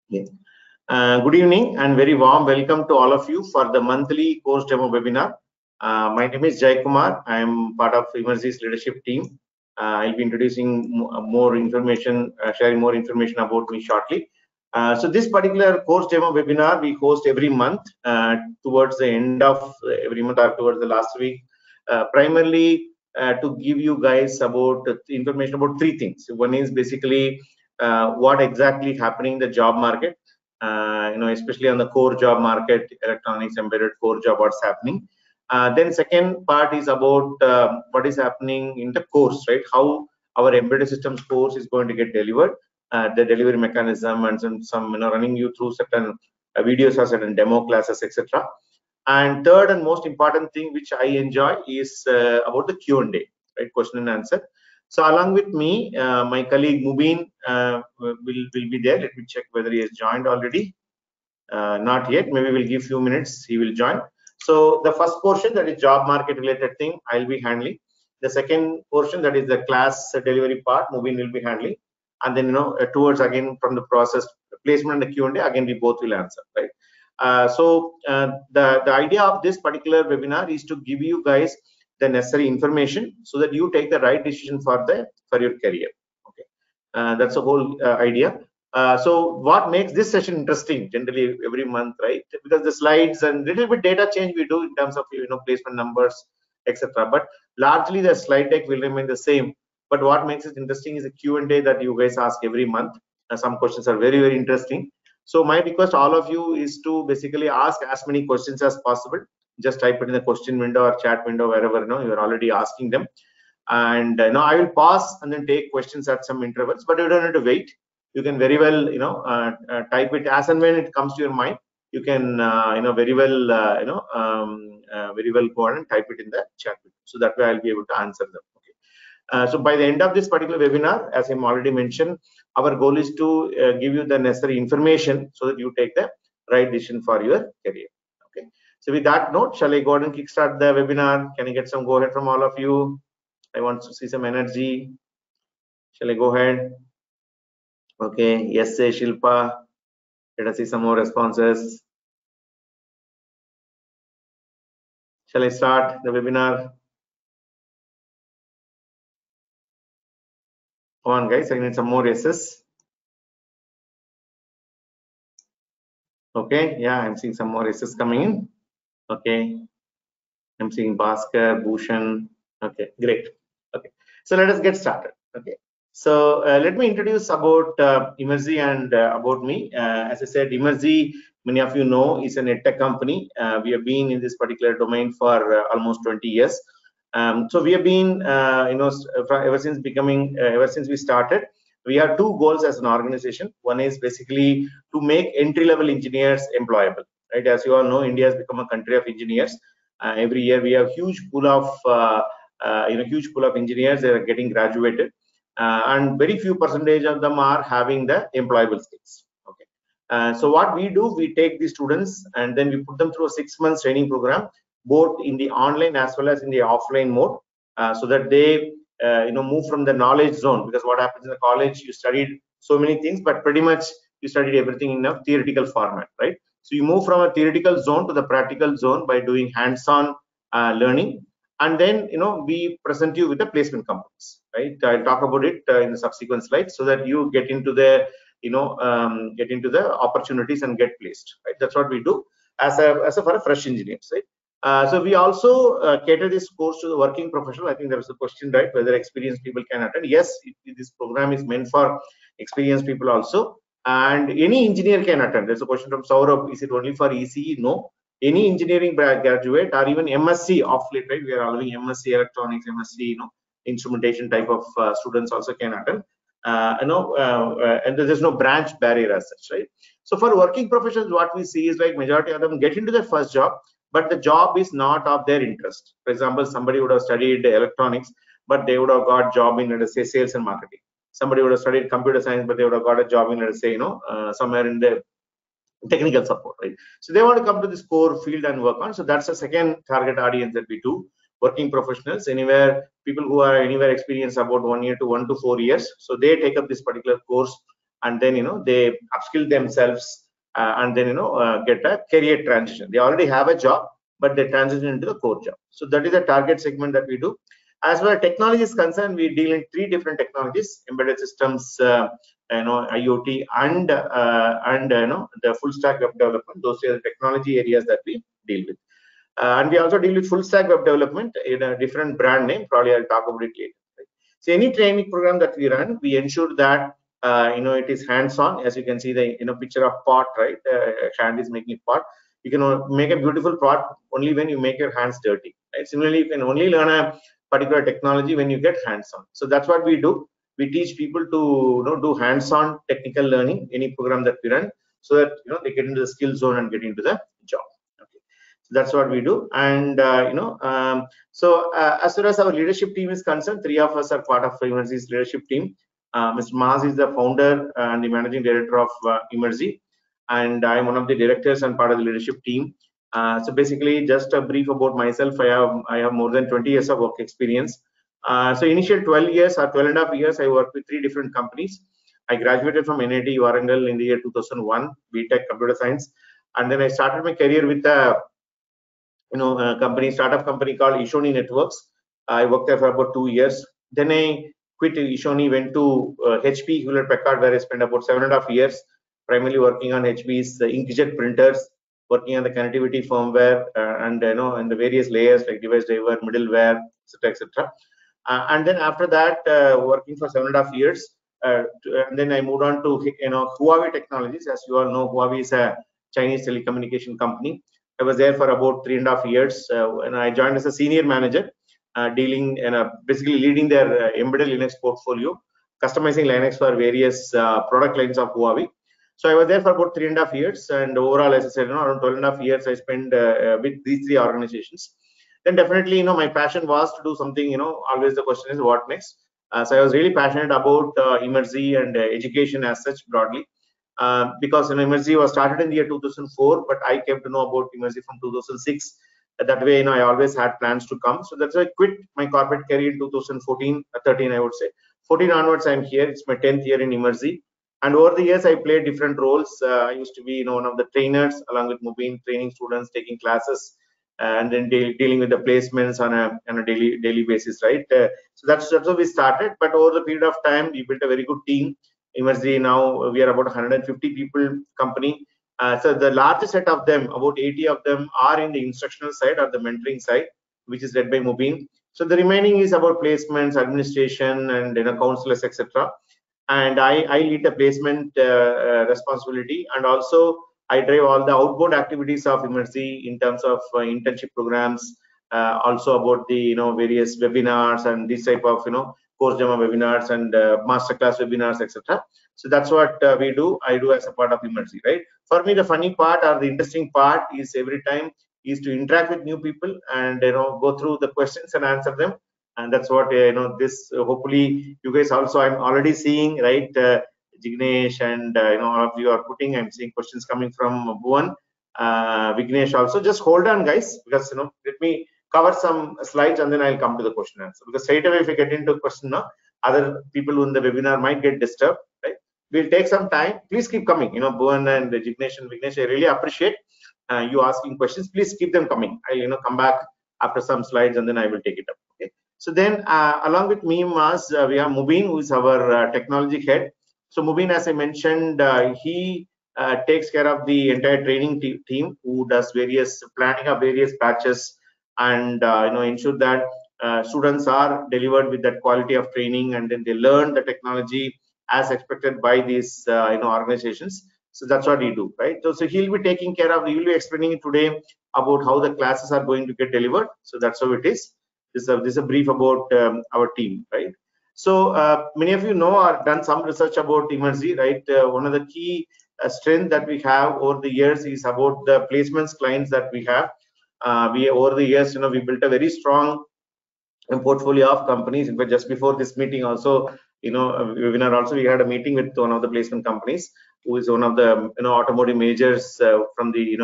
Yeah. Good evening and very warm welcome to all of you for the monthly course demo webinar. My name is Jayakumar. I am part of Emertxe's leadership team. I'll be introducing more information, sharing more information about me shortly. So this particular course demo webinar we host every month towards the end of every month or towards the last week, primarily to give you guys about information about three things. One is basically what exactly is happening in the job market, especially on the core job market, electronics, embedded core job, what's happening. Then second part is about what is happening in the course, right? How our embedded systems course is going to get delivered, the delivery mechanism, and some running you through certain videos or certain demo classes, etc. And third and most important thing which I enjoy is about the Q&A, right? Question and answer. So along with me, my colleague Mubeen will be there. Let me check whether he has joined already. Not yet. Maybe we'll give few minutes. He will join. So the first portion, that is job market related thing, I'll be handling. The second portion, that is the class delivery part, Mubeen will be handling. And then towards again from the process placement and the Q&A, again we both will answer, right? The idea of this particular webinar is to give you guys the necessary information so that you take the right decision for your career. Okay, that's the whole idea. So what makes this session interesting generally every month, right? Because the slides and little bit data change we do in terms of placement numbers, etc. But largely the slide deck will remain the same. But what makes it interesting is the Q&A that you guys ask every month. Some questions are very, very interesting. So my request to all of you is to basically ask as many questions as possible. Just type it in the question window or chat window, wherever you're already asking them. And now I will pause and then take questions at some intervals, but you don't have to wait. You can very well type it as and when it comes to your mind. You can very well go ahead and type it in the chat window. So that way I'll be able to answer them. Okay. So by the end of this particular webinar, as I'm already mentioned, our goal is to give you the necessary information so that you take the right decision for your career. Okay. So with that note, shall I go ahead and kickstart the webinar? Can I get some go ahead from all of you? I want to see some energy. Shall I go ahead? Okay. Yes, say Shilpa. Let us see some more responses. Shall I start the webinar? Come on, guys. I need some more yeses. Okay. Yeah, I'm seeing some more yeses coming in. Okay. I'm seeing Bhaskar, Bhushan. Okay, great. Okay. So let us get started. Okay. So let me introduce about Emertxe and about me. As I said, Emertxe, many of you know, is an EdTech company. We have been in this particular domain for almost 20 years. So we have been, ever since we started, we have two goals as an organization. One is basically to make entry-level engineers employable. Right? As you all know, India has become a country of engineers. Every year we have huge pool of engineers that are getting graduated. And very few percentage of them are having the employable skills. Okay, so what we do, we take these students and then we put them through a 6 months training program, both in the online as well as in the offline mode, so that they move from the knowledge zone. Because what happens in the college, you studied so many things, but pretty much you studied everything in a theoretical format, right? So you move from a theoretical zone to the practical zone by doing hands-on learning. And then we present you with the placement companies, right? I'll talk about it in the subsequent slides so that you get into the opportunities and get placed, right? That's what we do as for a fresh engineers, right? So we also cater this course to the working professional. I think there was a question, right, whether experienced people can attend. Yes, this program is meant for experienced people also, and any engineer can attend. There's a question from Saurabh: is it only for ECE? No. Any engineering graduate or even MSc of late, right? We are allowing MSc electronics, MSc instrumentation type of students also can attend. And there's no branch barrier as such, right? So for working professionals, what we see is like majority of them get into their first job, but the job is not of their interest. For example, somebody would have studied electronics, but they would have got job in, let us say, sales and marketing. Somebody would have studied computer science, but they would have got a job in, let us say, somewhere in the technical support, right? So they want to come to this core field and work on. So that's the second target audience that we do. Working professionals, people who are anywhere experienced about 1 year to 1 to 4 years. So they take up this particular course and then they upskill themselves, and then get a career transition. They already have a job, but they transition into the core job. So that is a target segment that we do. As far as technology is concerned, we deal in 3 different technologies: embedded systems, IoT, and the full stack web development. Those are the technology areas that we deal with. And we also deal with full stack web development in a different brand name. Probably I'll talk about it later. Right? So any training program that we run, we ensure that it is hands-on. As you can see the picture of pot, right? Hand is making pot. You can make a beautiful pot only when you make your hands dirty. Right? Similarly, you can only learn a particular technology when you get hands-on. So that's what we do. We teach people to do hands-on technical learning, any program that we run, so that they get into the skill zone and get into the job. Okay, so that's what we do. And as far as our leadership team is concerned, 3 of us are part of Emertxe's leadership team. Mr. Mas is the founder and the managing director of Emertxe, and I'm one of the directors and part of the leadership team. So basically, just a brief about myself. I have more than 20 years of work experience. So initial 12 years or 12 and a half years, I worked with 3 different companies. I graduated from NIT Warangal in the year 2001, BTech Computer Science, and then I started my career with a startup company called Ishoni Networks. I worked there for about 2 years. Then I quit Ishoni, went to HP Hewlett Packard, where I spent about 7.5 years, primarily working on HP's inkjet printers, working on the connectivity firmware, and and the various layers like device driver, middleware, etc., etc. And then after that, working for 7.5 years, and then I moved on to Huawei Technologies. As you all know, Huawei is a Chinese telecommunication company. I was there for about 3.5 years, and I joined as a senior manager, dealing and basically leading their embedded Linux portfolio, customizing Linux for various product lines of Huawei. So I was there for about 3.5 years, and overall, as I said, around 12.5 years I spent with these 3 organizations. Then definitely, my passion was to do something. Always the question is what next. So I was really passionate about Emertxe and education as such broadly, because Emertxe was started in the year 2004, but I came to know about Emertxe from 2006. That way, I always had plans to come. So that's why I quit my corporate career in 2014, 13, I would say. 14 onwards, I'm here. It's my 10th year in Emertxe. And over the years, I played different roles. I used to be, one of the trainers along with Mubeen, training students, taking classes, and then dealing with the placements on a daily basis, right? So that's how we started. But over the period of time, we built a very good team. Emertxe, now we are about 150 people company. So the largest set of them, about 80 of them, are in the instructional side or the mentoring side, which is led by Mubeen. So the remaining is about placements, administration, and counselors, etc. And I lead the placement responsibility, and also I drive all the outbound activities of Emertxe in terms of internship programs, also about the various webinars and this type of course demo webinars and masterclass webinars, etc. So that's what we do. I do as a part of Emertxe, right? For me, the funny part or the interesting part is every time is to interact with new people and go through the questions and answer them. And that's what this hopefully you guys also, I'm already seeing, right? Jignesh and all of you are putting. I'm seeing questions coming from Bhuvan, Vignesh also. Just hold on, guys, because let me cover some slides and then I'll come to the question and answer. Because straight away, if we get into a question now, other people in the webinar might get disturbed, right? We'll take some time. Please keep coming. Bhuvan and Jignesh and Vignesh, I really appreciate you asking questions. Please keep them coming. I'll come back after some slides and then I will take it up. Okay. So then, along with me, Mas, we have Mubeen, who is our technology head. So Mubeen, as I mentioned, he takes care of the entire training team, who does various planning of various batches and ensure that students are delivered with that quality of training, and then they learn the technology as expected by these organizations. So that's what we do, right? So he'll be taking care of. He will be explaining today about how the classes are going to get delivered. So that's how it is. This is a brief about our team, right? So many of you know or done some research about Emertxe, right? One of the key strength that we have over the years is about the placements clients that we have. We over the years, we built a very strong portfolio of companies. In fact, just before this meeting, also, webinar also, we had a meeting with one of the placement companies, who is one of the automotive majors from the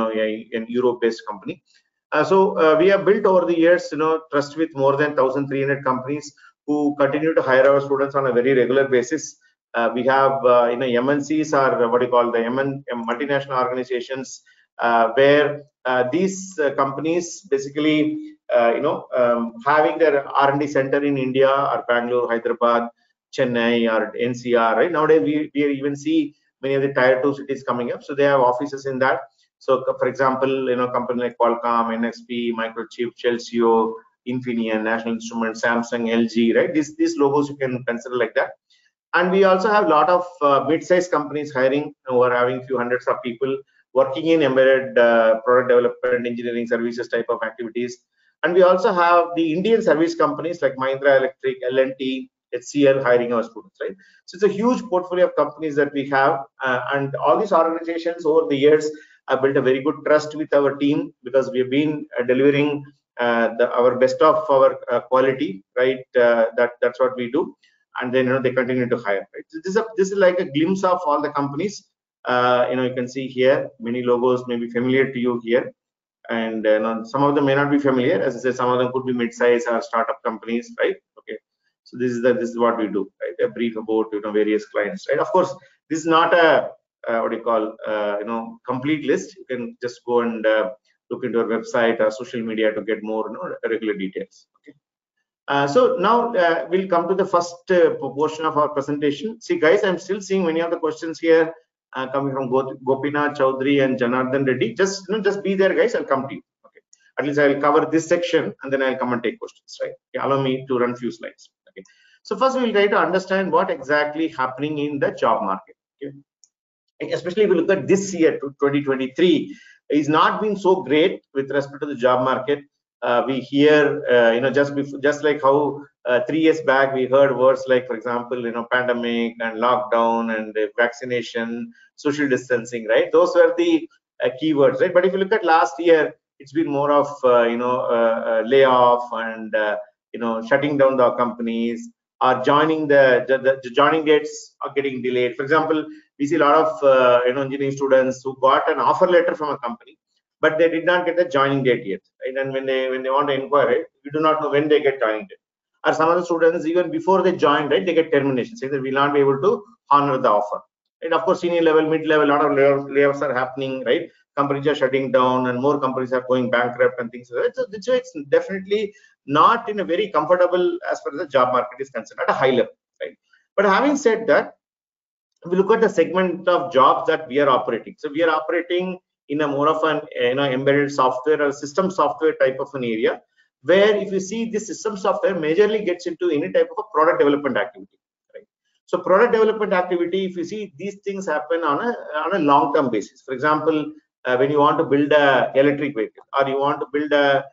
an Europe-based company. So we have built over the years, trust with more than 1,300 companies who continue to hire our students on a very regular basis. We have MNCs, or what do you call the multinational organizations, where these companies basically having their R&D center in India or Bangalore, Hyderabad, Chennai, or NCR. Right nowadays, we even see many of the tier 2 cities coming up, so they have offices in that. So, for example, company like Qualcomm, NXP, Microchip, Chelsea, Infineon, National Instruments, Samsung, LG, right? These logos you can consider like that. And we also have a lot of mid-sized companies hiring, who are having few hundreds of people working in embedded product development, engineering services type of activities. And we also have the Indian service companies like Mahindra Electric, L&T, HCL hiring our students, right? So it's a huge portfolio of companies that we have, and all these organizations over the years have built a very good trust with our team, because we have been delivering our best of our quality, right? That's what we do, and then they continue to hire. Right? So this is like a glimpse of all the companies. You can see here many logos may be familiar to you here, and some of them may not be familiar. As I said, some of them could be mid-size or startup companies, right? Okay, so this is what we do, right? A brief about various clients, right? Of course, this is not a what do you call complete list. You can just go and look into our website or social media to get more regular details. Okay. So now we'll come to the first portion of our presentation. See, guys, I'm still seeing many of the questions here coming from Gopinath Chaudhary and Janardhan Reddy. Just be there, guys. I'll come to you. Okay. At least I'll cover this section, and then I'll come and take questions. Right. Okay. Allow me to run few slides. Okay. So first, we'll try to understand what exactly happening in the job market. Okay. Especially if you look at this year, 2023, is not been so great with respect to the job market. We hear, just like how 3 years back we heard words like, for example, pandemic and lockdown and vaccination, social distancing, right? Those were the keywords, right? But if you look at last year, it's been more of layoff and shutting down the companies, or joining the joining dates are getting delayed. For example, we see a lot of engineering students who got an offer letter from a company, but they did not get the joining date yet, right? And when they want to inquire, we do not know when they get joining date. Or some of the students, even before they join, right, they get termination, saying that we will not be able to honor the offer. And of course, senior level, mid level, a lot of layoffs are happening, right? Companies are shutting down, and more companies are going bankrupt and things like that. So it's definitely not in a very comfortable as far as the job market is concerned at a high level, right? But having said that, we look at the segment of jobs that we are operating. So we are operating in a more of an embedded software or system software type of an area, where if you see the system software majorly gets into any type of a product development activity, right? So product development activity, if you see, these things happen on a long-term basis. For example, when you want to build a electric vehicle, or you want to build a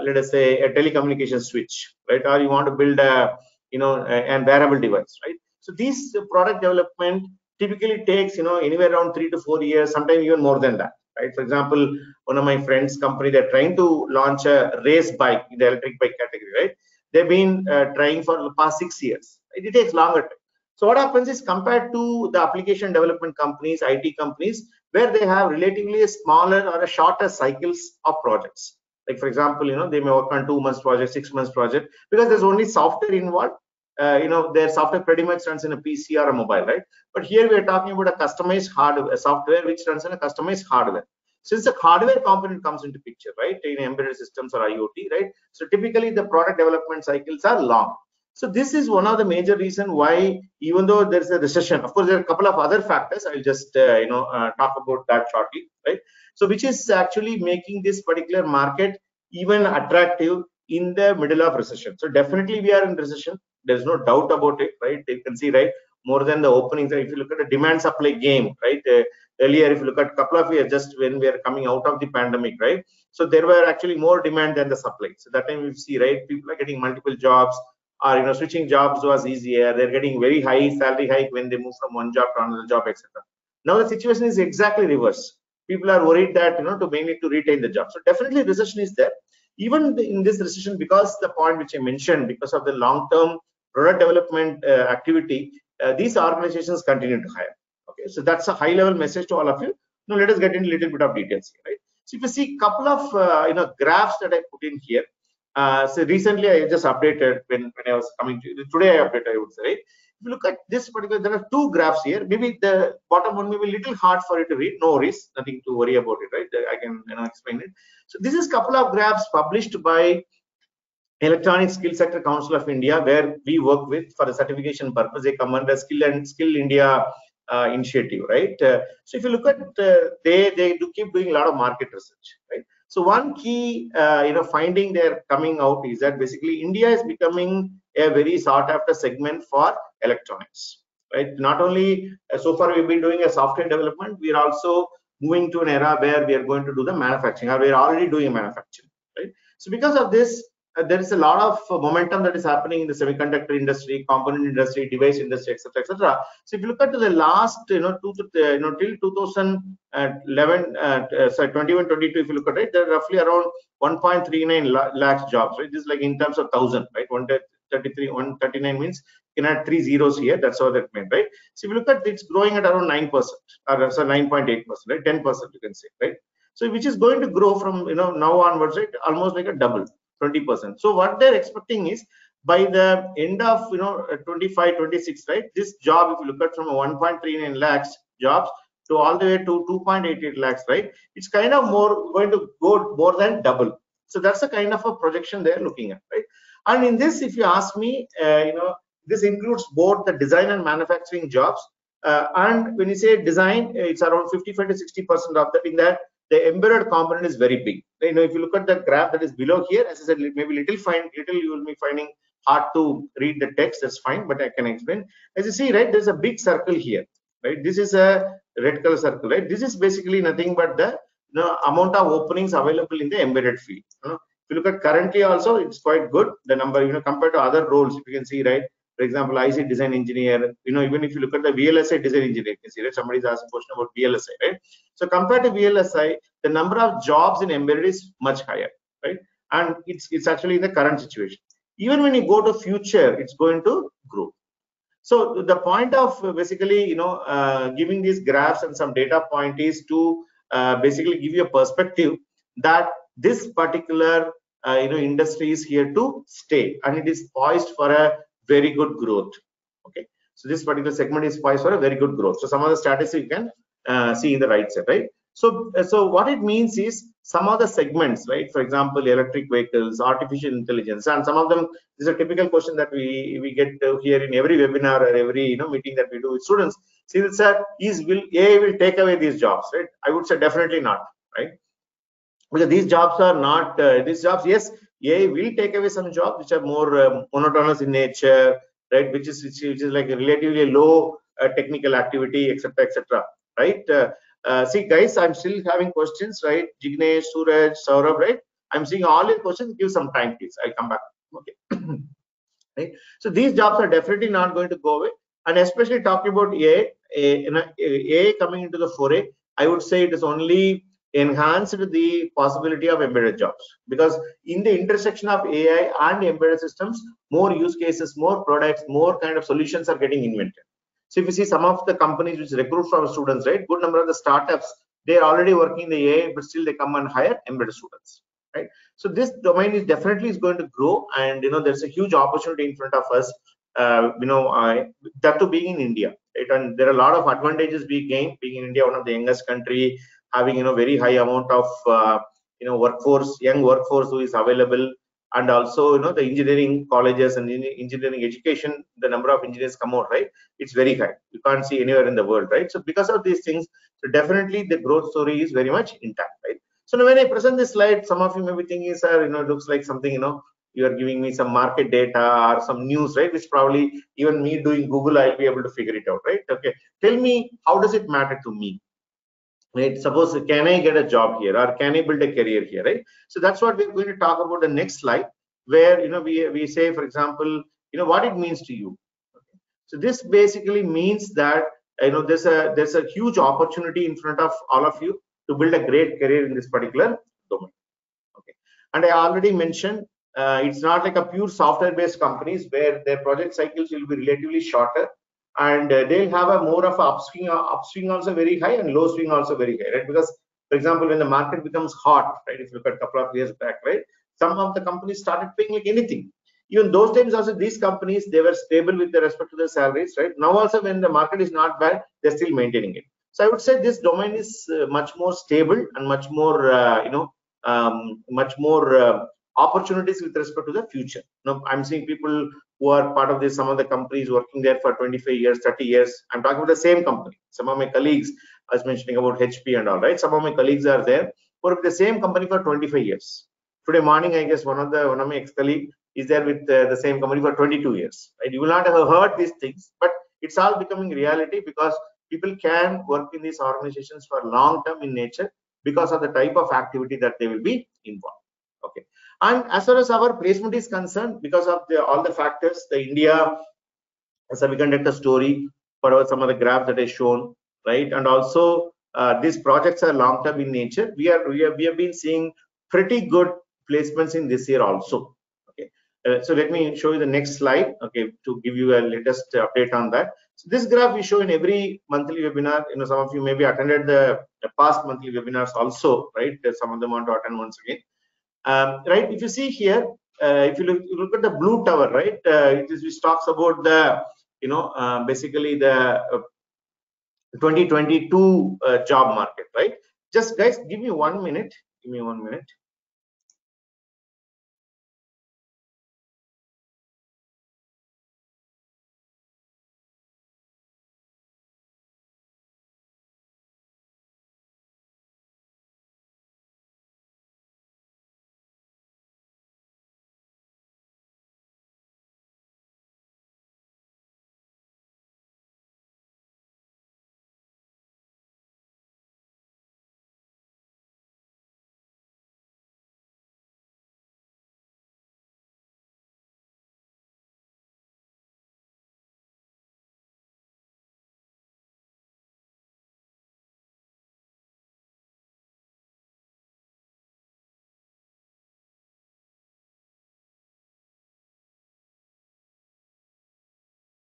let us say a telecommunication switch, right? Or you want to build a a wearable device, right? So these product development typically takes anywhere around 3 to 4 years, sometimes even more than that, right? For example, one of my friends' company, they're trying to launch a race bike in the electric bike category, right? They've been trying for the past 6 years. It takes longer time. So what happens is, compared to the application development companies, IT companies, where they have relatively a smaller or a shorter cycles of projects. Like, for example, they may work on 2 months project, 6 months project, because there's only software involved. Their software pretty much runs in a PC or a mobile, right? But here we are talking about a customized hardware, software which runs in a customized hardware. Since the hardware component comes into picture, right, in embedded systems or IoT, right? So typically the product development cycles are long. So this is one of the major reasons why, even though there's a recession, of course, there are a couple of other factors. I'll just talk about that shortly, right? So which is actually making this particular market even attractive in the middle of recession. So definitely we are in recession. There's no doubt about it, right? You can see, right, more than the openings. If you look at the demand supply game, right? Earlier, if you look at a couple of years, just when we are coming out of the pandemic, right? So there were actually more demand than the supply. So that time we see, right, people are getting multiple jobs, or switching jobs was easier. They're getting very high salary hike when they move from one job to another job, etc. Now the situation is exactly reverse. People are worried that to mainly to retain the job. So definitely recession is there. Even in this recession, because the point which I mentioned, because of the long-term product development activity, these organizations continue to hire. Okay, so that's a high-level message to all of you. Now let us get into a little bit of details here, right? So if you see a couple of graphs that I put in here. So recently I just updated when I was coming to today. I updated, I would say, right? If you look at this particular, there are two graphs here. Maybe the bottom one may be a little hard for you to read. No worries, nothing to worry about it, right? I can explain it. So this is couple of graphs published by Electronic Skill Sector Council of India, where we work with for the certification purpose. They come under Skill India initiative, right? So if you look at, they do keep doing a lot of market research, right? So one key finding they're coming out is that basically India is becoming a very sought after segment for electronics, right? Not only so far we've been doing a software development, we are also moving to an era where we are going to do the manufacturing, or we are already doing manufacturing, right? So because of this, there is a lot of momentum that is happening in the semiconductor industry, component industry, device industry, etc., etc. So if you look at the last, till 2011, sorry, 21, 22, if you look at it, there are roughly around 1.39 lakhs jobs, right? This is like in terms of 1,000, right? 139 means you can add 3 zeros here. That's how that meant, right? So if you look at it's growing at around 9%, or so 9.8%, right? 10% you can say, right? So which is going to grow from now onwards, right? Almost like a double. 20%. So what they're expecting is by the end of 25, 26, right? This job, if you look at from 1.39 lakhs jobs to all the way to 2.88 lakhs, right? It's kind of going to go more than double. So that's the kind of a projection they're looking at, right? And in this, if you ask me, this includes both the design and manufacturing jobs. And when you say design, it's around 55 to 60% of that. In that, the embedded component is very big. If you look at the graph that is below here, as I said, maybe little you will be finding hard to read the text. That's fine, but I can explain. As you see, right, there's a big circle here, right? This is a red color circle, right? This is basically nothing but the amount of openings available in the embedded field. If you look at currently also, it's quite good. The number, compared to other roles, if you can see, right? For example, IC design engineer, even if you look at the VLSI design engineer, you can see, right? Somebody's asked a question about VLSI, right? So compared to VLSI, the number of jobs in embedded is much higher, right? And it's actually in the current situation. Even when you go to future, it's going to grow. So the point of basically, giving these graphs and some data point is to basically give you a perspective that this particular industry is here to stay, and it is poised for a very good growth. Okay, so this particular segment is poised for a very good growth. So some of the statistics you can see in the right side, right? So what it means is some of the segments, right? For example, electric vehicles, artificial intelligence, and some of them. This is a typical question that we get to hear in every webinar or every meeting that we do with students. See, it's AI will take away these jobs, right? I would say definitely not, right? Because these jobs are not these jobs. Yes, AI will take away some jobs which are more monotonous in nature, right? Which is like a relatively low technical activity, etc., etc., right? See, guys, I'm still having questions, right? Jignesh, Suraj, Saurabh, right? I'm seeing all your questions. Give some time, please. I'll come back. Okay. Right? So these jobs are definitely not going to go away. And especially talking about AI, AI coming into the foray, I would say it is only enhanced the possibility of embedded jobs, because in the intersection of AI and embedded systems, more use cases, more products, more kind of solutions are getting invented. So if you see some of the companies which recruit from students, right, good number of the startups, they are already working in the AI, but still they come and hire embedded students, right? So this domain is definitely going to grow, and there's a huge opportunity in front of us. That to being in India, right? And there are a lot of advantages we gain being in India, one of the youngest country, having very high amount of young workforce who is available, and also the engineering colleges and engineering education, the number of engineers come out, right? It's very high. You can't see anywhere in the world, right? So because of these things, so definitely the growth story is very much intact, right? So now when I present this slide, some of you may be thinking, sir, it looks like something, you are giving me some market data or some news, right? Which probably even me doing Google, I'll be able to figure it out, right? Okay, tell me, how does it matter to me? Right? Suppose, can I get a job here, or can I build a career here, right? So that's what we're going to talk about the next slide, where we say, for example, what it means to you. Okay. So this basically means that there's a huge opportunity in front of all of you to build a great career in this particular domain. Okay, and I already mentioned it's not like a pure software-based companies where their project cycles will be relatively shorter, and they'll have a more of a upswing also very high, and low swing also very high, right? Because, for example, when the market becomes hot, right? If you look at a couple of years back, right, some of the companies started paying like anything. Even those times also, these companies, they were stable with respect to the salaries, right? Now also, when the market is not bad, they're still maintaining it. So I would say this domain is much more stable and much more, much more opportunities with respect to the future. Now, I'm seeing people who are part of this, some of the companies working there for 25 years, 30 years. I'm talking about the same company. Some of my colleagues, I was mentioning about HP and all, right? Some of my colleagues are there, work with the same company for 25 years. Today morning, I guess one of my ex-colleague is there with the same company for 22 years, right? You will not have heard these things, but it's all becoming reality because people can work in these organizations for long term in nature because of the type of activity that they will be involved. Okay. And as far as our placement is concerned, because of all the factors, the India semiconductor story, for some of the graphs that I shown, right? And also these projects are long term in nature. We have been seeing pretty good placements in this year also. Okay. So let me show you the next slide, okay, to give you a latest update on that. So this graph we show in every monthly webinar. Some of you maybe attended the past monthly webinars also, right? Some of them want to attend once again. Right, if you see here, if you look at the blue tower, right, which talks about the basically the 2022 job market, right? Just guys, give me 1 minute. Give me 1 minute.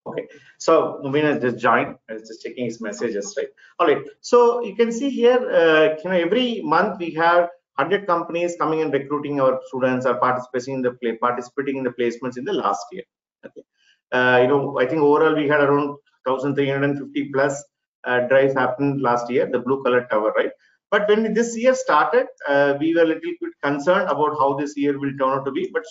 Okay, so Mubeen has just joined. I was just checking his messages, right? All right. So you can see here, every month we have 100 companies coming and recruiting our students or participating in the placements in the last year. Okay. I think overall we had around 1,350 plus drives happened last year. The blue color tower, right? But when this year started, we were a little bit concerned about how this year will turn out to be. But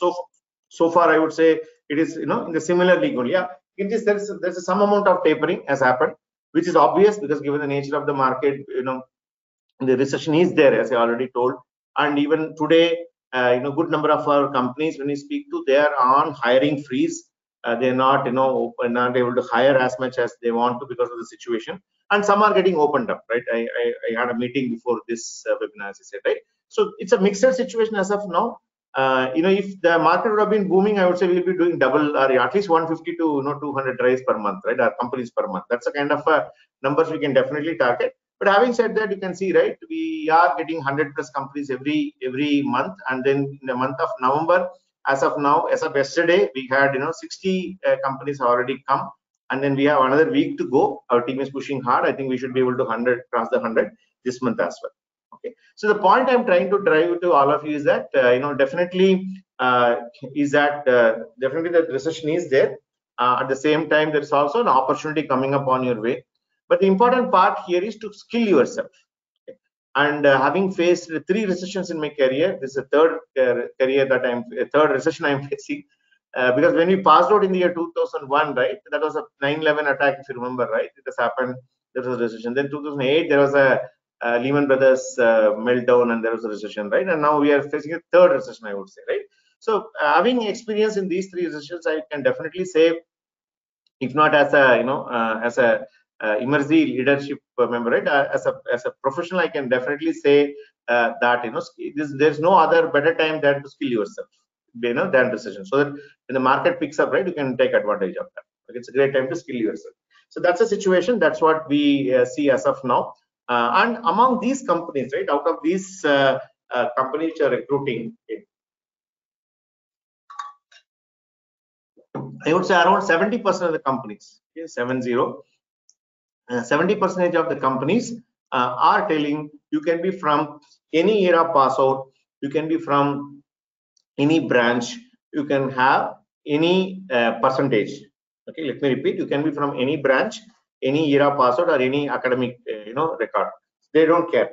so far, I would say it is in the similar league only. Yeah. There's some amount of tapering has happened, which is obvious because given the nature of the market, the recession is there, as I already told. And even today, good number of our companies, when we speak to, they are on hiring freeze. They're not, not able to hire as much as they want to because of the situation. And some are getting opened up, right? I had a meeting before this webinar, as I said, right? So it's a mixed situation as of now. If the market would have been booming, I would say we'll be doing double or at least 150 to 200 drives per month, right? Our companies per month. That's the kind of numbers we can definitely target. But having said that, you can see, right, we are getting 100 plus companies every month, and then in the month of November, as of now, as of yesterday, we had 60 companies already come, and then we have another week to go. Our team is pushing hard. I think we should be able to cross the 100 this month as well. Okay, so the point I'm trying to drive to all of you is that definitely definitely the recession is there. At the same time, there is also an opportunity coming up on your way. But the important part here is to skill yourself. Okay? And having faced 3 recessions in my career, this is a third third recession I'm facing. Because when we passed out in the year 2001, right, that was a 9/11 attack, if you remember, right? It has happened. There was a recession. Then 2008, there was a Lehman Brothers meltdown, and there was a recession, right? And now we are facing a third recession, I would say, right? So having experience in these 3 recessions, I can definitely say, if not as a as a Emertxe leadership member, right? As a professional, I can definitely say that there's no other better time than to skill yourself, than recession. So that when the market picks up, right, you can take advantage of that. Okay, it's a great time to skill yourself. So that's the situation. That's what we see as of now. And among these companies, right, out of these companies which are recruiting, I would say around 70% of the companies, 70% of the companies are telling you can be from any era pass out, you can be from any branch, you can have any percentage. Okay, let me repeat. You can be from any branch, any year pass out, or any academic record. They don't care.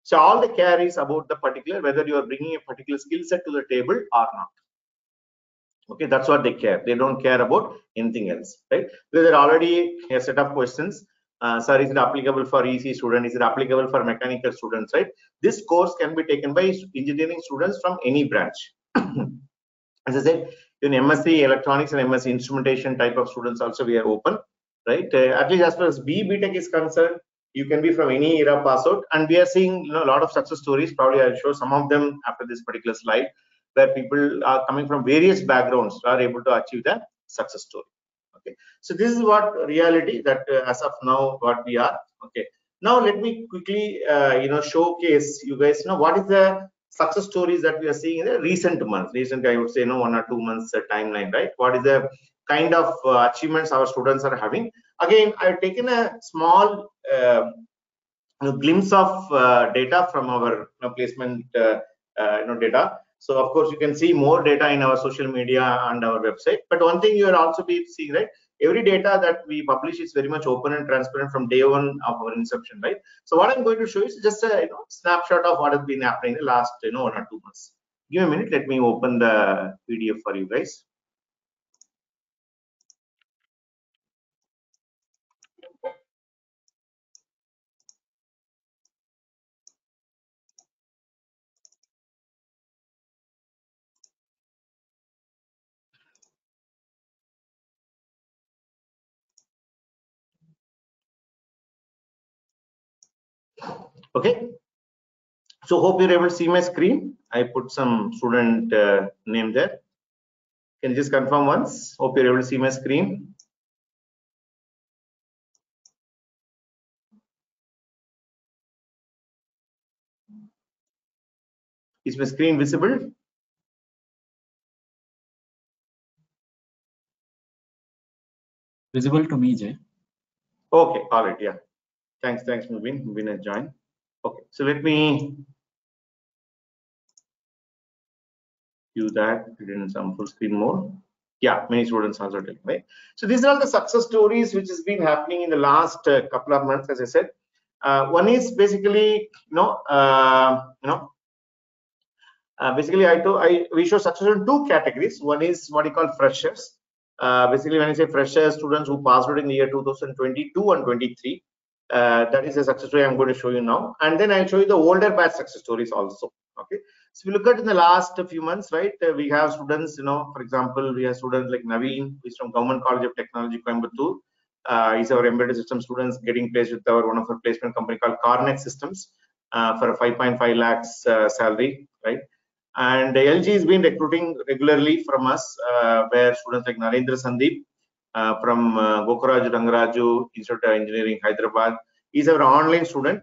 So all they care is about the particular, whether you are bringing a particular skill set to the table or not. Okay, that's what they care. They don't care about anything else, right? There are already a set of questions. Sir, is it applicable for EC student? Is it applicable for mechanical students, right? This course can be taken by engineering students from any branch. As I said, in MSc electronics and MSc instrumentation type of students also we are open, right? At least as far as BTech is concerned, you can be from any era pass out, and we are seeing a lot of success stories. Probably I'll show some of them after this particular slide, where people are coming from various backgrounds are able to achieve the success story. Okay, so this is what reality that as of now what we are. Okay, now let me quickly showcase you guys what is the success stories that we are seeing in the recent months. Recent, I would say 1 or 2 months timeline, right? What is the kind of achievements our students are having? Again, I've taken a small glimpse of data from our placement data. So of course you can see more data in our social media and our website. But one thing you will also be seeing, right? Every data that we publish is very much open and transparent from day one of our inception, right? So what I'm going to show you is just a snapshot of what has been happening in the last 1 or 2 months. Give me a minute. Let me open the PDF for you guys. Okay. So hope you're able to see my screen. I put some student name there. Can you just confirm once? Hope you're able to see my screen. Is my screen visible? Visible to me, Jay. Okay, all right, yeah. Thanks, Mubeen. Mubeen has joined. Okay, so let me do that in some full screen mode. Yeah, many students also telling, right? So these are the success stories which has been happening in the last couple of months, as I said. One is basically, basically we show success in 2 categories. One is what you call freshers. Basically, when I say freshers, students who passed out in the year 2022 and 23, that is a success story I'm going to show you now. And then I'll show you the older batch success stories also. Okay. So we look at in the last few months, right? We have students, for example, we have students like Naveen, who is from Government College of Technology, Coimbatore. He's our embedded system students getting placed with one of our placement company called Carnex Systems for a 5.5 lakhs salary, right? And LG has been recruiting regularly from us, where students like Narendra Sandeep from Gokuraju Rangaraju Institute of Engineering, Hyderabad, is our online student.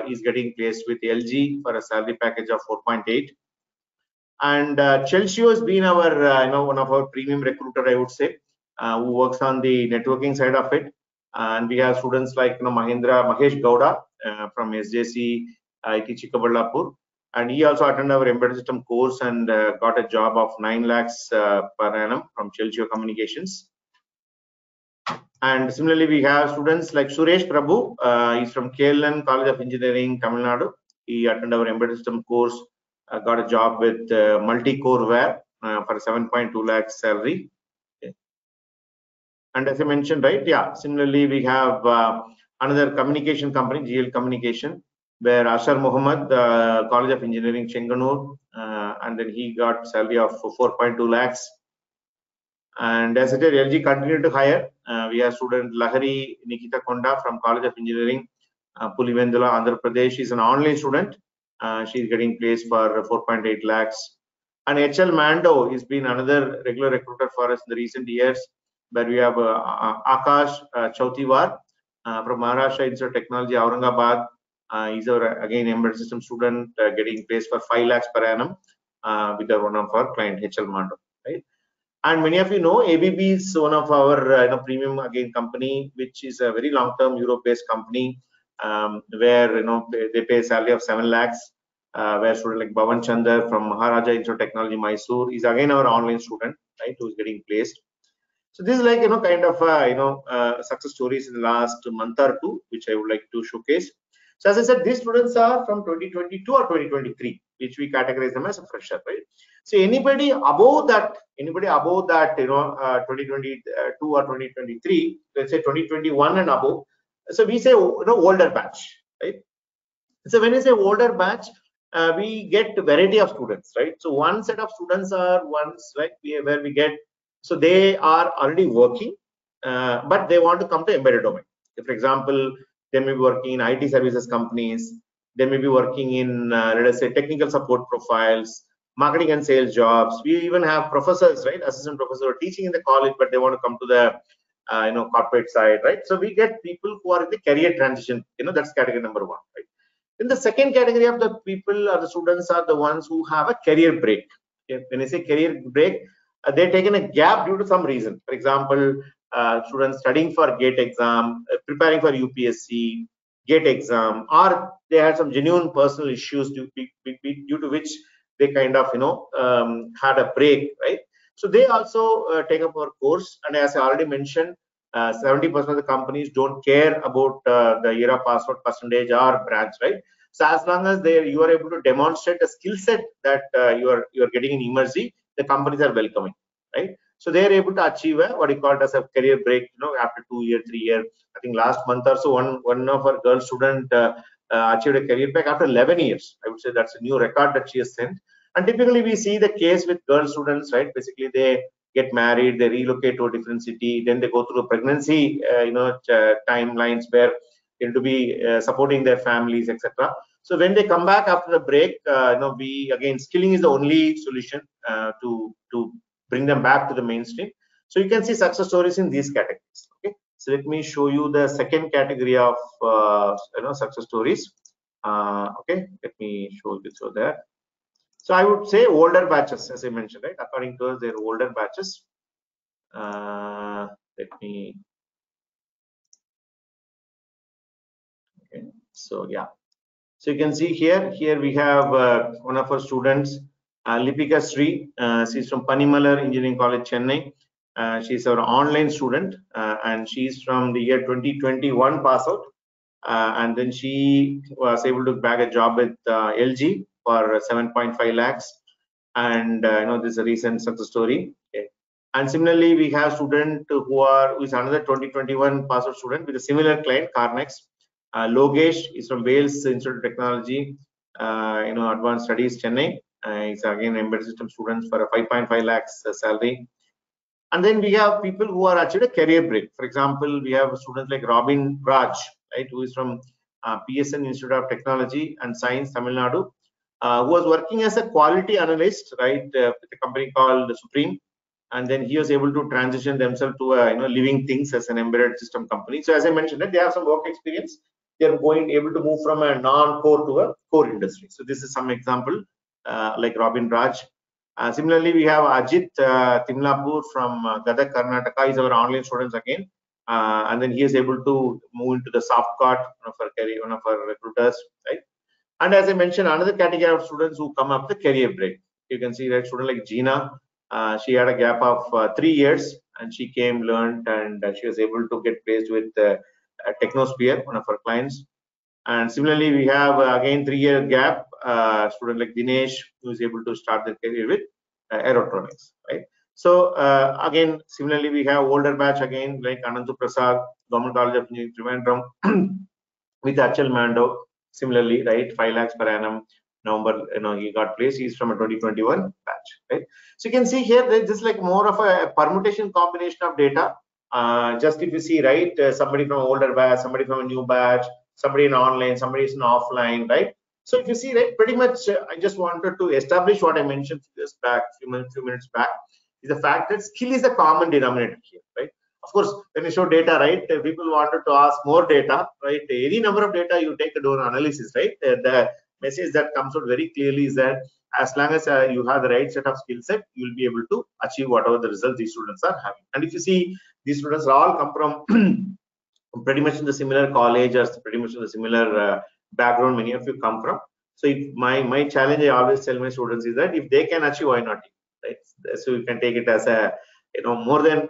Is getting placed with LG for a salary package of 4.8. And Chelsea has been our, one of our premium recruiter, I would say, who works on the networking side of it. And we have students like Mahesh Gowda from SJC IT Chikkaballapur. And he also attended our embedded system course and got a job of 9 lakhs per annum from Chelsea Communications. And similarly, we have students like Suresh Prabhu. He's from KLN College of Engineering, Tamil Nadu. He attended our embedded system course, got a job with multi-core ware for 7.2 lakhs salary. Okay. And as I mentioned, right? Yeah. Similarly, we have another communication company, GL Communication, where Ashar Muhammad, College of Engineering, Chenganur, and then he got salary of 4.2 lakhs. And as I said, LG continued to hire. We have student Lahari Nikita Konda from College of Engineering, Pulivendula, Andhra Pradesh. She's an online student. She's getting placed for 4.8 lakhs. And HL Mando has been another regular recruiter for us in the recent years, where we have Akash Chautiwar from Maharashtra Institute of Technology, Aurangabad. He's our, again, embedded system student getting placed for 5 lakhs per annum with one of our client, HL Mando, right? And many of you know ABB is one of our premium again company, which is a very long-term Europe-based company, where they pay a salary of 7 lakhs. where student like Bhavan Chandar from Maharaja Institute of Technology, Mysore, is again our online student, right, who is getting placed. So this is like, kind of, success stories in the last month or two, which I would like to showcase. So as I said, these students are from 2022 or 2023, which we categorize them as a fresher, right? So anybody above that, 2022 or 2023, let's say 2021 and above. So we say, older batch, right? So when I say older batch, we get a variety of students, right? So one set of students are ones like where we get, so they are already working, but they want to come to embedded domain. For example, they may be working in IT services companies, they may be working in, let us say, technical support profiles, marketing and sales jobs. We even have professors, right, assistant professors who are teaching in the college, but they want to come to the corporate side, right? So we get people who are in the career transition. That's category number one, right? Then the second category of the people or the students are the ones who have a career break. Okay? When I say career break, they've taken a gap due to some reason. For example, students studying for GATE exam, preparing for UPSC, GATE exam, or they had some genuine personal issues due to which they kind of had a break, right? So they also take up our course, and as I already mentioned, 70% of the companies don't care about the year of password percentage or branch, right? So as long as you are able to demonstrate a skill set that you are getting in Emertxe, the companies are welcoming, right? So they are able to achieve what you call it as a career break, after 2 years, 3 years. I think last month or so, one of our girl student achieved a career break after 11 years. I would say that's a new record that she has set. And typically we see the case with girl students, right? Basically they get married, they relocate to a different city, then they go through pregnancy, timelines where they need to be supporting their families, etc. So when they come back after the break, we again, skilling is the only solution to bring them back to the mainstream. So you can see success stories in these categories. Okay, so let me show you the second category of success stories. Okay, let me show you so there. So I would say older batches, as I mentioned, right? According to us, they're older batches. Let me. Okay. So yeah. So you can see here we have one of our students, Lipika Sri. She's from Panimalar Engineering College, Chennai. She's our online student, and she's from the year 2021 pass out. And then she was able to bag a job with LG for 7.5 lakhs. And this is a recent success story. Okay. And similarly, we have student who is another 2021 pass out student with a similar client, Carnex. Logesh is from Wales Institute of Technology, Advanced Studies, Chennai. He's again embedded system students for a 5.5 lakhs salary. And then we have people who are actually a career break. For example, we have students like Robin Raj, right, who is from PSN Institute of Technology and Science, Tamil Nadu, who was working as a quality analyst, right, with a company called Supreme. And then he was able to transition themselves to living things as an embedded system company. So as I mentioned, they have some work experience. They're able to move from a non-core to a core industry. So this is some example like Robin Raj. Similarly, we have Ajit Timlapur from Gadak, Karnataka. He's our online students again. And then he is able to move into the soft cart, one of our recruiters, right? And as I mentioned, another category of students who come up the career break. You can see that student like Gina, she had a gap of 3 years, and she came, learned, and she was able to get placed with Technosphere, one of our clients. And similarly, we have again 3-year gap, student like Dinesh, who is able to start their career with aerotronics, right? So again, similarly, we have older batch again like Anantu Prasad, Government College of Engineering, Trivandrum, with Achal Mando. Similarly, right, 5 lakhs per annum. November, he got placed. He's from a 2021 batch, right? So you can see here, there's just like more of a permutation combination of data. Just if you see, right, somebody from older batch, somebody from a new batch, somebody in online, somebody is in offline, right? So if you see, right, pretty much, I just wanted to establish what I mentioned few minutes back, is the fact that skill is the common denominator here, right? Of course, when you show data, right, people wanted to ask more data, right? Any number of data you take a do an analysis, right? The message that comes out very clearly is that as long as you have the right set of skill set, you will be able to achieve whatever the results these students are having. And if you see, these students all come from pretty much in the similar college or pretty much in the similar background many of you come from. So if my challenge, I always tell my students is that if they can achieve, why not you, right? So you can take it as a, more than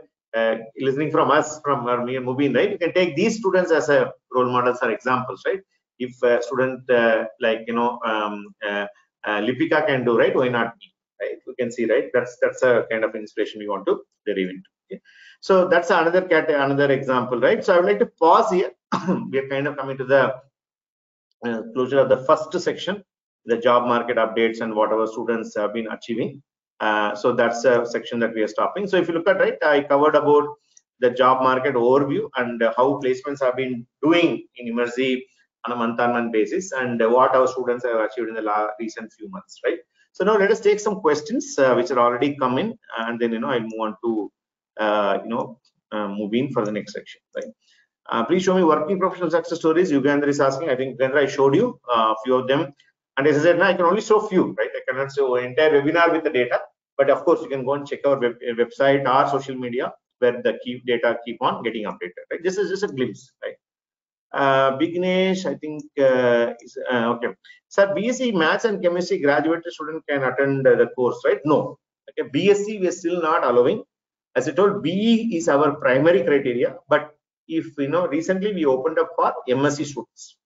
listening from us, from me and Mubeen, right? You can take these students as a role models or examples, right? If a student like Lipika can do, right, why not me, right? You can see, right? That's a kind of inspiration we want to derive into. Okay? So that's another example, right? So I would like to pause here. We are kind of coming to the closure of the first section, the job market updates and whatever students have been achieving. So that's a section that we are stopping. So if you look at, right, I covered about the job market overview and how placements have been doing in Emertxe on a month-on-month basis, and what our students have achieved in the recent few months, right? So now let us take some questions which are already come in, and then I'll move on to Mubeen for the next section, right? Please show me working professional success stories. Yugandhar is asking. I think Yugandhar, I showed you a few of them. And as I said, now I can only show few, right? I cannot show an entire webinar with the data. But of course, you can go and check our website or social media where the key data keep on getting updated, right? This is just a glimpse, right? Bignesh, I think, is okay. Sir, BSc Maths and Chemistry graduated student can attend the course, right? No. Okay, BSc we are still not allowing. As I told, BE is our primary criteria, but if recently we opened up for MSc students,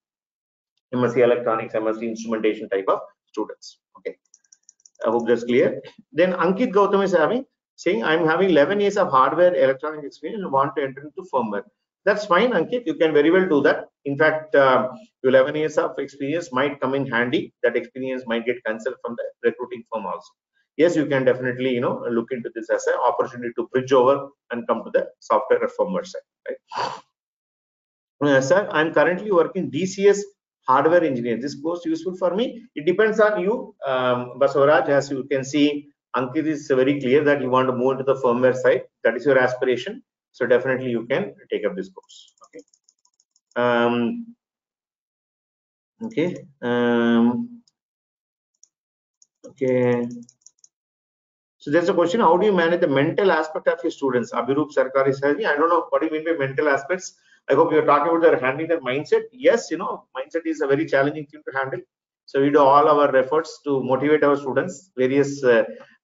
MSc Electronics, MSc Instrumentation type of students. Okay, I hope that's clear. Then Ankit Gautam is saying, I'm having 11 years of hardware electronic experience and want to enter into firmware. That's fine, Ankit. You can very well do that. In fact, your 11 years of experience might come in handy. That experience might get considered from the recruiting firm also. Yes, you can definitely look into this as an opportunity to bridge over and come to the software or firmware side, right? Sir, I'm currently working DCS hardware engineer. This course useful for me? It depends on you, Basavaraj. As you can see, Ankit is very clear that you want to move to the firmware side. That is your aspiration. So definitely you can take up this course. Okay. Okay. Okay. So there's a question: how do you manage the mental aspect of your students? Abhirup Sarkar is saying, I don't know what do you mean by mental aspects. I hope you're talking about their handling their mindset. Yes, mindset is a very challenging thing to handle. So we do all our efforts to motivate our students, various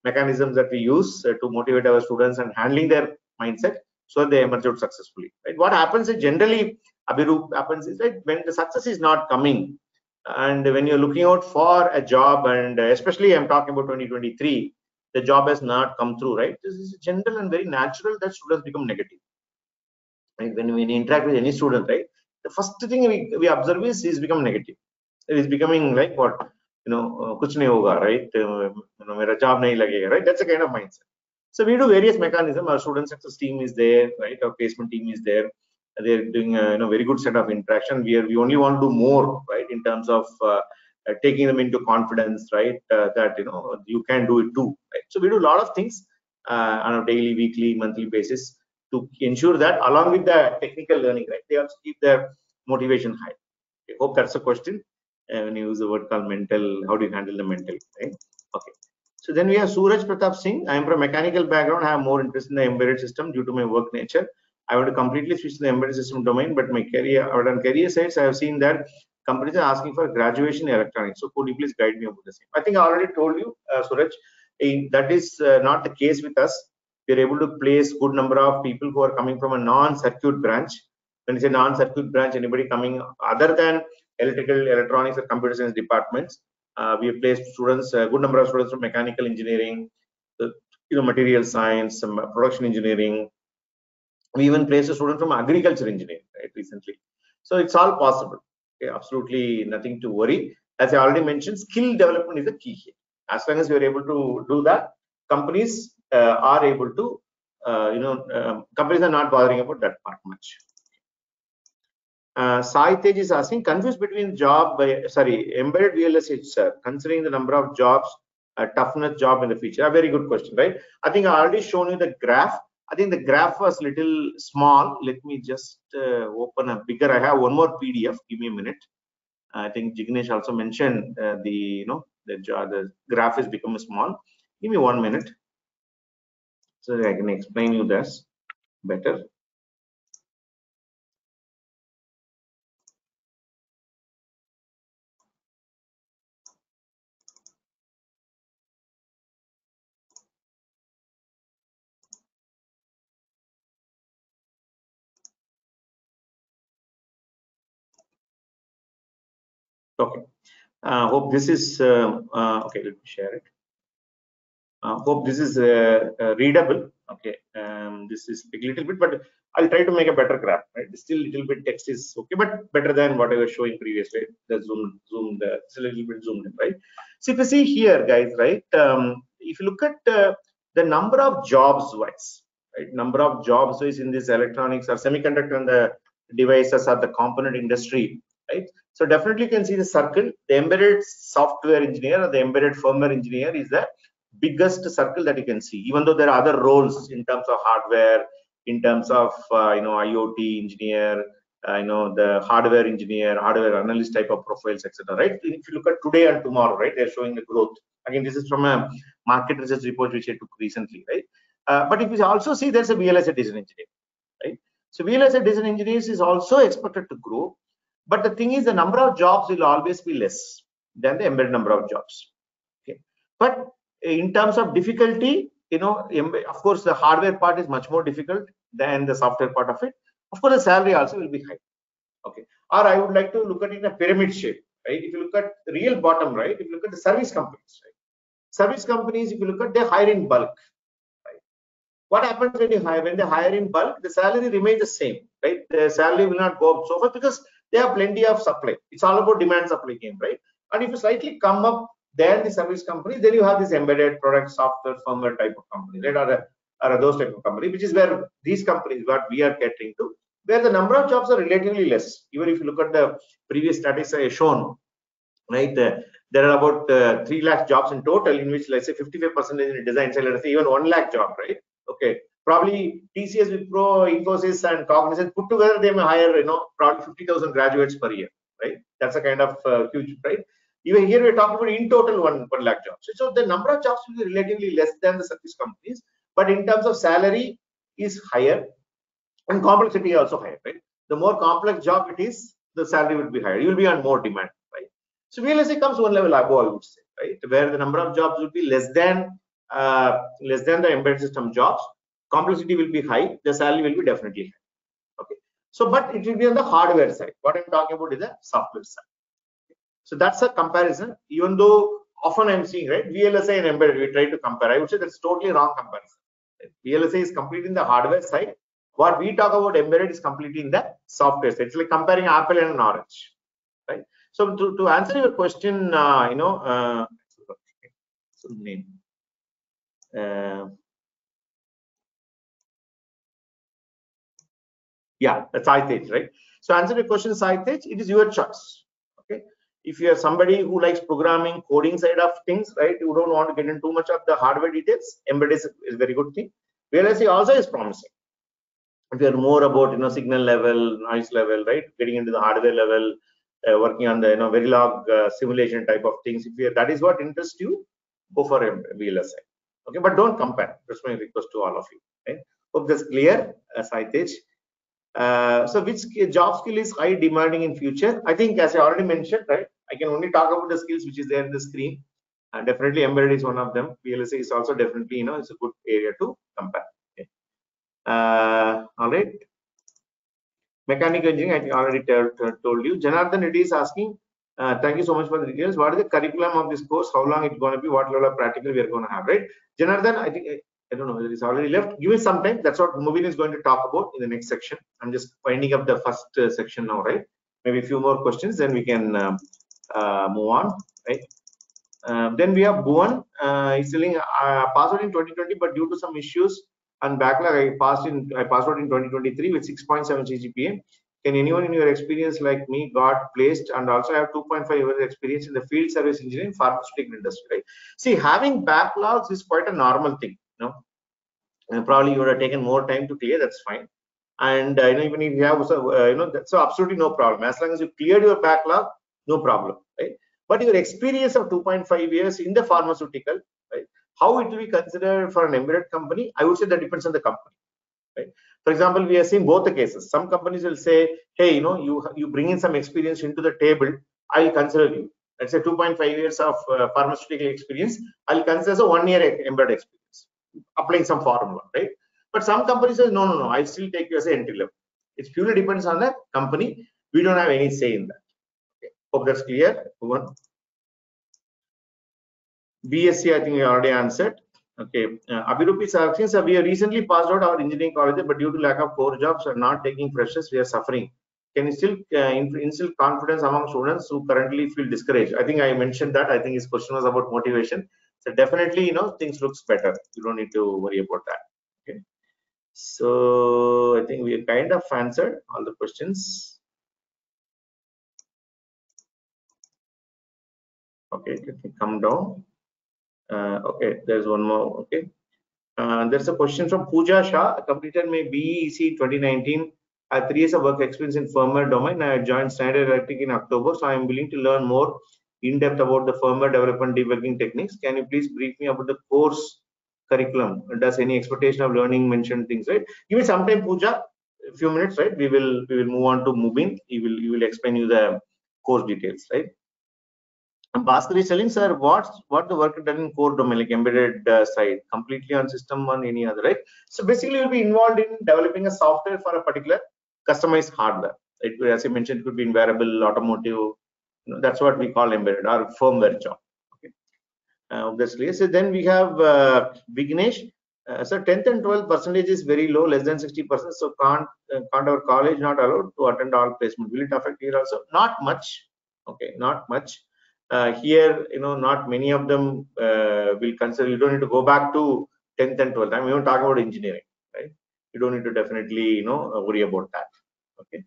mechanisms that we use to motivate our students and handling their mindset so they emerge out successfully. Right? What happens is generally, Abhirup, happens is that when the success is not coming, and when you're looking out for a job, and especially I'm talking about 2023, the job has not come through, right? This is general and very natural that students become negative. Right? When we interact with any student, right, the first thing we observe is he's become negative. He's becoming like what, kuch nahi hoga, right? Mera job nahi lagega, right? That's a kind of mindset. So we do various mechanisms. Our student success team is there, right? Our placement team is there. They're doing a very good set of interaction. We only want to do more, right? In terms of taking them into confidence, right? That you can do it too, right? So we do a lot of things on a daily, weekly, monthly basis to ensure that along with the technical learning, right? They also keep their motivation high. I hope that's a question. When you use the word called mental, how do you handle the mental, right? Okay. So then we have Suraj Pratap Singh. I am from a mechanical background. I have more interest in the embedded system due to my work nature. I want to completely switch to the embedded system domain, but my career, or on career sites, I have seen that companies are asking for graduation in electronics. So could you please guide me about the same? I think I already told you, Suraj, that is not the case with us. We are able to place good number of people who are coming from a non-circuit branch. When you say non-circuit branch, anybody coming other than electrical, electronics, or computer science departments. We have placed students, a good number of students from mechanical engineering, material science, some production engineering. We even placed a student from agriculture engineering, right, recently. So it's all possible. Okay, absolutely nothing to worry. As I already mentioned, skill development is the key here. As long as we are able to do that, companies are able to, companies are not bothering about that part much. Sai Tej is asking, confused between embedded VLSH, sir, considering the number of jobs, toughness job in the future. A very good question, right? I think I already shown you the graph. I think the graph was little small. Let me just open a bigger. I have one more PDF. Give me a minute. I think Jignesh also mentioned the graph is becoming small. Give me 1 minute so that I can explain you this better. Okay. Hope this is okay. Let me share it. Hope this is readable. Okay. This is a little bit, but I'll try to make a better graph. Right. Still little bit text is okay, but better than what I was showing previously. The zoomed. It's a little bit zoomed in, right? So if you see here, guys, right? If you look at the number of jobs wise, right? Number of jobs wise in this electronics or semiconductor and the devices or the component industry, right? So definitely you can see the circle. The embedded software engineer or the embedded firmware engineer is the biggest circle that you can see, even though there are other roles in terms of hardware, in terms of IoT engineer, the hardware engineer, hardware analyst type of profiles, etc. Right? If you look at today and tomorrow, right, they're showing the growth. Again, this is from a market research report which I took recently, right? But if you also see, there's a VLSI design engineer, right? So VLSI design engineers is also expected to grow, but the thing is, the number of jobs will always be less than the embedded number of jobs. Okay, but in terms of difficulty, of course, the hardware part is much more difficult than the software part of it. Of course, the salary also will be high. Okay, or I would like to look at it in a pyramid shape, right? If you look at the real bottom, right? If you look at the service companies, right? Service companies, if you look at, they hire in bulk, right? What happens when they hire in bulk? The salary remains the same, right? The salary will not go up so far because they have plenty of supply. It's all about demand supply game, right? And if you slightly come up then the service company, then you have this embedded product software firmware type of company, right? Or those type of company, which is where these companies, what we are catering to, where the number of jobs are relatively less. Even if you look at the previous statistics I have shown, right, there are about 3 lakh jobs in total, in which let's say 55% in design side, let's say even 1 lakh job, right? Okay, probably TCS, Wipro, Infosys, and Cognizant put together, they may hire, probably 50,000 graduates per year, right? That's a kind of huge, right? Even here we're talking about in total 1 lakh jobs. So the number of jobs will be relatively less than the service companies, but in terms of salary is higher and complexity also higher, right? The more complex job it is, the salary will be higher. You will be on more demand, right? So VLSI comes one level above, I would say, right? Where the number of jobs will be less than the embedded system jobs. Complexity will be high. The salary will be definitely high. Okay. So, but it will be on the hardware side. What I'm talking about is the software side. So that's a comparison, even though often I'm seeing, right, VLSI and embedded, we try to compare. I would say that's totally wrong comparison. VLSI is completely in the hardware side. What we talk about embedded is completely in the software side. It's like comparing apple and an orange, right? So to answer your question, name. Yeah, that's Saitej, right? So answer your question, Saitej, it is your choice. Okay. If you are somebody who likes programming, coding side of things, right? You don't want to get into too much of the hardware details. Embedded is a very good thing. VLSI also is promising. If you are more about signal level, noise level, right? Getting into the hardware level, working on the Verilog simulation type of things. If that is what interests you, go for VLSI. Okay, but don't compare. That's my request to all of you. Right? Hope that's clear, Saitej. So which job skill is high demanding in future? I think, as I already mentioned, right, I can only talk about the skills which is there in the screen, and definitely embedded is one of them. VLSI is also definitely it's a good area to compare. Okay. All right, mechanical engineering I already told you. Janardhan Reddy is asking, thank you so much for the details. What is the curriculum of this course? How long it's going to be? What level of practical we are going to have? Right, Janardhan, I think I don't know whether it's already left. Give me some time. That's what Mubeen is going to talk about in the next section. I'm just winding up the first section now, right? Maybe a few more questions, then we can move on, right? Then we have Bhuvan. He's telling passed out in 2020, but due to some issues and backlog, I passed out in 2023 with 6.7 CGPA. Can anyone in your experience like me got placed and also have 2.5 years experience in the field service engineering pharmaceutical industry, right? See, having backlogs is quite a normal thing. And probably you would have taken more time to clear, that's fine. And even if you have that's absolutely no problem. As long as you cleared your backlog, no problem, right? But your experience of 2.5 years in the pharmaceutical, right? How it will be considered for an embedded company? I would say that depends on the company, right? For example, we are seeing both the cases. Some companies will say, hey, you bring in some experience into the table, I'll consider you. Let's say 2.5 years of pharmaceutical experience, I'll consider as a 1 year embedded experience, applying some formula, right? But some companies say, no, I still take you as an entry level. It purely depends on the company. We don't have any say in that. Okay. Hope that's clear. One. BSc, I think we already answered. Okay. Abhirup is asking, so we have recently passed out our engineering college, but due to lack of core jobs and not taking freshers, we are suffering. Can you still instill confidence among students who currently feel discouraged? I think I mentioned that. I think his question was about motivation. So definitely, things looks better. You don't need to worry about that. Okay. So I think we kind of answered all the questions. Okay, let me come down. Okay, there's one more. Okay. There's a question from Pooja Shah. Completed my BEC 2019. I have 3 years of work experience in firmware domain. I joined Schneider Electric in October, so I am willing to learn more in depth about the firmware development debugging techniques. Can you please brief me about the course curriculum? Does any expectation of learning mention things, right? Give me some time, Pooja. A few minutes, right? We will move on to Mubeen. He will explain you the course details, right? And Bhaskar is telling, sir, what the work done in core domain, like embedded side, completely on system on any other, right? So basically, you'll be involved in developing a software for a particular customized hardware. As I mentioned, it could be in wearable, automotive. That's what we call embedded or firmware job. Okay. Obviously, so then we have Vignesh. So 10th and 12th percentage is very low, less than 60%. So can't our college not allowed to attend all placement? Will it affect here also? Not much. Okay, not much. Here, not many of them will consider. You don't need to go back to 10th and 12th. I'm even talking about engineering, right? You don't need to definitely, worry about that. Okay.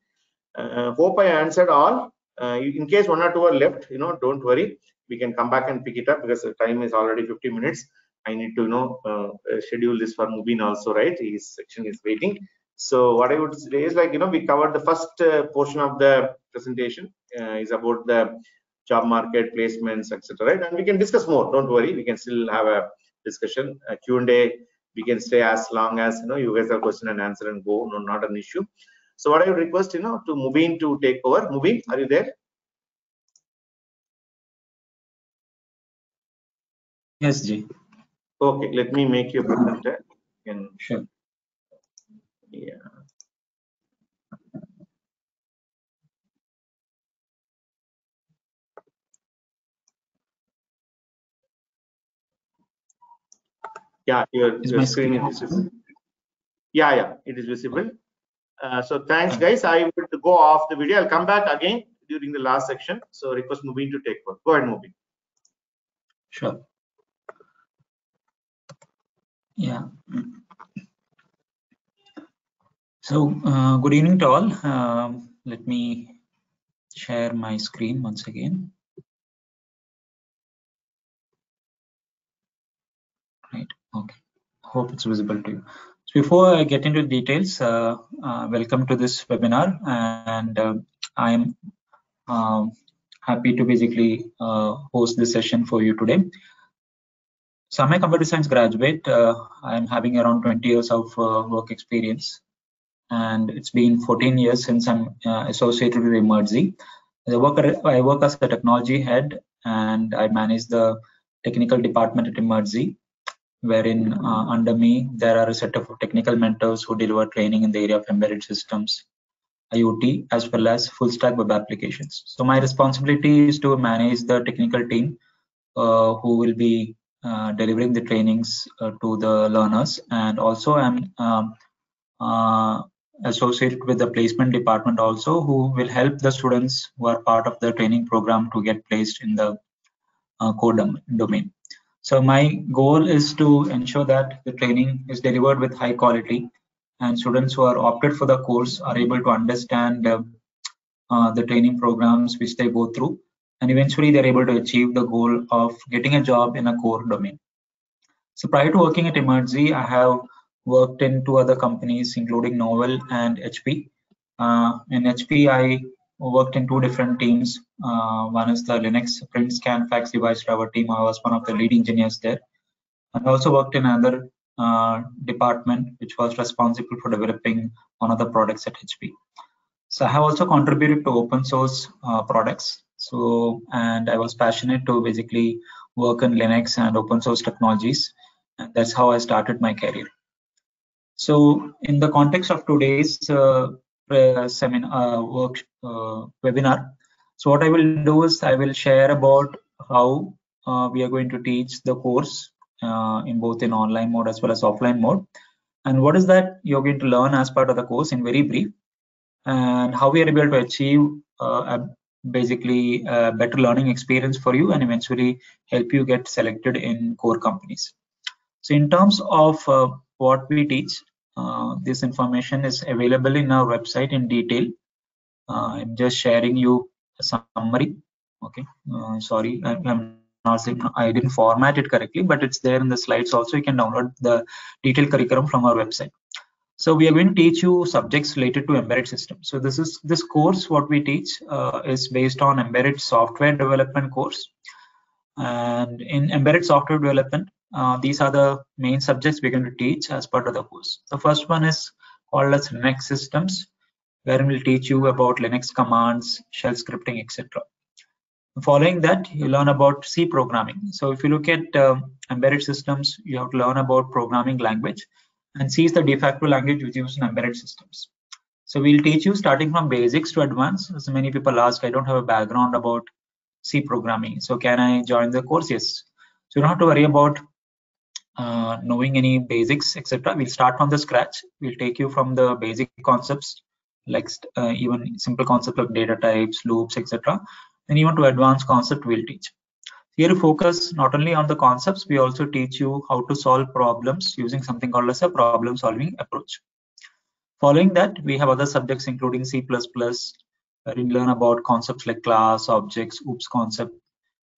Hope I answered all. In case one or two are left, don't worry. We can come back and pick it up because the time is already 50 minutes. I need to, schedule this for Mubeen also, right? His section is waiting. So what I would say is, like, we covered the first portion of the presentation is about the job market, placements, etc. Right? And we can discuss more. Don't worry. We can still have a discussion, a Q&A. We can stay as long as you guys have question and answer and go. No, not an issue. So what I would request, to Mubeen to take over. Mubeen, are you there? Yes, Jay. Okay, let me make you a presenter. Sure. Yeah. Yeah, your screen is visible. Yeah, it is visible. So thanks, guys. I will go off the video. I'll come back again during the last section. So request Mubeen to take over. Go ahead, Mubeen. Sure. Yeah. So good evening to all. Let me share my screen once again. Right. Okay. Hope it's visible to you. So before I get into details, welcome to this webinar, and I'm happy to basically host this session for you today. So I'm a computer science graduate. I'm having around 20 years of work experience, and it's been 14 years since I'm associated with Emertxe. I work as a technology head, and I manage the technical department at Emertxe, wherein under me there are a set of technical mentors who deliver training in the area of embedded systems, IoT, as well as full stack web applications. So my responsibility is to manage the technical team who will be delivering the trainings to the learners, and also I'm associated with the placement department also, who will help the students who are part of the training program to get placed in the core domain. So my goal is to ensure that the training is delivered with high quality, and students who are opted for the course are able to understand the training programs which they go through, and eventually they're able to achieve the goal of getting a job in a core domain. So prior to working at Emertxe, I have worked in 2 other companies, including Novell and HP. In HP, I worked in 2 different teams. One is the Linux print scan fax device driver team. I was one of the lead engineers there. I also worked in another department which was responsible for developing one of the products at HP. So I have also contributed to open source products. So, and I was passionate to basically work in Linux and open source technologies. And that's how I started my career. So in the context of today's webinar, So what I will do is I will share about how we are going to teach the course in both in online mode as well as offline mode, and what is that you're going to learn as part of the course in very brief, and how we are able to achieve basically a better learning experience for you and eventually help you get selected in core companies. So in terms of what we teach, this information is available in our website in detail. I'm just sharing you a summary. Okay, sorry, I didn't format it correctly, but it's there in the slides also. You can download the detailed curriculum from our website. So we are going to teach you subjects related to embedded systems. So this course, what we teach is based on embedded software development course. And in embedded software development, these are the main subjects we're going to teach as part of the course. The first one is called as Linux systems, wherein we'll teach you about Linux commands, shell scripting, etc. Following that, you learn about C programming. So if you look at embedded systems, you have to learn about programming language, and C is the de facto language which is used in embedded systems. So we'll teach you starting from basics to advanced. So many people ask, I don't have a background about C programming, so can I join the course? Yes. So you don't have to worry about knowing any basics, etc. We'll start from the scratch. We'll take you from the basic concepts, like even simple concepts like data types, loops, etc. Then even to advanced concept we'll teach. Here we focus not only on the concepts, we also teach you how to solve problems using something called as a problem solving approach. Following that, we have other subjects including C++, where we learn about concepts like class, objects, OOPS concept.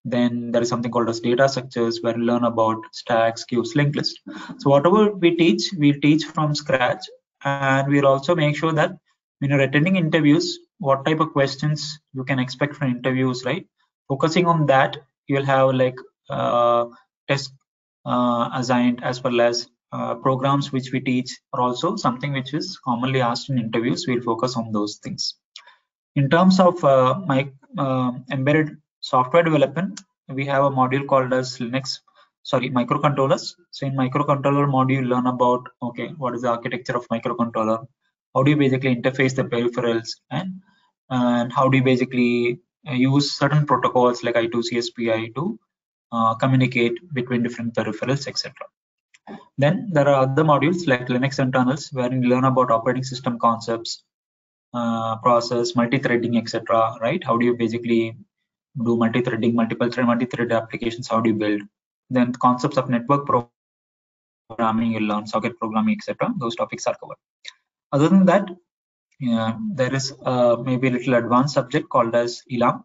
Then there is something called as data structures, where we learn about stacks, queues, linked list. So whatever we teach from scratch, and we'll also make sure that when you're attending interviews, what type of questions you can expect from interviews, right? Focusing on that, you'll have like tests assigned, as well as programs which we teach are also something which is commonly asked in interviews. We'll focus on those things. In terms of embedded software development, we have a module called as microcontrollers. So in microcontroller module, learn about, okay, what is the architecture of microcontroller? How do you basically interface the peripherals, and how do you basically use certain protocols like I2C, SPI to communicate between different peripherals, etc. Then there are other modules like Linux internals, where you learn about operating system concepts, process, multi-threading, etc. Right? How do you basically do multi-threading, multi-thread applications? How do you build? Then concepts of network programming, you learn socket programming, etc. Those topics are covered. Other than that, there is maybe a little advanced subject called as ELAM,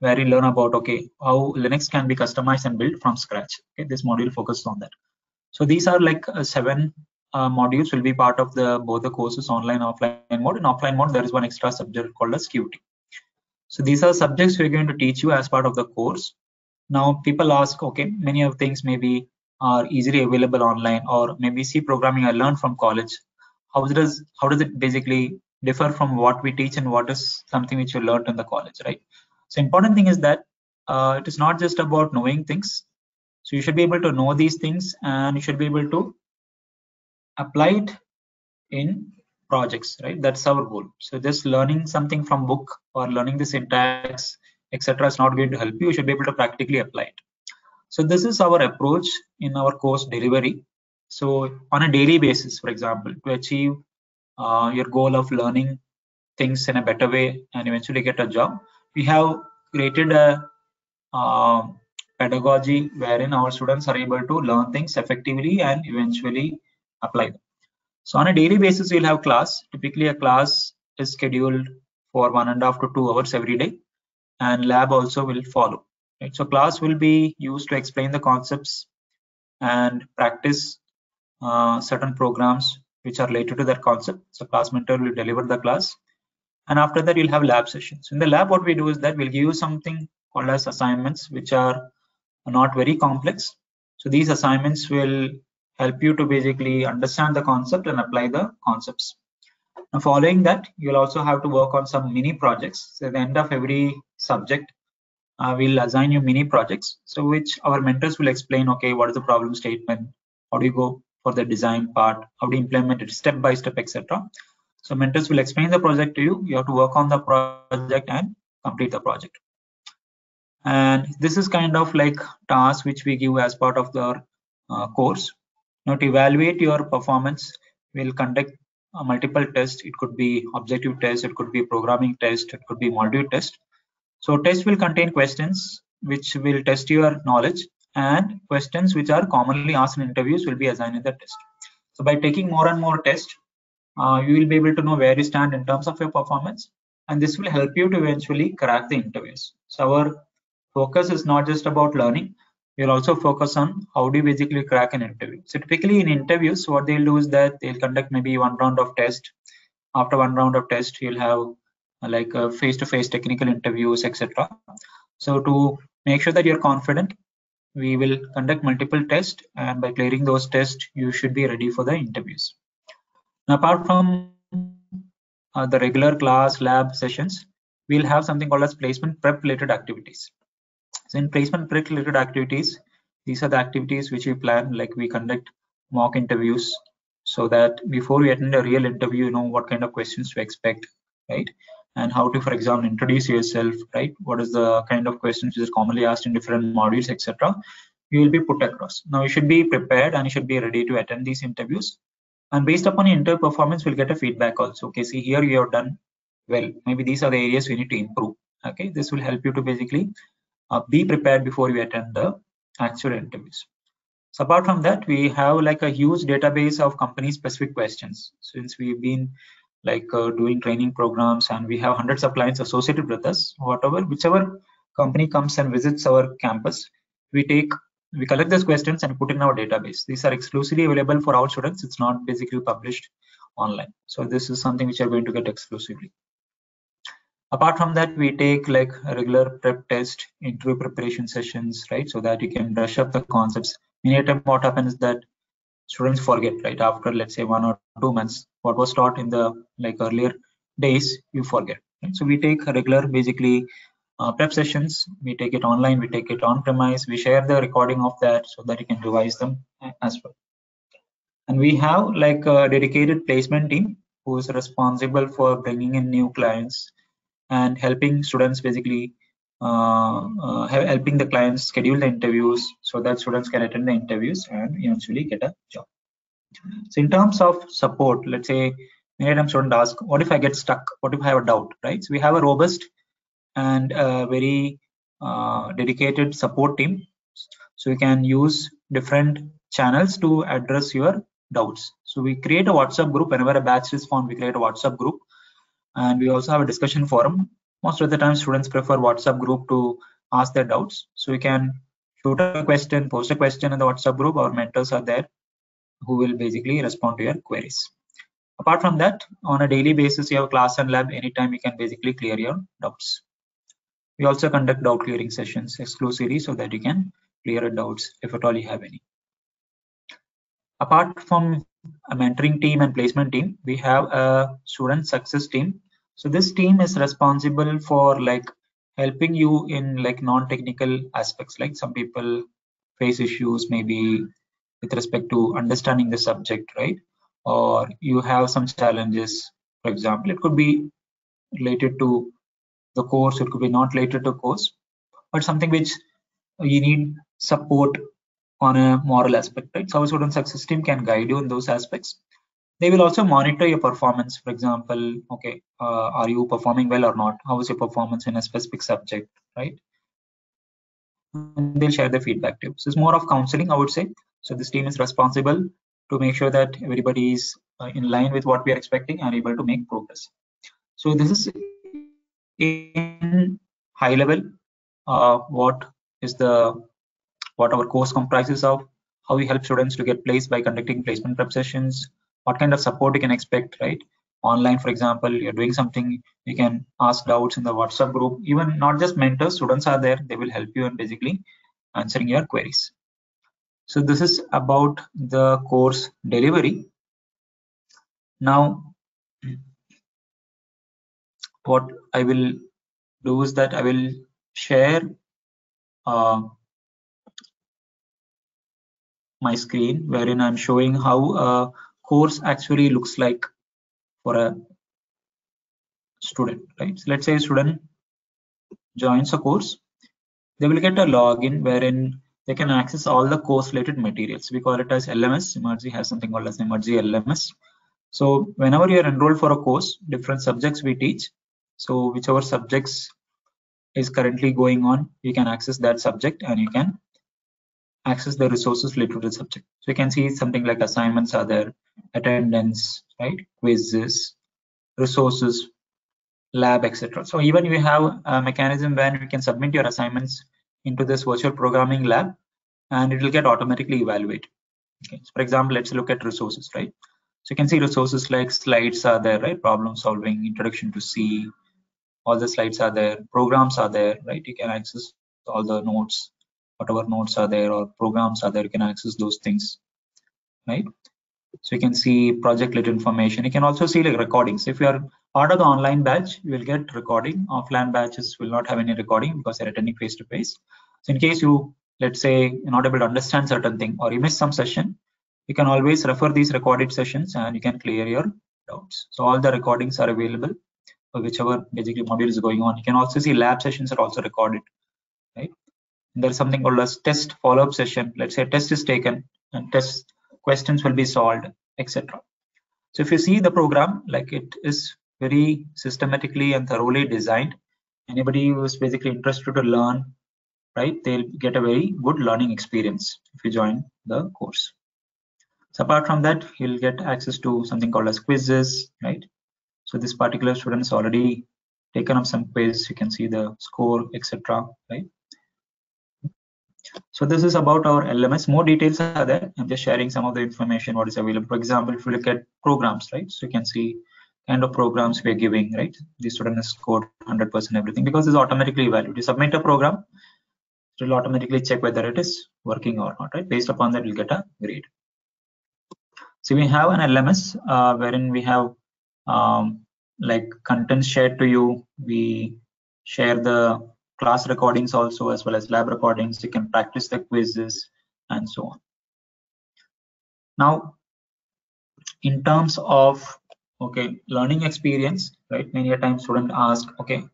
where you learn about, okay, how Linux can be customized and built from scratch. Okay, this module focuses on that. So these are like 7 modules will be part of both the courses, online, offline mode. In offline mode, there is one extra subject called as QT. So these are subjects we're going to teach you as part of the course. Now people ask, okay, many of things maybe are easily available online, or maybe C programming I learned from college. How does it basically differ from what we teach, and what is something which you learned in the college, right? So important thing is that it is not just about knowing things. So you should be able to know these things, and you should be able to apply it in projects, right? That's our goal. So just learning something from book or learning the syntax, etc. is not going to help you. You should be able to practically apply it. So this is our approach in our course delivery. So on a daily basis, for example, to achieve your goal of learning things in a better way and eventually get a job, we have created a pedagogy wherein our students are able to learn things effectively and eventually apply them. So on a daily basis, we'll have class. Typically, a class is scheduled for 1.5 to 2 hours every day, and lab also will follow. Right? So class will be used to explain the concepts and practice certain programs which are related to that concept. So class mentor will deliver the class, and after that, you'll have lab sessions. In the lab, what we do is that we'll give you something called as assignments, which are not very complex. So these assignments will help you to basically understand the concept and apply the concepts. Now, following that, you'll also have to work on some mini projects. So at the end of every subject, we'll assign you mini projects, so which our mentors will explain, okay, what is the problem statement, how do you go for the design part, how do you implement it step by step, etc. So mentors will explain the project to you. You have to work on the project and complete the project. And this is kind of like task which we give as part of the course. Now to evaluate your performance, we'll conduct multiple tests. It could be objective test, it could be programming test, it could be module test. So test will contain questions which will test your knowledge, and questions which are commonly asked in interviews will be assigned in the test. So by taking more and more tests, you will be able to know where you stand in terms of your performance, and this will help you to eventually crack the interviews. So our focus is not just about learning, we'll also focus on how do you basically crack an interview. So typically in interviews, what they'll do is that they'll conduct maybe one round of test. After one round of test, you'll have like face-to-face technical interviews, etc. So to make sure that you're confident, we will conduct multiple tests, and by clearing those tests, you should be ready for the interviews. Now, apart from the regular class lab sessions, we'll have something called as placement prep related activities. So in placement prep related activities, these are the activities which we plan, like we conduct mock interviews, so that before we attend a real interview, you know what kind of questions to expect, right? And how to, for example, introduce yourself, right? What is the kind of questions which is commonly asked in different modules, etc. You will be put across. Now you should be prepared and you should be ready to attend these interviews. And based upon your interview performance, we'll get a feedback also. Okay, see here you have done well. Maybe these are the areas we need to improve. Okay, this will help you to basically be prepared before you attend the actual interviews. So apart from that, we have like a huge database of company specific questions. Since we've been like doing training programs and we have hundreds of clients associated with us, whichever company comes and visits our campus, we collect those questions and put in our database. These are exclusively available for our students. It's not basically published online. So this is something which you're going to get exclusively. Apart from that, we take like a regular prep test, interview preparation sessions, right? So that you can brush up the concepts. Many times what happens is that students forget, right? After let's say 1 or 2 months, what was taught in the like earlier days, you forget. Right? So we take a regular basically prep sessions. We take it online, we take it on premise, we share the recording of that so that you can revise them as well. And we have like a dedicated placement team who is responsible for bringing in new clients and helping students basically helping the clients schedule the interviews so that students can attend the interviews and eventually get a job. So in terms of support, let's say many times students ask, what if I get stuck? What if I have a doubt, right? So we have a robust and a very dedicated support team. So you can use different channels to address your doubts. So we create a WhatsApp group. Whenever a batch is formed, we create a WhatsApp group. And we also have a discussion forum. Most of the time, students prefer WhatsApp group to ask their doubts. So you can shoot a question, post a question in the WhatsApp group. Our mentors are there who will basically respond to your queries. Apart from that, on a daily basis, you have class and lab. Anytime you can basically clear your doubts. We also conduct doubt clearing sessions exclusively so that you can clear your doubts if at all you have any. Apart from a mentoring team and placement team, we have a student success team. So this team is responsible for like helping you in like non-technical aspects. Like some people face issues maybe with respect to understanding the subject, right? Or you have some challenges. For example, it could be related to the course, it could be not related to course, but something which you need support on a moral aspect, right? So our student success team can guide you in those aspects. They will also monitor your performance. For example, okay, are you performing well or not? How is your performance in a specific subject, right? And they'll share the feedback too. So it's more of counseling, I would say. So this team is responsible to make sure that everybody is in line with what we are expecting and able to make progress. So this is in high level what our course comprises of, how we help students to get placed by conducting placement prep sessions, what kind of support you can expect, right? Online, for example, you're doing something, you can ask doubts in the WhatsApp group. Even not just mentors, students are there, they will help you in basically answering your queries. So this is about the course delivery. Now, what I will do is that I will share my screen wherein I'm showing how a course actually looks like for a student, right? So let's say a student joins a course, they will get a login wherein they can access all the course related materials. We call it as LMS. Emertxe has something called as Emertxe LMS. So whenever you are enrolled for a course, different subjects we teach. So whichever subjects is currently going on, you can access that subject and you can access the resources related to the subject. So you can see something like assignments are there, attendance, right, quizzes, resources, lab, etc. So even we have a mechanism where you can submit your assignments into this virtual programming lab and it will get automatically evaluated. Okay. So for example, let's look at resources, right? So you can see resources like slides are there, right? Problem solving, introduction to C, all the slides are there, programs are there, right? You can access all the notes, whatever notes are there or programs are there, you can access those things, right? So you can see project related information. You can also see like recordings. If you are part of the online batch, you will get recording. Offline batches will not have any recording because they're attending face to face. So in case you, let's say, you're not able to understand certain thing or you miss some session, you can always refer these recorded sessions and you can clear your doubts. So all the recordings are available for whichever basically module is going on. You can also see lab sessions are also recorded, right? And there's something called as test follow-up session. Let's say a test is taken and test questions will be solved, etc. So if you see the program, like it is very systematically and thoroughly designed. Anybody who is basically interested to learn, right, they'll get a very good learning experience if you join the course. So apart from that, you'll get access to something called as quizzes, right? So this particular student has already taken up some quiz. You can see the score, etc. Right? So this is about our LMS. More details are there. I'm just sharing some of the information what is available. For example, if you look at programs, right? So you can see kind of programs we're giving, right? The student has scored 100% everything because it's automatically evaluated. You submit a program, it will automatically check whether it is working or not, right? Based upon that, you'll get a grade. So we have an LMS wherein we have like content shared to you. We share the class recordings also as well as lab recordings. You can practice the quizzes and so on. Now, in terms of learning experience, right? Many a times students ask, okay,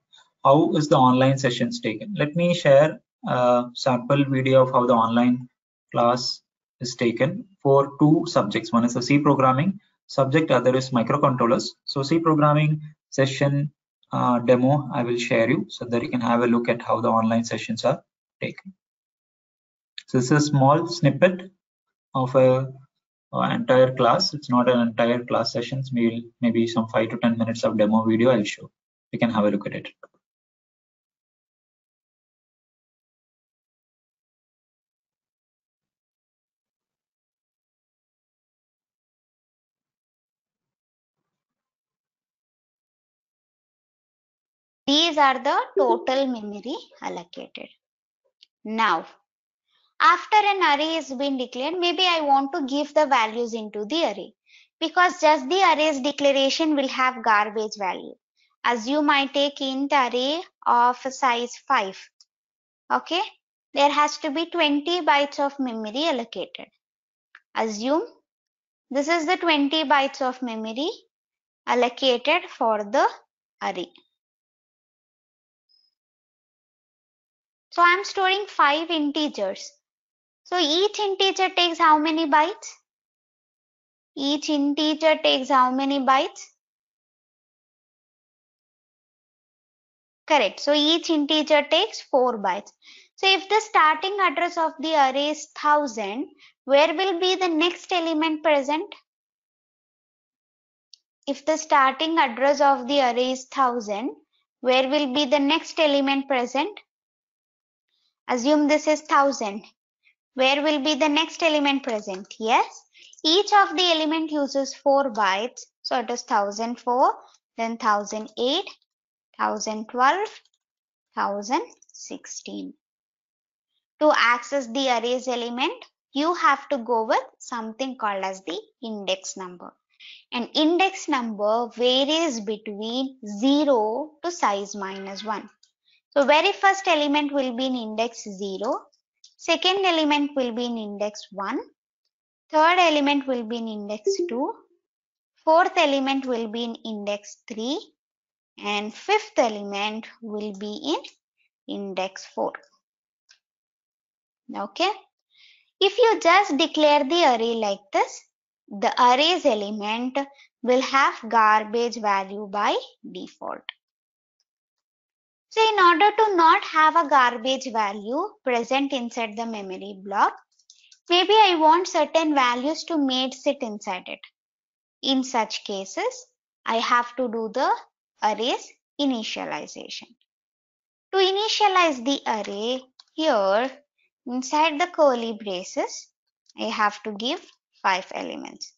how is the online sessions taken? Let me share a sample video of how the online class is taken for two subjects. One is the C programming subject, other is microcontrollers. So C programming session demo I will share you so that you can have a look at how the online sessions are taken. So this is a small snippet of a entire class. It's not an entire class sessions. Maybe some 5 to 10 minutes of demo video I'll show. You can have a look at it. These are the total memory allocated. Now, after an array has been declared, maybe I want to give the values into the array because just the array's declaration will have garbage value. Assume I take int array of size 5. Okay, there has to be 20 bytes of memory allocated. Assume this is the 20 bytes of memory allocated for the array. So I'm storing 5 integers. So each integer takes how many bytes? Each integer takes how many bytes? Correct. So each integer takes 4 bytes. So if the starting address of the array is 1000, where will be the next element present? If the starting address of the array is 1000, where will be the next element present? Assume this is 1000. Where will be the next element present? Yes. Each of the element uses 4 bytes. So it is 1004, then 1008, 1012, 1016. To access the array's element, you have to go with something called as the index number. An index number varies between 0 to size -1. So very first element will be in index 0, second element will be in index 1, third element will be in index 2, fourth element will be in index 3, and fifth element will be in index 4. Okay. If you just declare the array like this, the array's element will have garbage value by default. So in order to not have a garbage value present inside the memory block, maybe I want certain values to mate sit inside it. In such cases, I have to do the array's initialization. To initialize the array, here inside the curly braces, I have to give 5 elements: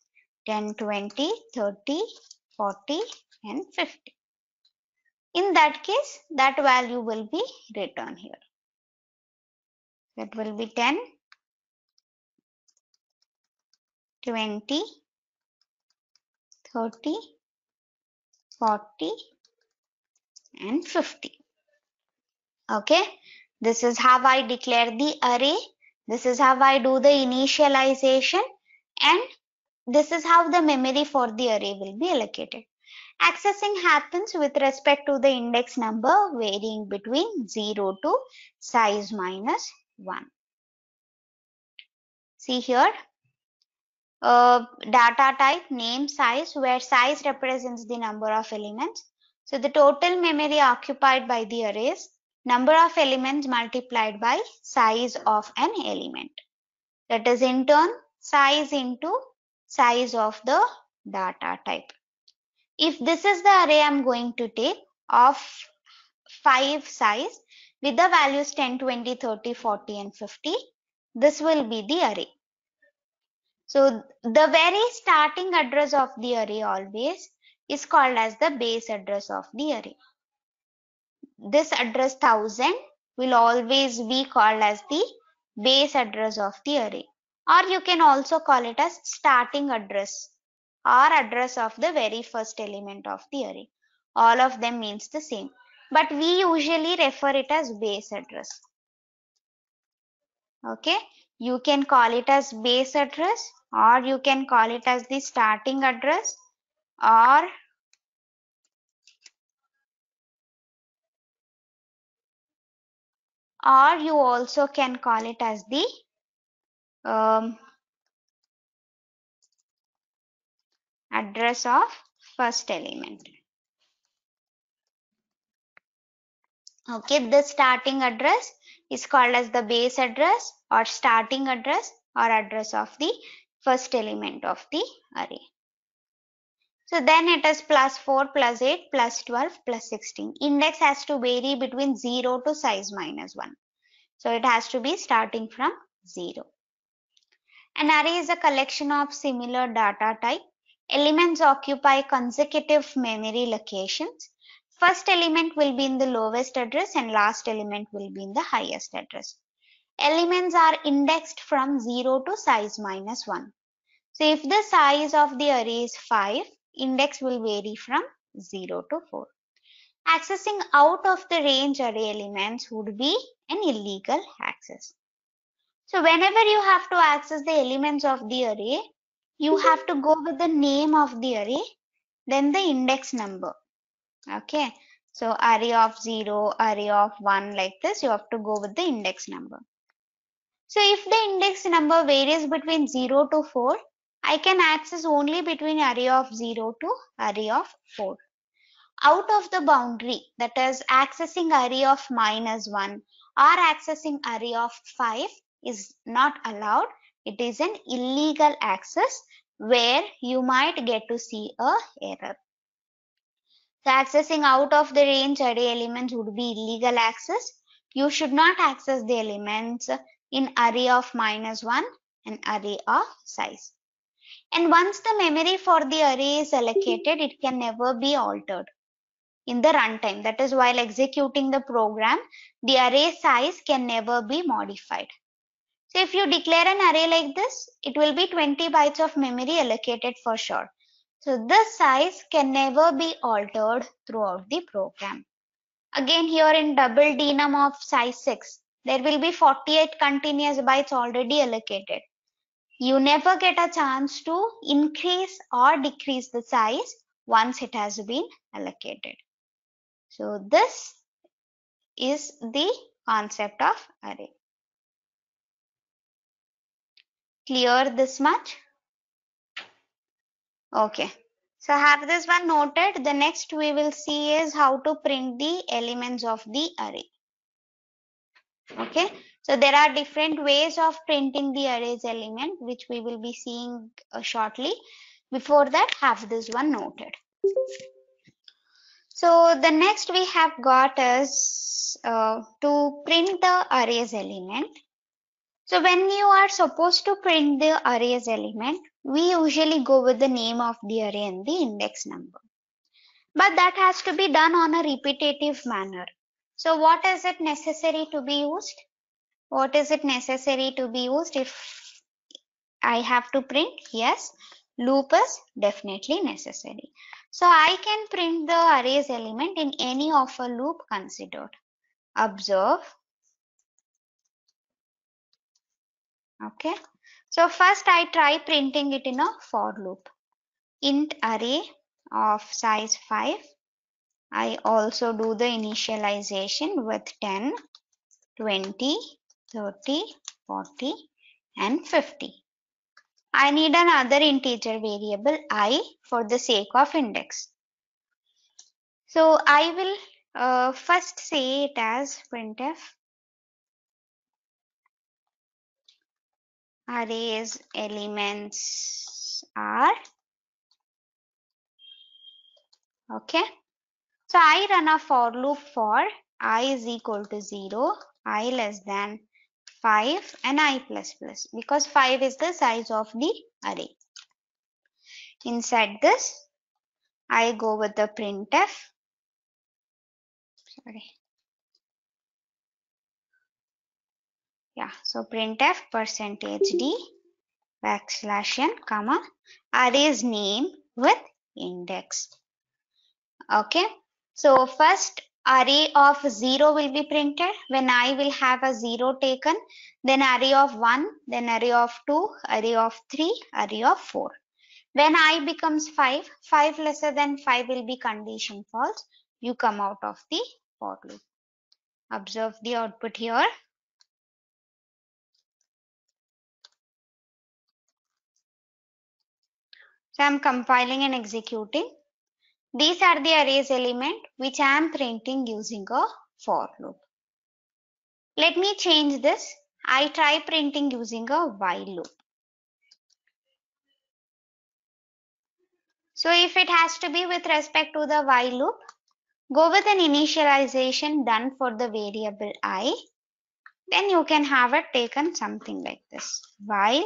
10, 20, 30, 40 and 50. In that case, that value will be written here. That will be 10, 20, 30, 40 and 50. Okay, this is how I declare the array. This is how I do the initialization, and this is how the memory for the array will be allocated. Accessing happens with respect to the index number varying between 0 to size minus 1. See here, data type, name, size, where size represents the number of elements. So the total memory occupied by the array is number of elements multiplied by size of an element. That is in turn size into size of the data type. If this is the array I'm going to take of 5 size with the values 10, 20, 30, 40 and 50, this will be the array. So the very starting address of the array always is called as the base address of the array. This address 1000 will always be called as the base address of the array, or you can also call it as starting address or address of the very first element of the array. All of them means the same, but we usually refer it as base address. Okay, you can call it as base address, or you can call it as the starting address, or you also can call it as the address of first element. Okay, the starting address is called as the base address or starting address or address of the first element of the array. So then it is plus 4, plus 8, plus 12, plus 16. Index has to vary between 0 to size minus 1. So it has to be starting from 0. An array is a collection of similar data type. Elements occupy consecutive memory locations. First element will be in the lowest address and last element will be in the highest address. Elements are indexed from 0 to size minus 1. So if the size of the array is 5, index will vary from 0 to 4. Accessing out of the range array elements would be an illegal access. So whenever you have to access the elements of the array, you have to go with the name of the array, then the index number. Okay, so array of 0, array of 1, like this, you have to go with the index number. So if the index number varies between 0 to 4, I can access only between array of 0 to array of 4. Out of the boundary, that is accessing array of minus 1 or accessing array of 5 is not allowed. It is an illegal access where you might get to see a error. So accessing out of the range array elements would be illegal access. You should not access the elements in array of minus 1 and array of size. And once the memory for the array is allocated, it can never be altered in the runtime. That is, while executing the program, the array size can never be modified. So if you declare an array like this, it will be 20 bytes of memory allocated for sure. So this size can never be altered throughout the program. Again, here in double denum of size 6, there will be 48 continuous bytes already allocated. You never get a chance to increase or decrease the size once it has been allocated. So this is the concept of array. Clear this much? Okay. So have this one noted. The next we will see is how to print the elements of the array. Okay. So there are different ways of printing the array's element, which we will be seeing shortly. Before that, have this one noted. So the next we have got is to print the array's element. So when you are supposed to print the array's element, we usually go with the name of the array and the index number. But that has to be done on a repetitive manner. So what is it necessary to be used? What is it necessary to be used if I have to print? Yes, loop is definitely necessary. So I can print the array's element in any of a loop considered. Observe. Okay. So first I try printing it in a for loop. Int array of size 5. I also do the initialization with 10, 20, 30, 40 and 50. I need another integer variable I for the sake of index. So I will first say it as printf arrays elements are. Okay. So I run a for loop for I is equal to 0, I less than 5 and I plus plus, because 5 is the size of the array. Inside this, I go with the printf. Sorry. Yeah, so printf %d \n comma array's name with index. Okay, so first array of 0 will be printed when I will have a 0 taken, then array of 1, then array of 2, array of 3, array of 4. When I becomes 5, 5 lesser than 5 will be condition false. You come out of the for loop. Observe the output here. So I am compiling and executing. These are the array's element which I am printing using a for loop. Let me change this. I try printing using a while loop. So if it has to be with respect to the while loop, go with an initialization done for the variable I. Then you can have it taken something like this. While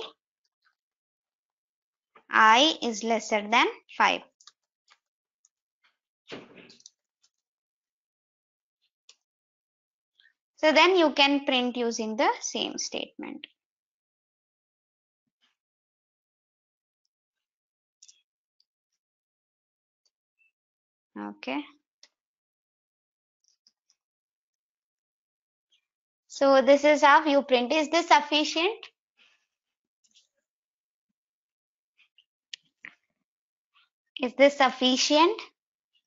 I is lesser than 5. So then you can print using the same statement. Okay. So this is how you print. Is this sufficient? Is this sufficient?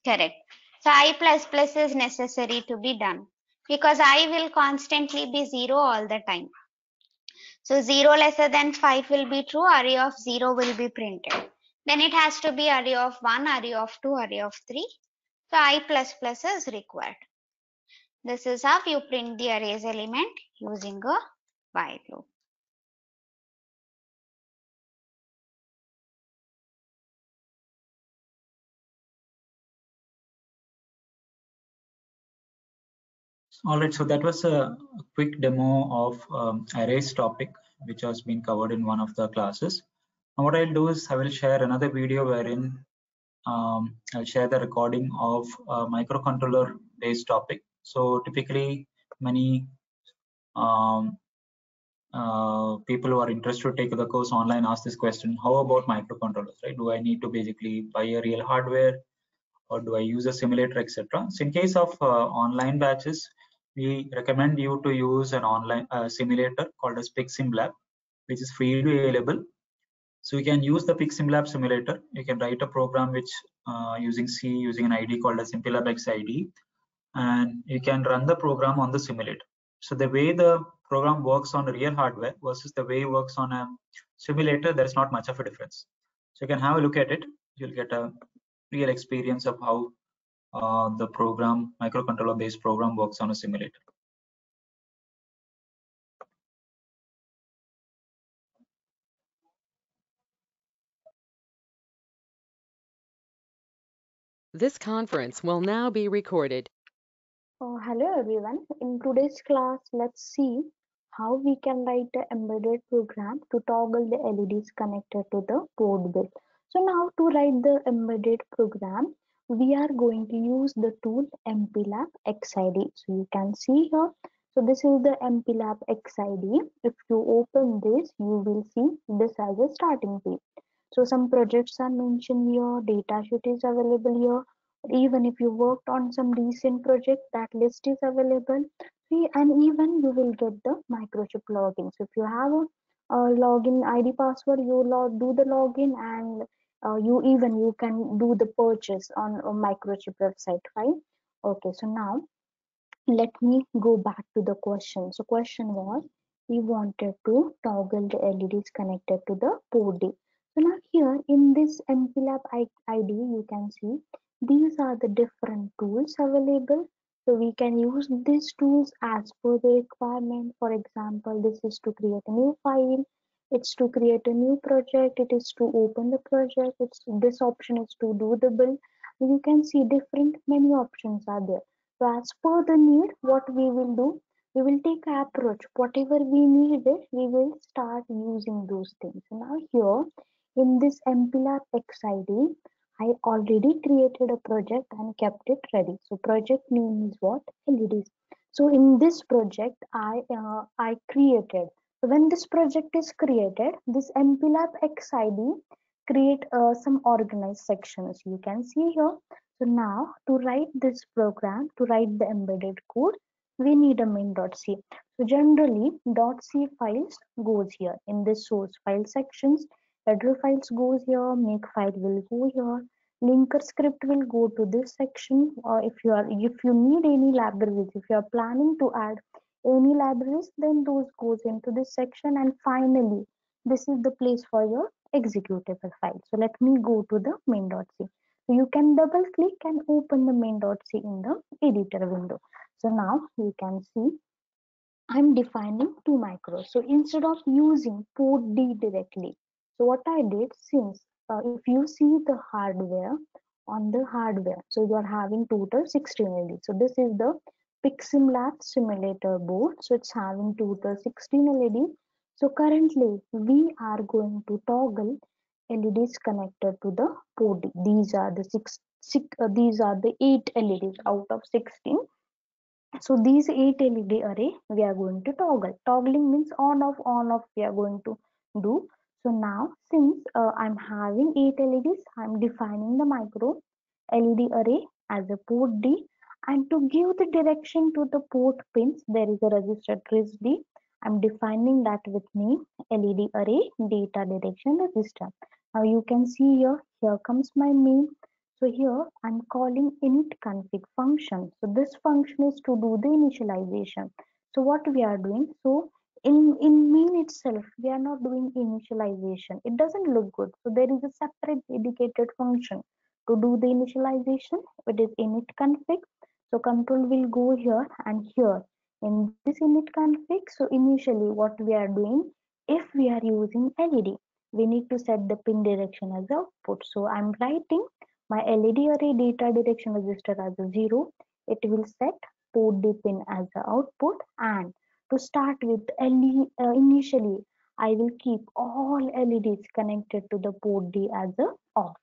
Correct. So I plus plus is necessary to be done because I will constantly be 0 all the time. So 0 lesser than 5 will be true, array of 0 will be printed. Then it has to be array of 1, array of 2, array of 3. So I plus plus is required. This is how you print the array's element using a while loop. All right, so that was a quick demo of arrays topic, which has been covered in one of the classes. Now what I'll do is I will share another video wherein I'll share the recording of a microcontroller based topic. So typically many people who are interested to take the course online ask this question: how about microcontrollers, right? Do I need to basically buy a real hardware, or do I use a simulator, etc.? So in case of online batches, we recommend you to use an online simulator called as PixSimLab, which is freely available. So you can use the PixSimLab simulator. You can write a program which using C, using an IDE called as SimpleLabX IDE, and you can run the program on the simulator. So the way the program works on real hardware versus the way it works on a simulator, there is not much of a difference. So you can have a look at it. You'll get a real experience of how the program, microcontroller based program, works on a simulator. This conference will now be recorded. Hello everyone. In today's class, let's see how we can write an embedded program to toggle the LEDs connected to the board bit. So now to write the embedded program, we are going to use the tool MPLAB XID. So you can see here. So this is the MPLAB XID. If you open this, you will see this as a starting page. So some projects are mentioned here, data sheet is available here. Even if you worked on some recent project, that list is available. See, and even you will get the microchip login. So if you have a login ID password, you do the login, and you can do the purchase on a microchip website, right? Okay, so now let me go back to the question. So question was, we wanted to toggle the LEDs connected to the port D. So now here in this MPLAB ID, you can see these are the different tools available. So we can use these tools as per the requirement. For example, this is to create a new file. It's to create a new project. It is to open the project. This option is to do the build. You can see different many options are there. So as per the need, what we will do, we will take an approach. Whatever we need it, we will start using those things. Now here in this MPLAB XID, I already created a project and kept it ready. So project name is what? LEDs. So in this project, I created. So when this project is created, this MPLAB XID create some organized sections. You can see here. So now to write this program, to write the embedded code, we need a main.c. So generally .c files goes here in this source file sections, header files goes here, make file will go here, linker script will go to this section. Or if you need any libraries, if you are planning to add any libraries, then those goes into this section, and finally this is the place for your executable file. So let me go to the main.c. So you can double click and open the main.c in the editor window. So now you can see I'm defining two macros. So instead of using port D directly, so what I did, since if you see the hardware on the hardware, so you are having total 16 LEDs. So this is the PiximLab simulator board. So it's having total 16 LEDs. So currently we are going to toggle LEDs connected to the port D. These are the these are the 8 LEDs out of 16. So these 8 LED array we are going to toggle. Toggling means on off we are going to do. So now since I'm having 8 LEDs, I'm defining the micro LED array as a port D, and to give the direction to the port pins, there is a register TRISD. I'm defining that with name LED array data direction register. Now you can see here comes my main. So here I'm calling init config function. So this function is to do the initialization. So what we are doing, so in main itself, we are not doing initialization. It doesn't look good. So there is a separate dedicated function to do the initialization. It is init config. So control will go here and here in this init config. So initially what we are doing, if we are using LED, we need to set the pin direction as output. So I'm writing my LED array data direction register as a 0. It will set port D pin as the output, and to start with initially I will keep all LEDs connected to the port D as a off.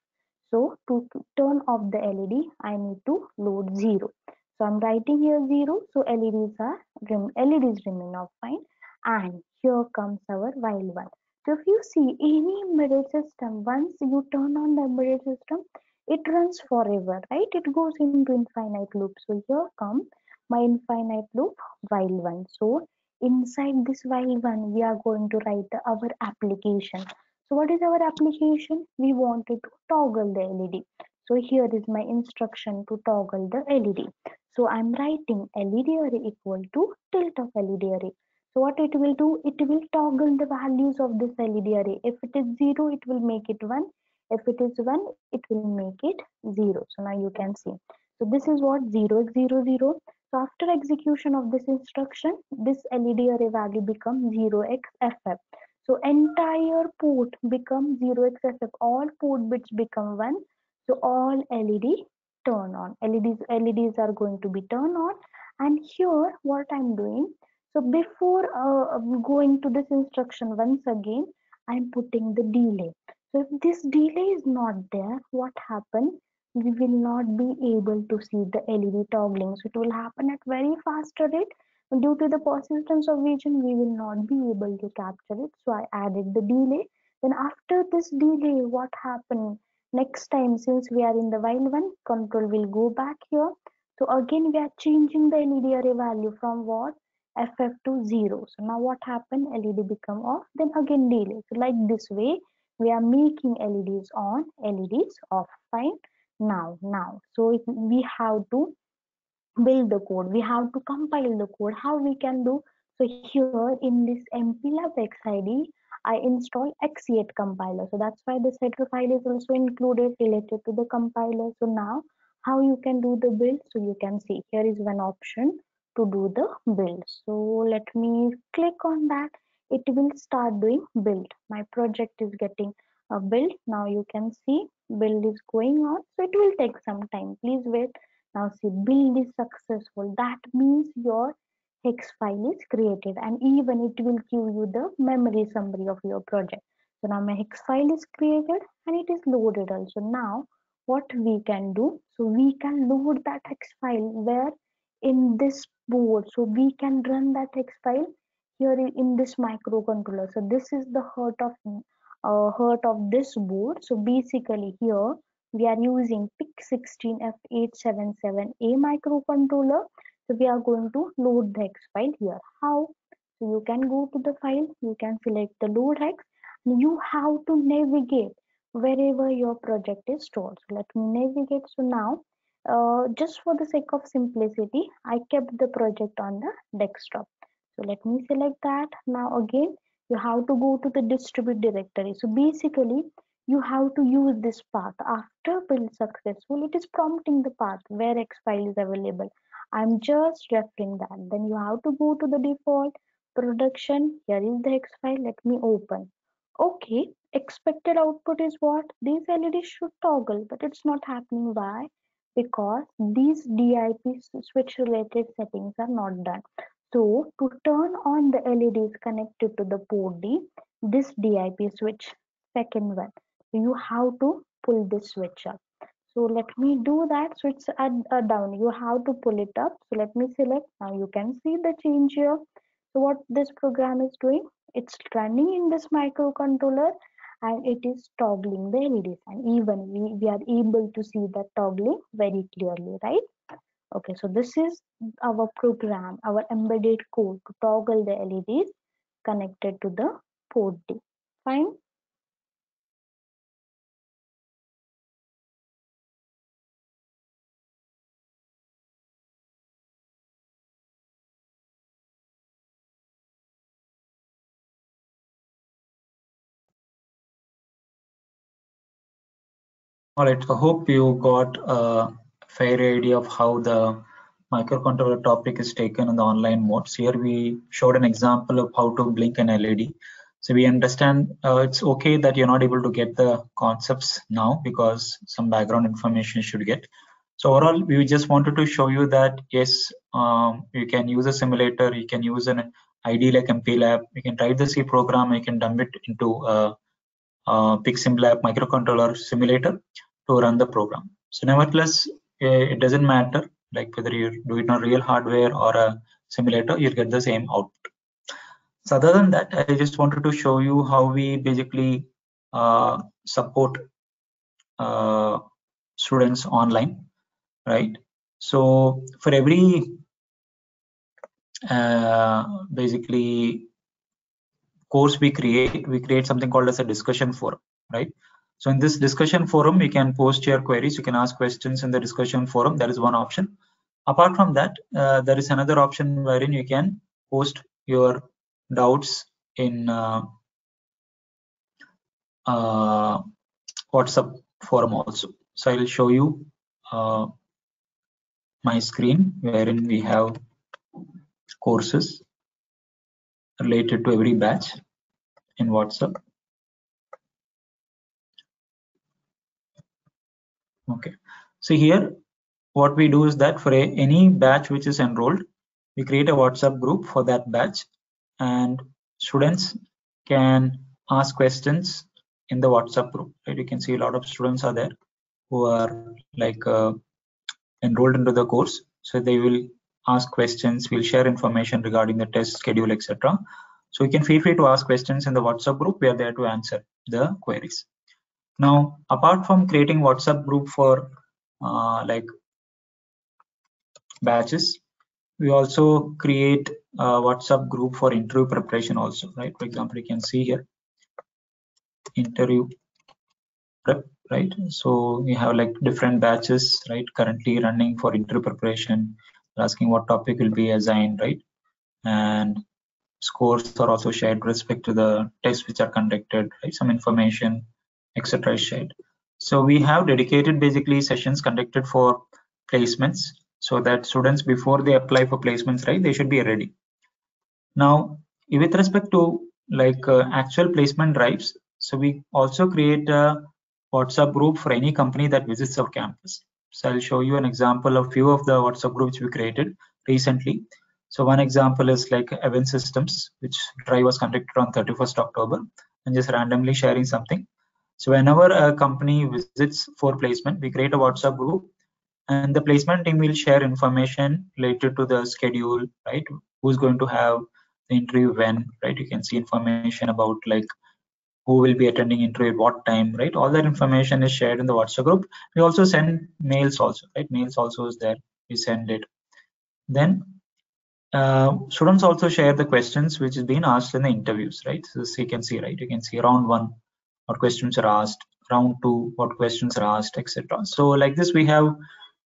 So to turn off the LED, I need to load 0. So I'm writing here 0. So LEDs remain off, fine. And here comes our while one. So if you see any embedded system, once you turn on the embedded system, it runs forever, right? It goes into infinite loop. So here come my infinite loop while one. So inside this while one, we are going to write our application. So what is our application? We wanted to toggle the LED. So here is my instruction to toggle the LED. So I'm writing LED array equal to tilt of LED array. So what it will do, it will toggle the values of this LED array. If it is 0, it will make it 1. If it is 1, it will make it 0. So now you can see. So this is what 0x00. So after execution of this instruction, this LED array value becomes 0xFF. So entire port becomes 0xFF. All port bits become 1. So all LED turn on. LEDs are going to be turned on. And here what I'm doing, so before going to this instruction once again, I'm putting the delay. So if this delay is not there, what happens? We will not be able to see the LED toggling. So it will happen at very faster rate. Due to the persistence of vision, we will not be able to capture it. So I added the delay. Then after this delay, what happened? Next time, since we are in the while one, control will go back here. So again, we are changing the LED array value from what? FF to 0. So now what happened? LED become off, then again delay. So like this way, we are making LEDs on, LEDs off. Fine. Now. So we have to build the code. We have to compile the code. How we can do? So here in this mplab xid, I install x8 compiler. So that's why this header file is also included related to the compiler. So now how you can do the build? So you can see here is one option to do the build. So let me click on that. It will start doing build. My project is getting a build. Now you can see build is going on. So it will take some time. Please wait. Now see, build is successful. That means your hex file is created, and even it will give you the memory summary of your project. So now my hex file is created and it is loaded also. Now what we can do, so we can load that hex file where in this board. So we can run that hex file here in this microcontroller. So this is the heart of this board. So basically here we are using PIC16F877A microcontroller. So we are going to load the hex file here. How? So you can go to the file, you can select the load hex. You have to navigate wherever your project is stored. So let me navigate. So now, just for the sake of simplicity, I kept the project on the desktop. So let me select that. Now again, you have to go to the distribute directory. So basically, you have to use this path. After build successful, it is prompting the path where X file is available. I'm just referring that. Then you have to go to the default production. Here is the X file. Let me open. Okay, expected output is what? These LEDs should toggle, but it's not happening. Why? Because these DIP switch related settings are not done. So to turn on the LEDs connected to the port D, this DIP switch, second one, you have to pull this switch up. So let me do that. So it's down. You have to pull it up. So let me select. Now you can see the change here. So what this program is doing, it's running in this microcontroller and it is toggling the LEDs. And even we are able to see that toggling very clearly, right? Okay, so this is our program, our embedded code to toggle the LEDs connected to the port D. Fine. All right, I hope you got a fair idea of how the microcontroller topic is taken in the online modes. Here we showed an example of how to blink an LED. So we understand it's okay that you're not able to get the concepts now because some background information you should get. So overall, we just wanted to show you that yes, you can use a simulator, you can use an ID like MPLab, you can write the C program, you can dump it into PIC16F microcontroller simulator to run the program. So nevertheless, it doesn't matter like whether you do it on real hardware or a simulator, you'll get the same output. So other than that, I just wanted to show you how we basically support students online, right? So for every basically course we create something called as a discussion forum, right? So in this discussion forum, you can post your queries, you can ask questions in the discussion forum. That is one option. Apart from that, there is another option wherein you can post your doubts in WhatsApp forum also. So I will show you my screen wherein we have courses related to every batch in WhatsApp. Okay, so here what we do is that for any batch which is enrolled, we create a WhatsApp group for that batch, and students can ask questions in the WhatsApp group. Right? You can see a lot of students are there who are like enrolled into the course, so they will ask questions. We'll share information regarding the test schedule, etc. So you can feel free to ask questions in the WhatsApp group. We are there to answer the queries. Now, apart from creating WhatsApp group for like batches, we also create a WhatsApp group for interview preparation also, right? For example, you can see here interview prep, right? So we have like different batches, right? Currently running for interview preparation, asking what topic will be assigned, right? And scores are also shared with respect to the tests which are conducted, right? Some information, etc. is shared. So we have dedicated basically sessions conducted for placements, so that students before they apply for placements, right, they should be ready. Now, with respect to like actual placement drives, so we also create a WhatsApp group for any company that visits our campus. So I'll show you an example of few of the WhatsApp groups we created recently. So one example is like event systems, which drive was conducted on 31st October, and just randomly sharing something. So whenever a company visits for placement, we create a WhatsApp group, and the placement team will share information related to the schedule, right? Who's going to have the interview when, right? You can see information about like who will be attending interview at what time, right? All that information is shared in the WhatsApp group. We also send mails also, right? Mails also is there. We send it. Then students also share the questions which is being asked in the interviews, right? So you can see, right? You can see round 1 what questions are asked, round 2 what questions are asked, etc. So like this, we have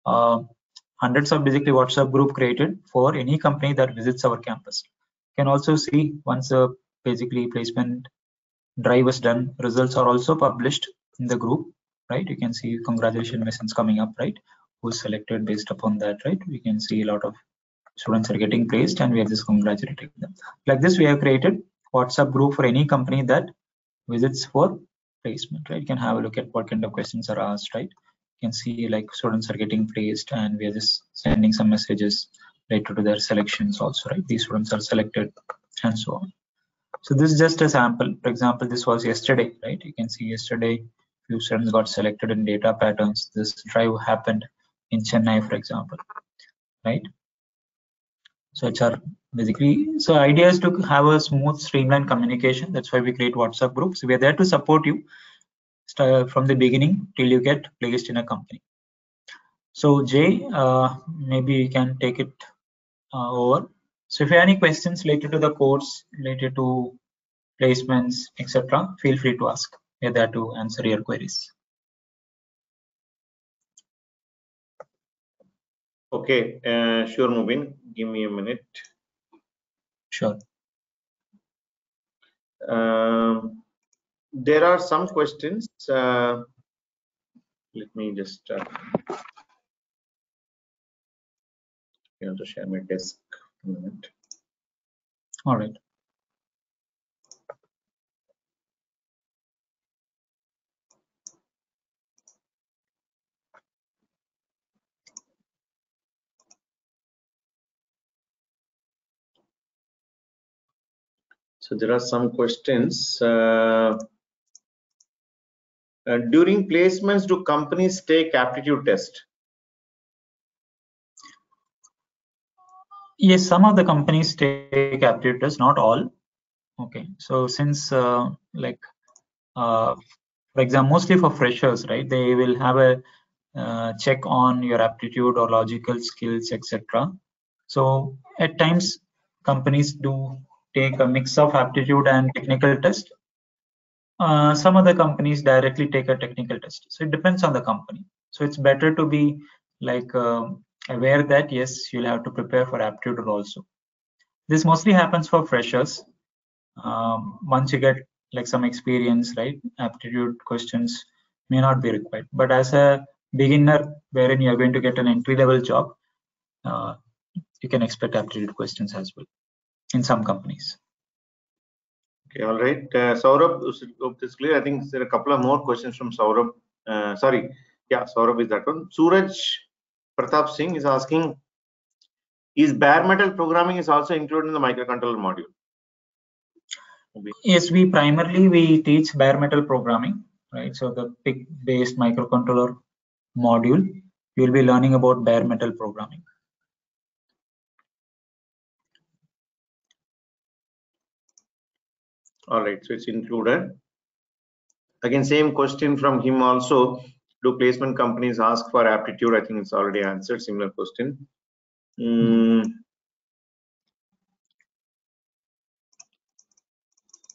hundreds of basically WhatsApp group created for any company that visits our campus. You can also see once a basically placement drive is done, results are also published in the group, right? You can see congratulations messages coming up, right? Who's selected based upon that, right? We can see a lot of students are getting placed and we are just congratulating them. Like this, we have created WhatsApp group for any company that visits for placement, right? You can have a look at what kind of questions are asked, right? You can see like students are getting placed and we are just sending some messages related to their selections also, right? These students are selected and so on. So this is just a sample. For example, this was yesterday, right? You can see yesterday few students got selected in data patterns. This drive happened in Chennai, for example, right? So it's our basically, so idea is to have a smooth streamlined communication. That's why we create WhatsApp groups. We are there to support you from the beginning till you get placed in a company. So Jay, maybe you can take it over. So if you have any questions related to the course, related to placements, etc., feel free to ask. We are there to answer your queries. Okay, sure, Mubeen. Give me a minute. Sure. There are some questions. Let me just to share my desk a minute. All right. So there are some questions. During placements, do companies take aptitude test? Yes, some of the companies take aptitude tests, not all. Okay, so since for example, mostly for freshers, right? They will have a check on your aptitude or logical skills, etc. So at times, companies do take a mix of aptitude and technical test. Some other companies directly take a technical test. So it depends on the company. So it's better to be like aware that yes, you'll have to prepare for aptitude also. This mostly happens for freshers. Once you get like some experience, right, aptitude questions may not be required. But as a beginner, wherein you're going to get an entry-level job, you can expect aptitude questions as well in some companies. Okay, all right. Saurabh, hope this is clear. I think there are a couple of more questions from Saurabh. Sorry, yeah, Saurabh is that one. Suraj Pratap Singh is asking, is bare metal programming is also included in the microcontroller module? Yes, we primarily teach bare metal programming, right? So the PIC-based microcontroller module, you'll be learning about bare metal programming. All right, so it's included. Again, same question from him also. Do placement companies ask for aptitude? I think it's already answered. Similar question.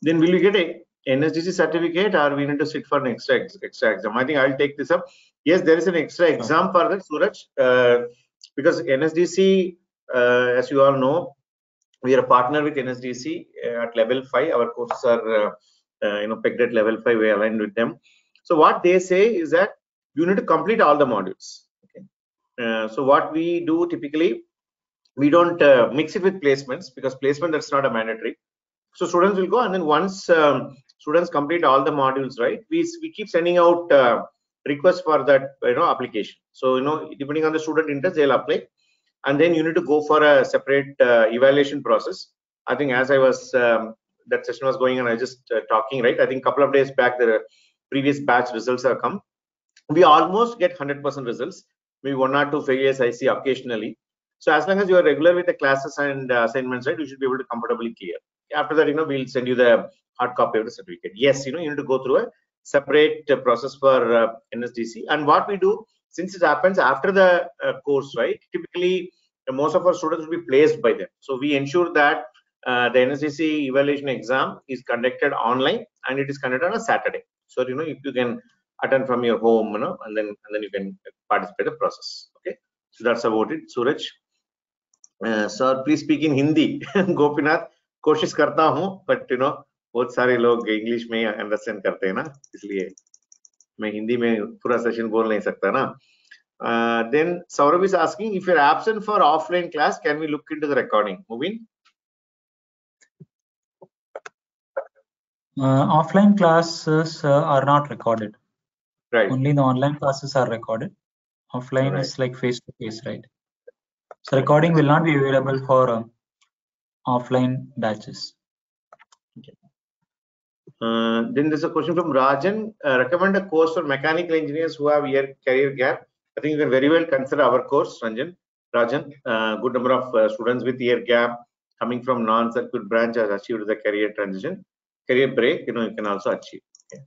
Then will you get a NSDC certificate, or we need to sit for an extra exam? I think I'll take this up. Yes, there is an extra exam for that, Suraj, because NSDC, as you all know, we are a partner with NSDC at level 5. Our courses are pegged at level 5. We are aligned with them. So what they say is that you need to complete all the modules. Okay. So what we do typically, we don't mix it with placements, because placement, that's not a mandatory. So students will go, and then once students complete all the modules, right, we keep sending out requests for that application. So depending on the student interest, they'll apply, and then you need to go for a separate evaluation process. I think as I was that session was going on, I was just talking, right, I think a couple of days back the previous batch results have come. We almost get 100% results, maybe 1 or 2 failures I see occasionally. So as long as you are regular with the classes and assignments, right, you should be able to comfortably clear. After that, we'll send you the hard copy of the certificate. Yes, you need to go through a separate process for NSDC. And what we do, since it happens after the course, right, typically most of our students will be placed by them. So we ensure that the NSDC evaluation exam is conducted online, and it is conducted on a Saturday. So if you can attend from your home, and then you can participate in the process. Okay, so that's about it. Suraj, sir, please speak in Hindi. Gopinath, कोशिश करता हूं, but बहुत सारे लोग English में understand करते हैं ना, इसलिए मैं हिंदी में पूरा सेशन बोल नहीं सकता ना. Then Saurabh is asking, if you're absent for offline class, can we look into the recording? Mubeen? Offline classes are not recorded. Right. Only the online classes are recorded. Offline is like face-to-face, right? So recording will not be available for offline batches. Okay. Then there's a question from Rajan. Recommend a course for mechanical engineers who have career gap. I think you can very well consider our course, Rajan. Good number of students with year gap coming from non-circuit branch has achieved the career transition. Career break, you can also achieve. Okay.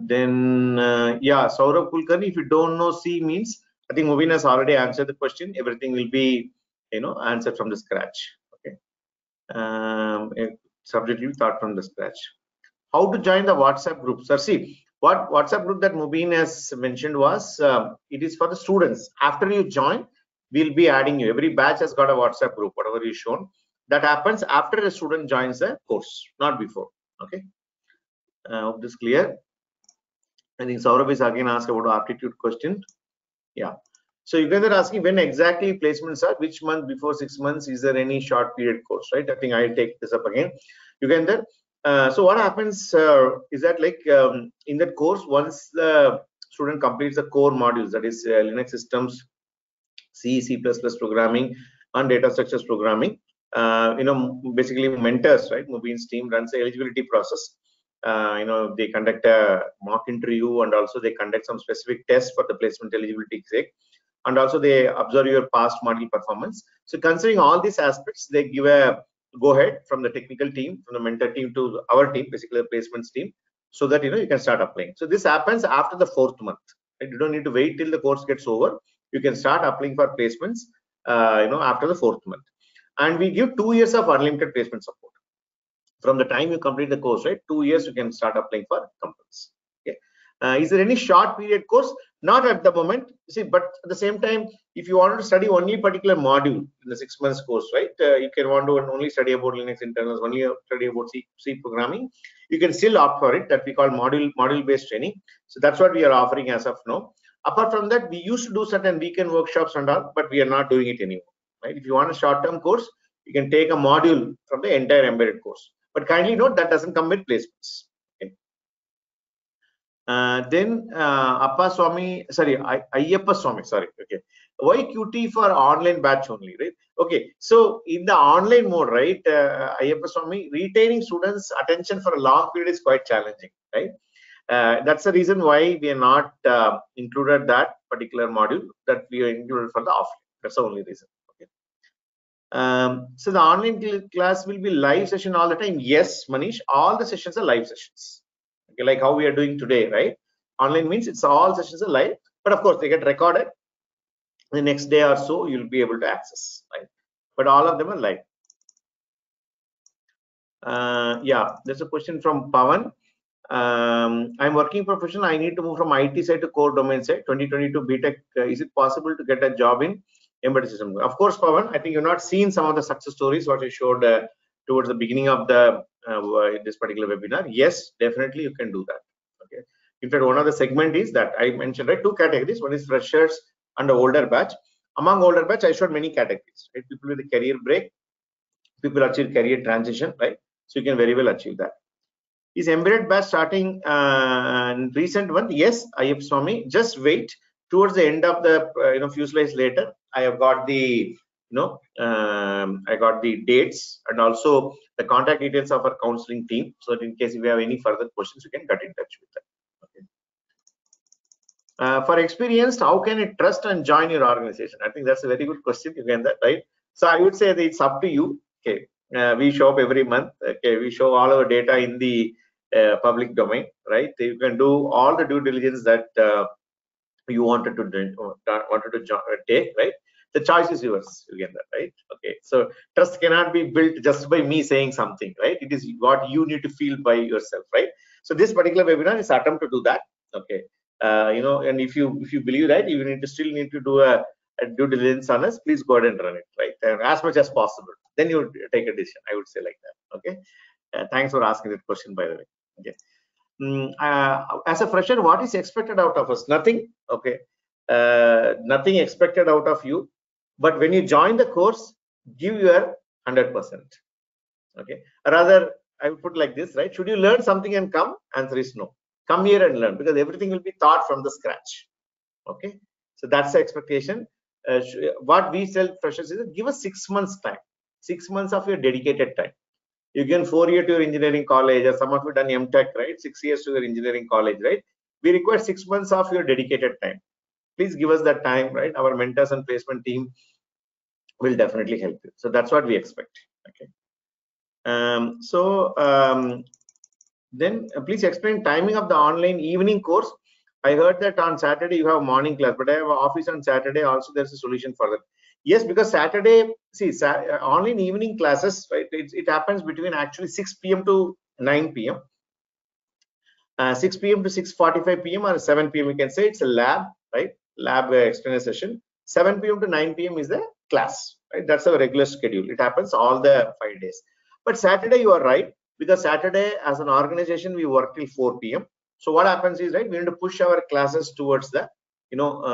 Then Saurabh Kulkarni, if you don't know C means, I think Mubeen has already answered the question. Everything will be answered from the scratch. Okay. Subject you thought from the scratch. How to join the WhatsApp group? Sir, see, what WhatsApp group that Mubeen has mentioned was it is for the students. After you join, we'll be adding you. Every batch has got a WhatsApp group, whatever is shown. That happens after a student joins the course, not before. Okay. Hope this is clear. I think Saurabh is again asked about aptitude question. Yeah. So you guys are asking when exactly placements are, which month before 6 months, is there any short period course, right? I think I'll take this up again. You can then. So what happens is that in that course, once the student completes the core modules, that is Linux systems, C, C++ programming, and data structures programming, basically mentors, right? Mubeen's team runs the eligibility process. They conduct a mock interview, and also they conduct some specific tests for the placement eligibility sake, and also they observe your past module performance. So considering all these aspects, they give a go ahead from the technical team, from the mentor team to our team, basically the placements team, so that you can start applying. So this happens after the 4th month. Right? You don't need to wait till the course gets over. You can start applying for placements after the 4th month. And we give 2 years of unlimited placement support. From the time you complete the course, right, 2 years you can start applying for companies. Okay. Is there any short period course? Not at the moment. See, but at the same time, if you want to study only particular module in the 6 months course, right? You can want to only study about Linux internals, only study about C programming. You can still opt for it. That we call module based training. So that's what we are offering as of now. Apart from that, we used to do certain weekend workshops and all, but we are not doing it anymore. Right? If you want a short-term course, you can take a module from the entire embedded course. But kindly note that doesn't come with placements. Okay. Then Appa Swami, sorry, Ayyappa Swami, sorry. Okay. Why QT for online batch only, right? Okay. So in the online mode, right, Ayyappa Swami, retaining students' attention for a long period is quite challenging, right? That's the reason why we are not included that particular module that we are included for the offline. That's the only reason. Okay. So the online class will be live session all the time. Yes, Manish, all the sessions are live sessions. Okay, like how we are doing today, right? Online means it's all sessions are live, but of course they get recorded. The next day or so you'll be able to access, right? But all of them are live. Yeah, there's a question from Pavan. I'm working professional. I need to move from IT side to core domain side. 2022 BTech. Is it possible to get a job in embedded system? Of course, Pavan. I think you've not seen some of the success stories what I showed towards the beginning of the this particular webinar. Yes, definitely you can do that. Okay. In fact, one of the segment is that I mentioned, right, two categories. One is freshers and the older batch. Among older batch, I showed many categories. Right? People with a career break, people achieve career transition, right? So you can very well achieve that. Is embedded batch starting recent one? Yes, Ayyappa Swami. Just wait. Towards the end of the few slides later, I have got the I got the dates and also the contact details of our counseling team. So that in case if you have any further questions, you can get in touch with them. Okay. For experienced, how can it trust and join your organization? I think that's a very good question. You can that, right? So I would say that it's up to you. Okay. We show up every month. Okay. We show all our data in the public domain, right? You can do all the due diligence that you wanted to take, right? The choice is yours. You get that, right? Okay. So trust cannot be built just by me saying something, right? It is what you need to feel by yourself, right? So this particular webinar is attempt to do that. Okay. And if you believe that you still need to do a due diligence on us, please go ahead and run it, right? And as much as possible. Then you take a decision. I would say like that. Okay. Thanks for asking that question, by the way. Okay. As a fresher, what is expected out of us? Nothing. Okay. Nothing expected out of you. But when you join the course, give your 100%. Okay. Rather, I would put like this, right? Should you learn something and come? Answer is no. Come here and learn, because everything will be taught from the scratch. Okay. So that's the expectation. What we tell freshers is give us 6 months time, 6 months of your dedicated time. You can 4 years to your engineering college, or some of you done MTech, right? 6 years to your engineering college, right? We require 6 months of your dedicated time. Please give us that time, right? Our mentors and placement team will definitely help you. So that's what we expect. Okay. Then please explain timing of the online evening course. I heard that on Saturday you have morning class, but I have an office on Saturday also. There's a solution for that. Yes, because Saturday, see, online evening classes, right? It happens between actually 6 p.m. to 9 p.m. 6 p.m. to 6:45 p.m. or 7 p.m. You can say it's a lab, right? Lab explainer session. 7 p.m. to 9 p.m. is the class, right? That's our regular schedule. It happens all the 5 days. But Saturday, you are right, because Saturday as an organization we work till 4 p.m. So what happens is, right, we need to push our classes towards the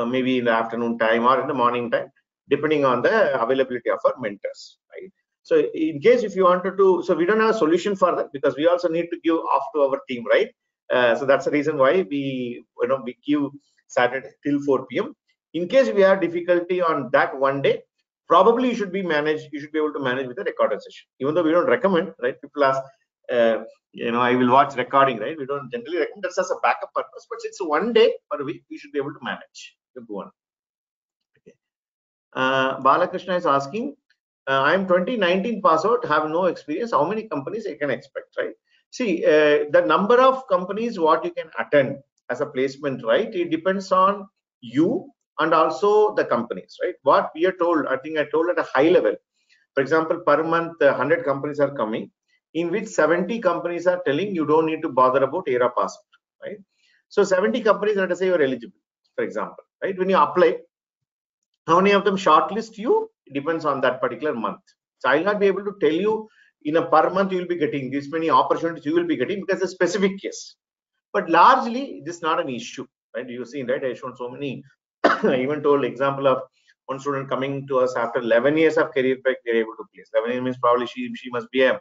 maybe in the afternoon time or in the morning time, depending on the availability of our mentors, right? So in case if you wanted to, so we don't have a solution for that, because we also need to give off to our team, right? So that's the reason why we give Saturday till 4 p.m. In case we have difficulty on that one day, probably you should be able to manage with a recorded session, even though we don't recommend, right? People ask, I will watch recording, right? We don't generally recommend. That's as a backup purpose, but it's 1 day per week. We should be able to manage. Go on. Okay. Balakrishna is asking, I am 2019 pass out, have no experience. How many companies I can expect, right? See, the number of companies what you can attend as a placement, right? It depends on you and also the companies, right? What we are told, I think I told at a high level. For example, per month, 100 companies are coming, in which 70 companies are telling you don't need to bother about ERA passport, right? So 70 companies, let us say you're eligible, for example, right? When you apply, how many of them shortlist you? It depends on that particular month. So I'll not be able to tell you in a per month you will be getting this many opportunities you will be getting, because it's a specific case. But largely, this is not an issue, right? You've seen, right? I've shown so many. I even told example of one student coming to us after 11 years of career path, they're able to place. 11 years means probably she must be a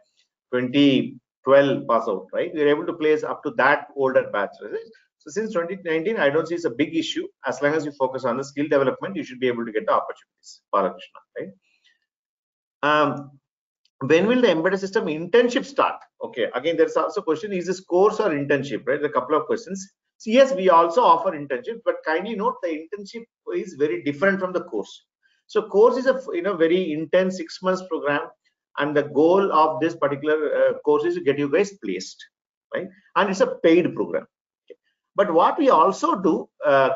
2012 pass out, right? We're able to place up to that older batch, right? So since 2019, I don't see it's a big issue. As long as you focus on the skill development, you should be able to get the opportunities. Balakrishna, right? When will the embedded system internship start? Okay, again, there's also a question, is this course or internship, right? A couple of questions. So yes, we also offer internship, but kindly note the internship is very different from the course. So course is a very intense 6 months program, and the goal of this particular course is to get you guys placed, right? And it's a paid program. Okay. But what we also do,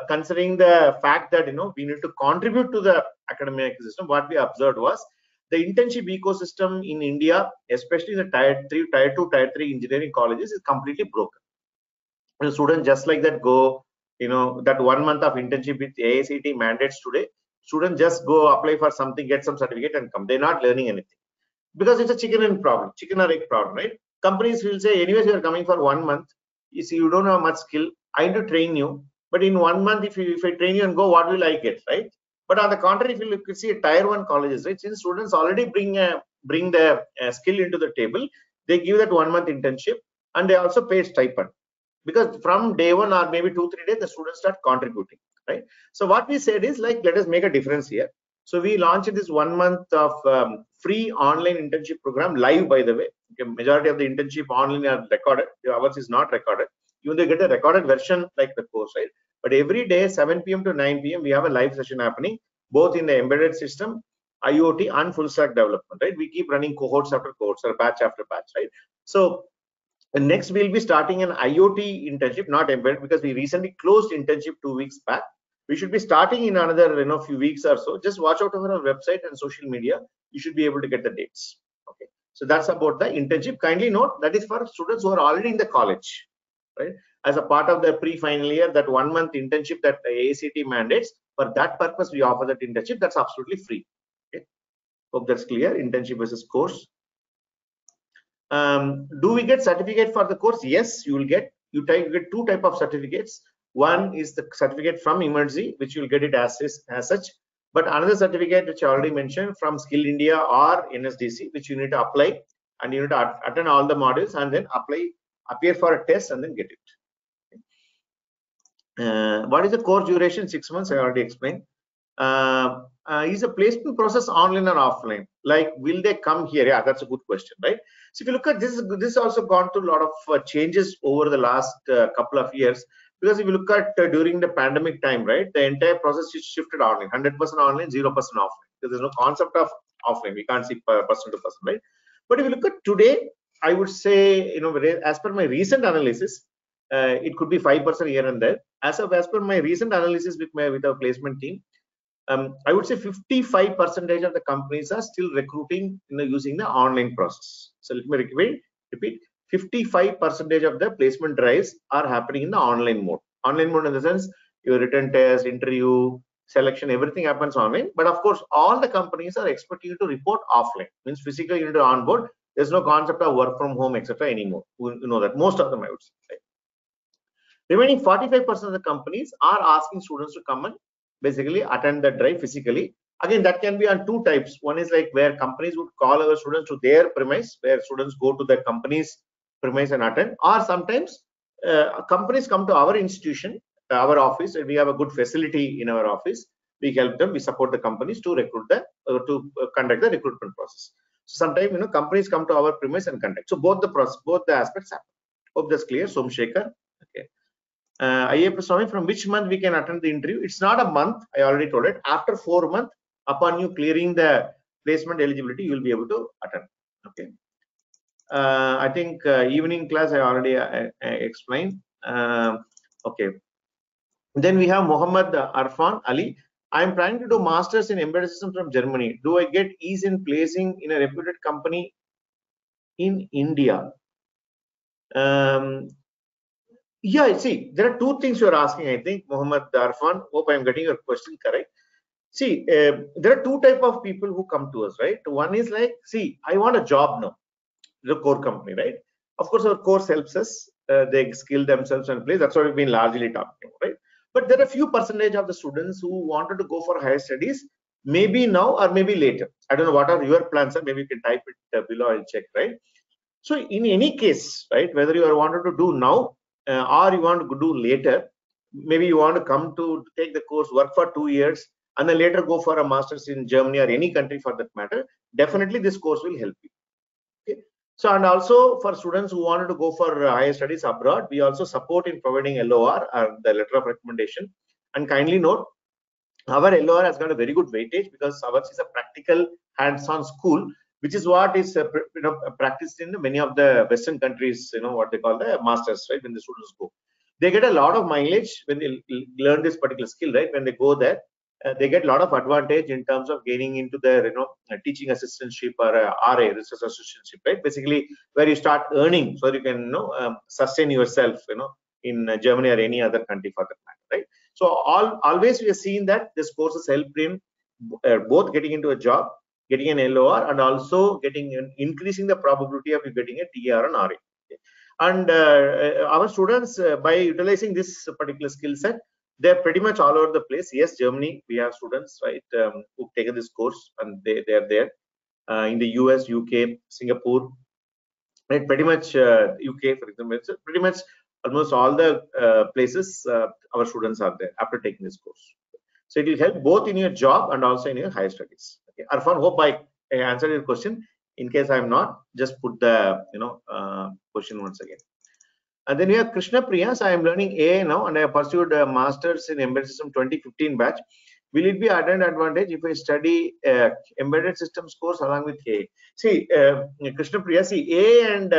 considering the fact that we need to contribute to the academic system, what we observed was the internship ecosystem in India, especially the tier 3, tier 2, tier 3 engineering colleges, is completely broken. The students just like that go, that 1 month of internship with AICTE mandates today, students just go apply for something, get some certificate and come. They're not learning anything, because it's a chicken or egg problem, right? Companies will say, anyways, you are coming for 1 month. You see, you don't have much skill. I need to train you. But in 1 month, if I train you and go, what will I get, right? But on the contrary, if you look, see tier 1 colleges, right? Since students already bring the skill into the table, they give that 1 month internship, and they also pay stipend, because from day 1 or maybe 2-3 days, the students start contributing, right? So what we said is, like, let us make a difference here. So we launched this 1 month of free online internship program live, by the way. Okay, majority of the internship online are recorded. Ours is not recorded. Even though you get a recorded version like the course, right? But every day 7 p.m. to 9 p.m. we have a live session happening, both in the embedded system, IoT, and full stack development, right? We keep running cohorts after cohorts or batch after batch, right? So next we'll be starting an IoT internship, not embedded, because we recently closed internship 2 weeks back. We should be starting in another few weeks or so. Just watch out on our website and social media. You should be able to get the dates. Okay, so that's about the internship. Kindly note that is for students who are already in the college, right? As a part of the pre-final year, that 1 month internship that the AICTE mandates, for that purpose we offer that internship. That's absolutely free. Okay, hope that's clear. Internship versus course. Do we get certificate for the course? Yes, you will get. You get 2 type of certificates. One is the certificate from Emertxe, which you'll get it as such. But another certificate, which I already mentioned, from Skill India or NSDC, which you need to apply, and you need to attend all the modules and then appear for a test and then get it. What is the course duration? 6 months. I already explained. Is the placement process online or offline? Like, will they come here? Yeah, that's a good question, right? So if you look at this also gone through a lot of changes over the last couple of years. Because if you look at during the pandemic time, right, the entire process is shifted online, 100% online, 0% offline. Because there's no concept of offline. We can't see person to person, right? But if you look at today, I would say, as per my recent analysis, it could be 5% here and there. As per my recent analysis with our placement team, I would say 55% of the companies are still recruiting using the online process. So let me repeat. 55% of the placement drives are happening in the online mode. Online mode in the sense, your written test, interview, selection, everything happens online. But of course, all the companies are expecting you to report offline. Means physically you need to onboard. There's no concept of work from home, etc. anymore. You know that most of them, I would say. Right? Remaining 45% of the companies are asking students to come and basically attend the drive physically. Again, that can be on 2 types. One is like where companies would call our students to their premise, where students go to the company's premise and attend, or sometimes companies come to our institution, our office, and we have a good facility in our office. We help them, we support the companies to recruit conduct the recruitment process. So sometimes companies come to our premise and conduct. So both the aspects happen. Hope that's clear. Somshekar. Okay. Swami, from which month we can attend the interview? It's not a month, I already told it. After 4 months, upon you clearing the placement eligibility, you will be able to attend. Okay. I think evening class I already explained. Okay. Then we have Muhammad Arfan Ali. I am planning to do masters in embedded systems from Germany. Do I get ease in placing in a reputed company in India? Yeah, see, there are two things you're asking, I think, Mohammed Darfan. Hope I'm getting your question correct. See, there are two type of people who come to us, right? One is like, see, I want a job now, the core company, right? Of course, our course helps us. They skill themselves and play. That's what we've been largely talking about, right? But there are a few percentage of the students who wanted to go for higher studies, maybe now or maybe later. I don't know what are your plans are. Maybe you can type it below. I'll check, right? So in any case, right, whether you are wanted to do now or you want to do later, maybe you want to come to take the course, work for 2 years, and then later go for a master's in Germany or any country for that matter, definitely this course will help you. Okay. So, and also for students who wanted to go for higher studies abroad, we also support in providing LOR, the letter of recommendation. And kindly note, our LOR has got a very good weightage because ours is a practical hands-on school, which is what is practiced in many of the Western countries. What they call the masters, right? When the students go, they get a lot of mileage when they learn this particular skill, right? When they go there, they get a lot of advantage in terms of gaining into their teaching assistantship or RA, research assistantship, right? Basically, where you start earning so you can sustain yourself, in Germany or any other country for that matter, right? So always we are seeing that this courses help in both getting into a job, getting an LOR, and also increasing the probability of you getting a TR and RA. Okay. And our students, by utilizing this particular skill set, they're pretty much all over the place. Yes, Germany, we have students, right, who've taken this course and they're there. In the US, UK, Singapore, right, pretty much UK, for example, it's pretty much almost all the places our students are there after taking this course. So it will help both in your job and also in your higher studies. Okay, Arfan, hope I answered your question. In case I'm not, just put the question once again. And then we have Krishna Priya. So I am learning AI now, and I have pursued a master's in embedded system 2015 batch. Will it be added advantage if I study embedded systems course along with AI? See, Krishna Priya, see, AI and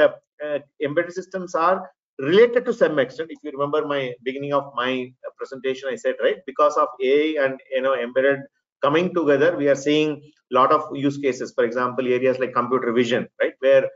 embedded systems are related to some extent. If you remember my beginning of my presentation, I said, right, because of AI and embedded coming together, we are seeing a lot of use cases. For example, areas like computer vision, right, where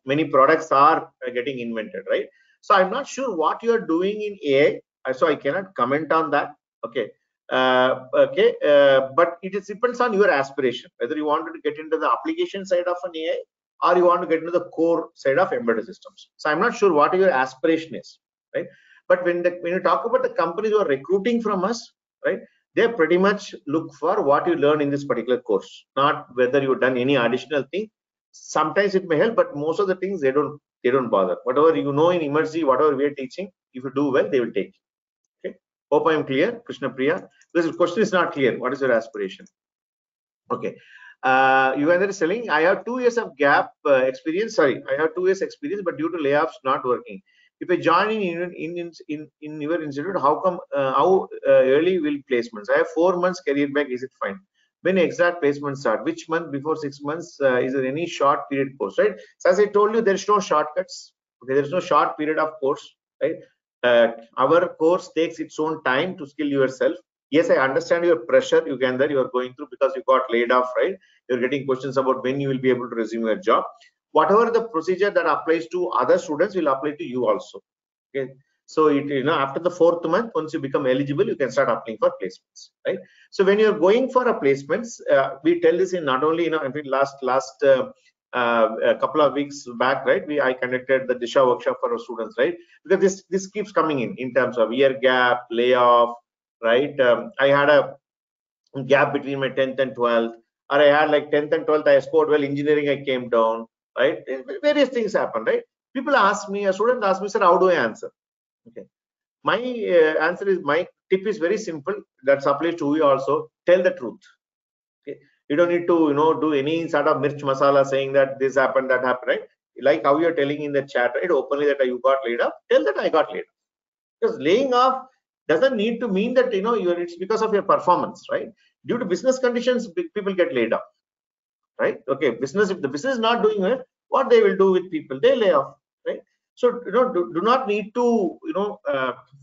many products are getting invented, right? So I'm not sure what you are doing in AI, so I cannot comment on that. Okay. But it depends on your aspiration, whether you want to get into the application side of an AI or you want to get into the core side of embedded systems. So I'm not sure what your aspiration is, right? But when you talk about the companies who are recruiting from us, right, they pretty much look for what you learn in this particular course, not whether you've done any additional thing. Sometimes it may help, but most of the things they don't bother. Whatever you know in Emertxe, whatever we are teaching, if you do well, they will take. Okay. Hope I am clear, Krishna Priya. This question is not clear. What is your aspiration? Okay. You are selling. I have 2 years of gap experience. Sorry, I have 2 years experience, but due to layoffs, not working. If I join in your institute, how come how early will placements? I have 4 months career back. Is it fine? When exact placement start? Which month before 6 months? Is there any short period course? Right. So as I told you, there is no shortcuts. Okay, there is no short period of course. Right. Our course takes its own time to skill yourself. Yes, I understand your pressure you are going through because you got laid off, right? You're getting questions about when you will be able to resume your job. Whatever the procedure that applies to other students will apply to you also. Okay. So after the 4th month, once you become eligible, you can start applying for placements, right? So when you're going for a placements, we tell this in not only last a couple of weeks back, right? I conducted the Disha workshop for our students, right? Because this keeps coming in terms of year gap, layoff, right? I had a gap between my 10th and 12th, or I had like 10th and 12th, I scored well, engineering I came down, right? Various things happen, right? People ask me, a student asked me, sir, how do I answer? Okay, my answer is, my tip is very simple. That's applies to you also. Tell the truth. Okay, you don't need to do any sort of mirch masala saying that this happened, that happened, right? Like how you're telling in the chat, right, openly that you got laid off. Tell that I got laid off, because laying off doesn't need to mean that it's because of your performance, right? Due to business conditions, people get laid off, right? Okay, if the business is not doing well, what they will do with people? They lay off, right? So do not need to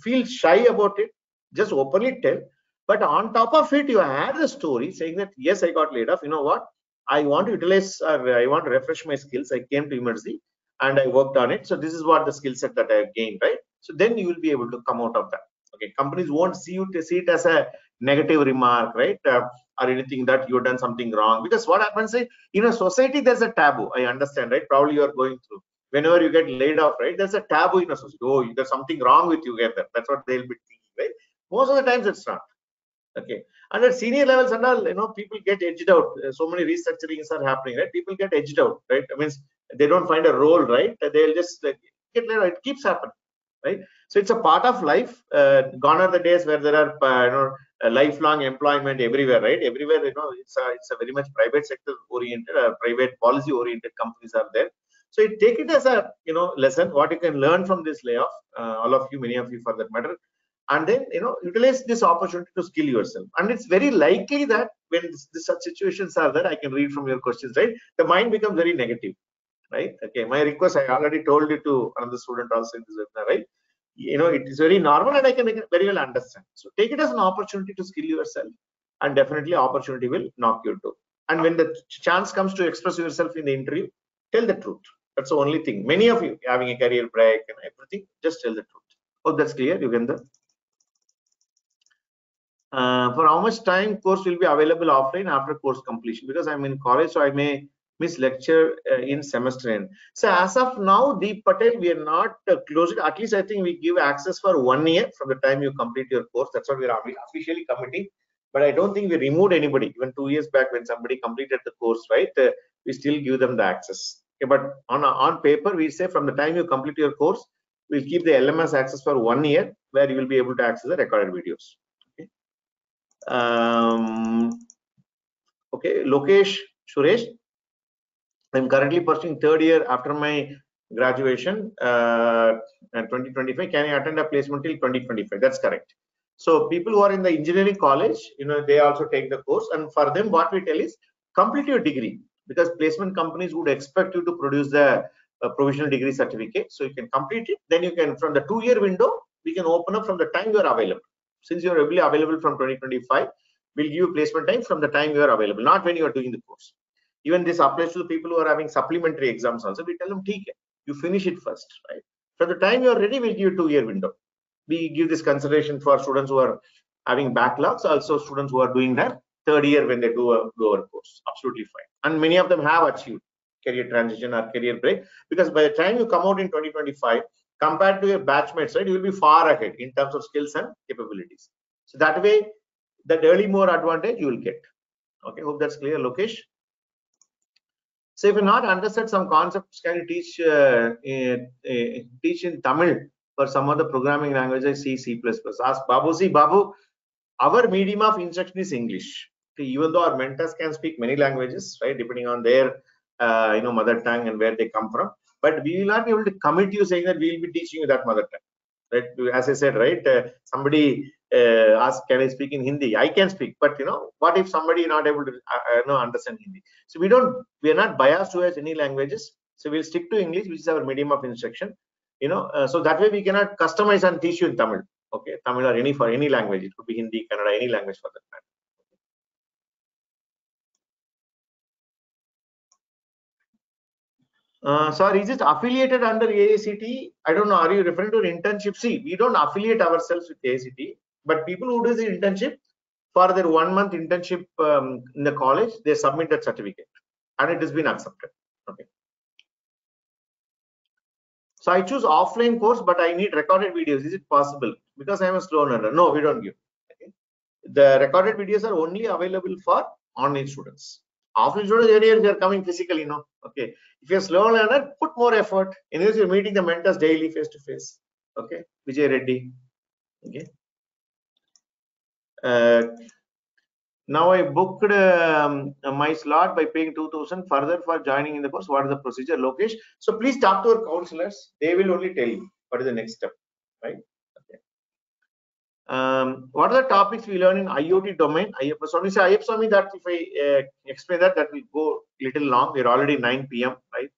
feel shy about it. Just openly tell. But on top of it, you add the story saying that yes, I got laid off. You know what? I want to utilize, or I want to refresh my skills. I came to Emertxe and I worked on it. So this is what the skill set that I have gained, right? So then you will be able to come out of that. Okay, companies won't see it as a negative remark, right? Or anything that you've done something wrong. Because what happens is, in a society, there's a taboo. I understand, right? Probably you are going through. Whenever you get laid off, right? There's a taboo in a society. Oh, there's something wrong with you, get that. That's what they'll be thinking, right? Most of the times it's not. Okay, and at senior levels and all, people get edged out. So many restructurings are happening, right? People get edged out, right? I mean, they don't find a role, right? They'll just get laid out. It keeps happening, right? So it's a part of life. Gone are the days where there are, lifelong employment everywhere, right? Everywhere, it's a very much private sector oriented, private policy oriented companies are there. So take it as a lesson what you can learn from this layoff. All of you, many of you, for that matter. And then utilize this opportunity to skill yourself. And it's very likely that when such situations are there, I can read from your questions, right? The mind becomes very negative, right? Okay, my request, I already told it to another student also in this webinar, right? It is very normal, and I can very well understand. So take it as an opportunity to skill yourself, and definitely opportunity will knock you down. And when the chance comes to express yourself in the interview, tell the truth. That's the only thing. Many of you having a career break and everything, just tell the truth. Hope that's clear, Yugandhar. For how much time course will be available offline after course completion? Because I'm in college, so I may miss lecture in semester end. So as of now, Deep Patel, we are not closed. At least I think we give access for 1 year from the time you complete your course. That's what we are officially committing. But I don't think we removed anybody. Even 2 years back, when somebody completed the course, right, we still give them the access. Okay, but on paper, we say from the time you complete your course, we'll keep the LMS access for 1 year, where you will be able to access the recorded videos. Okay, Lokesh Suresh, I'm currently pursuing 3rd year after my graduation in 2025. Can I attend a placement till 2025? That's correct. So people who are in the engineering college, they also take the course, and for them what we tell is complete your degree, because placement companies would expect you to produce the provisional degree certificate. So you can complete it, then you can, from the 2-year window, we can open up from the time you are available. Since you are available from 2025, we'll give you placement time from the time you are available, not when you are doing the course. Even this applies to the people who are having supplementary exams also. We tell them, you finish it first, right? From the time you are ready, we'll give you a 2-year window. We give this consideration for students who are having backlogs, also students who are doing their 3rd year when they do our course. Absolutely fine. And many of them have achieved career transition or career break, because by the time you come out in 2025, compared to your batchmates, right, you will be far ahead in terms of skills and capabilities. So that way, that early more advantage you will get. Okay, hope that's clear, Lokesh. So if you not understood some concepts, can you teach in Tamil for some of the programming languages, C++? Ask Babu. See, Babu, our medium of instruction is English. Okay, even though our mentors can speak many languages, right, depending on their mother tongue and where they come from, but we will not be able to commit you saying that we will be teaching you that mother tongue. Right? As I said, right, somebody asked, can I speak in Hindi? I can speak, but what if somebody not able to understand Hindi? So we are not biased towards any languages. So we'll stick to English, which is our medium of instruction. So that way we cannot customize and teach you in Tamil. Okay, Tamil or for any language. It could be Hindi, Kannada, any language for that matter. Sorry, is it affiliated under AICTE? I don't know. Are you referring to an internship? See, we don't affiliate ourselves with AICTE, but people who do the internship for their 1-month internship in the college, they submit that certificate, and it has been accepted. Okay. So I choose offline course, but I need recorded videos. Is it possible? Because I am a slow learner. No, we don't give. Okay. The recorded videos are only available for online students. Offline students, earlier they are coming physically, Okay. If you're slow learner, put more effort. Anyways, you're meeting the mentors daily face to face. Okay. Vijay Reddy. Okay. Now I booked my slot by paying 2,000 further for joining in the course. What is the procedure, Lokesh? So please talk to our counselors. They will only tell you what is the next step, right? Okay. What are the topics we learn in IoT domain? Ayyappa Swami, that if I explain that will go little long. We're already 9 p.m. right?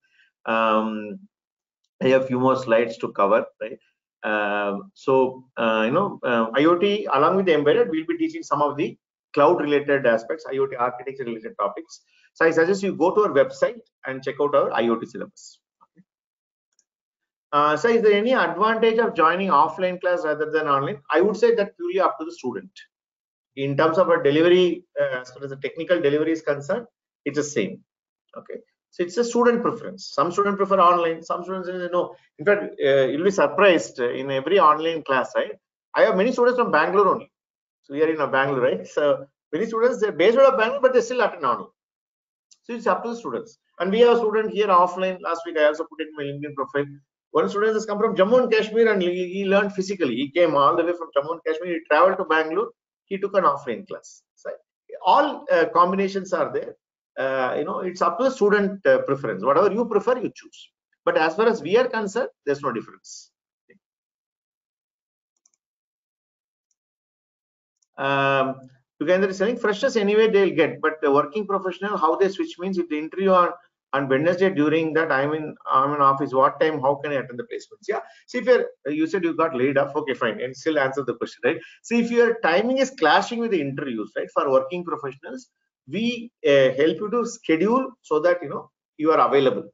I have a few more slides to cover, right? IoT along with the embedded, we'll be teaching some of the cloud related aspects, IoT architecture related topics. So I suggest you go to our website and check out our IoT syllabus. So is there any advantage of joining offline class rather than online? I would say that purely up to the student. In terms of a delivery, as far as the technical delivery is concerned, it's the same. Okay, so it's a student preference. Some students prefer online, some students say no. In fact, you'll be surprised in every online class, right? I have many students from Bangalore only. So we are in a Bangalore, right? So many students, they're based out of Bangalore, but they still attend online. So it's up to the students. And we have a student here offline. Last week I also put it in my LinkedIn profile. One student has come from Jammu and Kashmir and he learned physically. He came all the way from Jammu and Kashmir. He traveled to Bangalore. He took an offline class. So all combinations are there. It's up to the student preference. Whatever you prefer, you choose. But as far as we are concerned, there's no difference. Together is saying freshers anyway they'll get, but the working professional, how they switch means if the interview on Wednesday, during that I'm in office, what time, how can I attend the placements? Yeah, see, if you said you got laid off, okay, fine, and still answer the question, right? See, if your timing is clashing with the interviews, right, for working professionals, we help you to schedule so that you are available.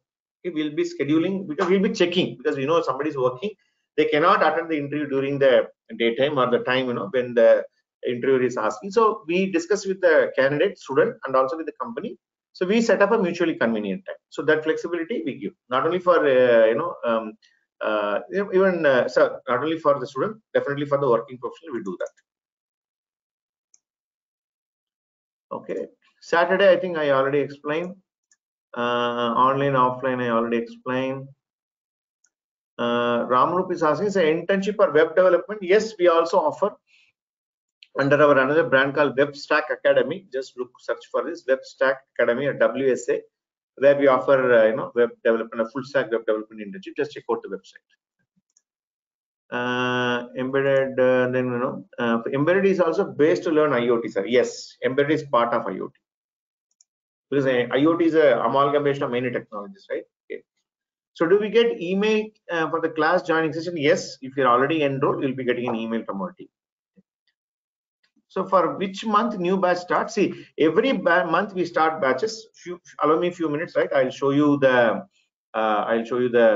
Okay, we'll be scheduling because we'll be checking, because somebody is working, they cannot attend the interview during the daytime or the time when the interviewer is asking. So we discuss with the candidate, student, and also with the company. So we set up a mutually convenient time. So that flexibility we give, not only for so not only for the student, definitely for the working professional, we do that. Okay, Saturday I think I already explained. Online, offline I already explained. Ramrup is asking, is an internship or web development? Yes, we also offer under our another brand called WebStack Academy. Just search for this WebStack Academy at WSA, where we offer web development, a full stack web development internship. Just check out the website. Embedded, embedded is also based to learn IoT, sir. Yes, embedded is part of IoT, because IoT is a amalgamation of many technologies, right? Okay. So do we get email for the class joining session? Yes, if you're already enrolled, you'll be getting an email from our team. So for which month new batch starts? See, every month we start batches. Allow me a few minutes, right? I'll show you the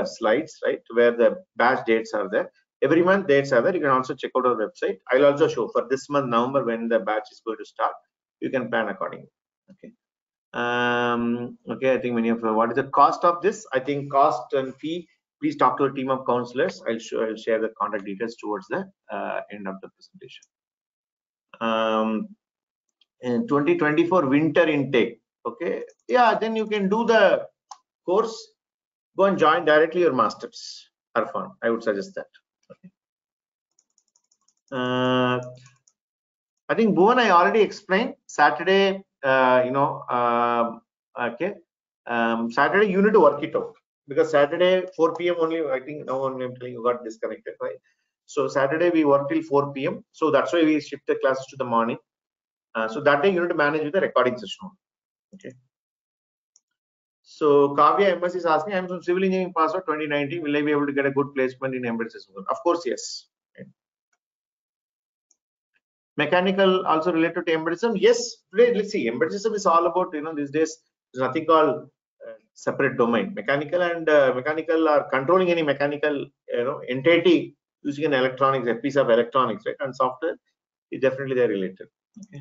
slides, right, where the batch dates are there. Every month dates are there. You can also check out our website. I'll also show for this month November when the batch is going to start. You can plan accordingly. Okay. Okay. I think many of what is the cost of this? I think cost and fee. Please talk to a team of counselors. I'll share the contact details towards the end of the presentation. In 2024 winter intake, okay, yeah, then you can do the course, go and join directly your masters are fun. I would suggest that. Okay. I think Bhuvan, I already explained Saturday. Okay, Saturday you need to work it out, because Saturday 4 p.m. only, I think now only I'm telling you got disconnected, right? So Saturday we work till 4 p.m. So that's why we shift the classes to the morning. So that day you need to manage with the recording session. Okay. So Kavya MS is asking, I'm from civil engineering pass out 2019. Will I be able to get a good placement in embedded systems? Of course, yes. Okay. Mechanical also related to embedded system? Yes. Today, let's see. Embedded system is all about these days there's nothing called separate domain. Mechanical and mechanical are controlling any mechanical entity using an electronics, a piece of electronics, right? And software is definitely they're related. Okay.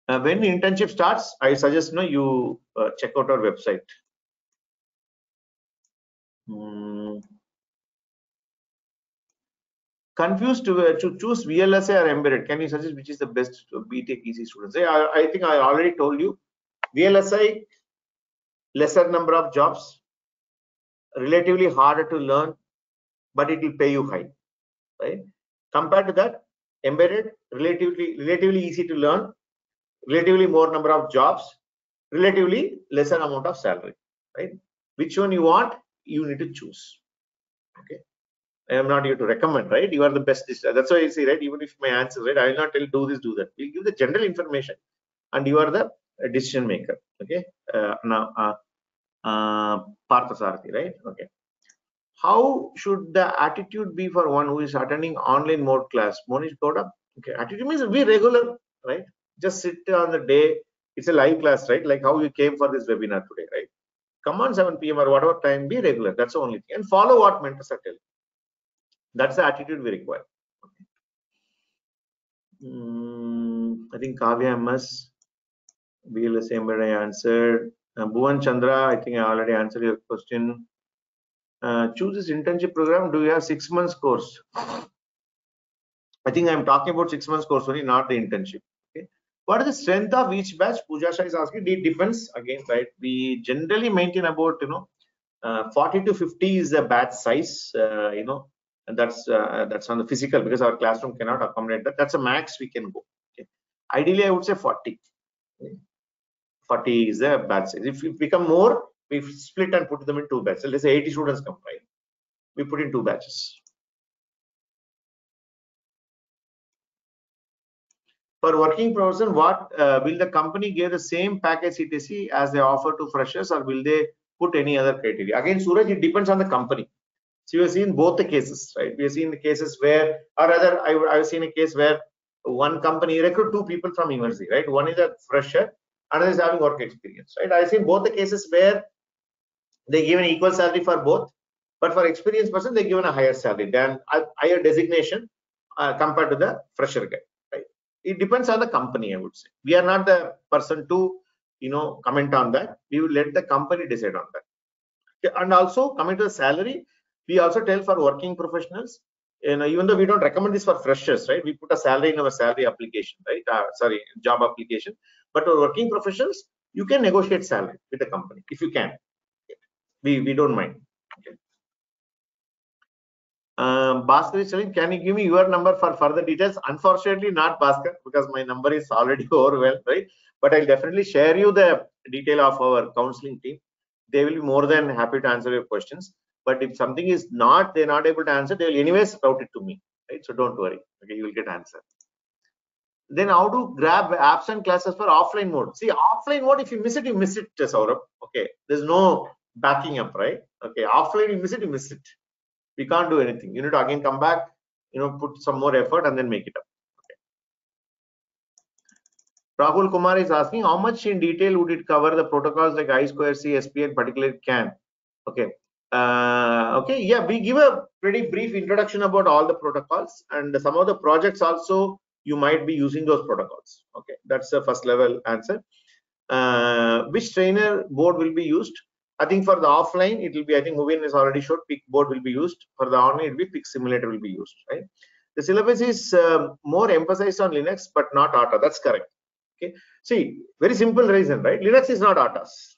When the internship starts, I suggest you check out our website. Confused to choose VLSI or embedded. Can you suggest which is the best BTech EC students? I think I already told you. VLSI, lesser number of jobs, relatively harder to learn, but it will pay you high, right? Compared to that, embedded, relatively easy to learn, relatively more number of jobs, relatively lesser amount of salary, right? Which one you want, you need to choose. Okay, I am not here to recommend, right? You are the best. That's why I say, right, even if my answer, right, I will not tell do this, do that. We give the general information and you are the decision maker. Okay, now Parthasarathi, right? Okay, how should the attitude be for one who is attending online mode class? Monish Gowda. Okay, attitude means be regular, right? Just sit on the day. It's a live class, right? Like how you came for this webinar today, right? come on 7 p.m. or whatever time, be regular. That's the only thing. And follow what mentors are telling. That's the attitude we require. I think Kavya MS, BLS I answered. Bhuvan Chandra, I think I already answered your question. Choose this internship program. Do you have 6 months course? I think I'm talking about 6 months course only, not the internship. Okay. What is the strength of each batch? Pooja Shah is asking. It depends again, right? We generally maintain about 40 to 50 is the batch size. And that's on the physical, because our classroom cannot accommodate that. That's a max we can go. Okay. Ideally, I would say 40. Okay. 40 is the batch size. If we become more, we split and put them in 2 batches. So let's say 80 students come, right? We put in 2 batches. For working person, what will the company give the same package etc as they offer to freshers, or will they put any other criteria? Again, Suraj, it depends on the company. So we have seen both the cases, right? We have seen the cases where, or rather, I have seen a case where one company recruit 2 people from Emertxe, right? One is a fresher, another is having work experience, right? I've seen both the cases where they give an equal salary for both, but for experienced person, they given a higher salary than a higher designation compared to the fresher guy. It depends on the company, I would say. We are not the person to comment on that. We will let the company decide on that. And also coming to the salary, we also tell for working professionals, even though we don't recommend this for freshers, right? We put a salary in our salary application, right? Job application. But for working professionals, you can negotiate salary with the company if you can. We don't mind. Okay. Bhaskar is telling, can you give me your number for further details? Unfortunately, not Bhaskar, because my number is already overwhelmed, right? But I'll definitely share you the detail of our counseling team. They will be more than happy to answer your questions. But if something is they're not able to answer, they will anyways route it to me, right? So don't worry. Okay, you will get answer. Then how to grab absent classes for offline mode? See, offline mode, if you miss it, you miss it, Saurabh. Okay, there's no backing up, right? Okay, offline, you miss it, you miss it. We can't do anything. You need to again come back, put some more effort and then make it up. Okay. Rahul Kumar is asking, how much in detail would it cover the protocols like I2C, SPN, particularly CAN? Okay. Okay. Yeah, we give a pretty brief introduction about all the protocols, and some of the projects also you might be using those protocols. Okay, that's the first level answer. Which trainer board will be used? I think for the offline, it will be, I think Mubeen has already showed, PIC board will be used. For the online, it will be PIC simulator will be used, right? The syllabus is more emphasized on Linux, but not ATA. That's correct. Okay. See, very simple reason, right? Linux is not ATAs.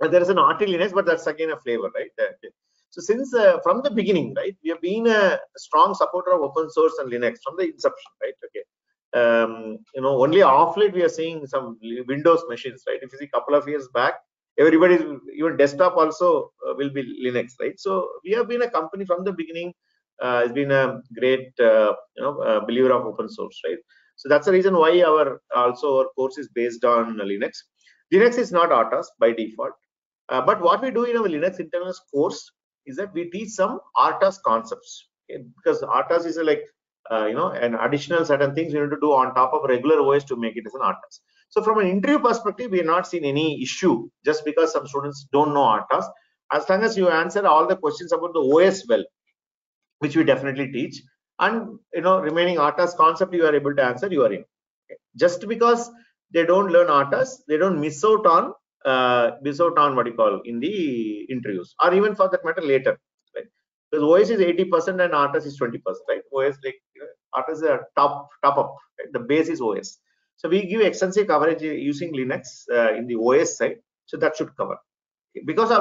There is an RT Linux, but that's again a flavor, right? Okay. So since from the beginning, right, we have been a strong supporter of open source and Linux from the inception, right? Okay. Only off late we are seeing some Windows machines, right? If you see a couple of years back, everybody, even desktop also will be Linux, right? So we have been a company from the beginning. It's been a great believer of open source, right? So that's the reason why our course is based on Linux. Linux is not ATAs by default, but what we do in our Linux internal course is that we teach some ATAs concepts, okay? Because ATAs is like an additional certain things you need to do on top of regular OS to make it as an ATAs. So from an interview perspective, we have not seen any issue just because some students don't know ATAs. As long as you answer all the questions about the OS well, which we definitely teach, and remaining ATAs concept you are able to answer, you are in. Okay. Just because they don't learn ATAs, they don't miss out on what you call in the interviews, or even for that matter later, right? Because OS is 80% and ATAs is 20%, right? OS ATAs is a top up, right? The base is OS. So we give extensive coverage using Linux in the OS side, so that should cover. Okay. Because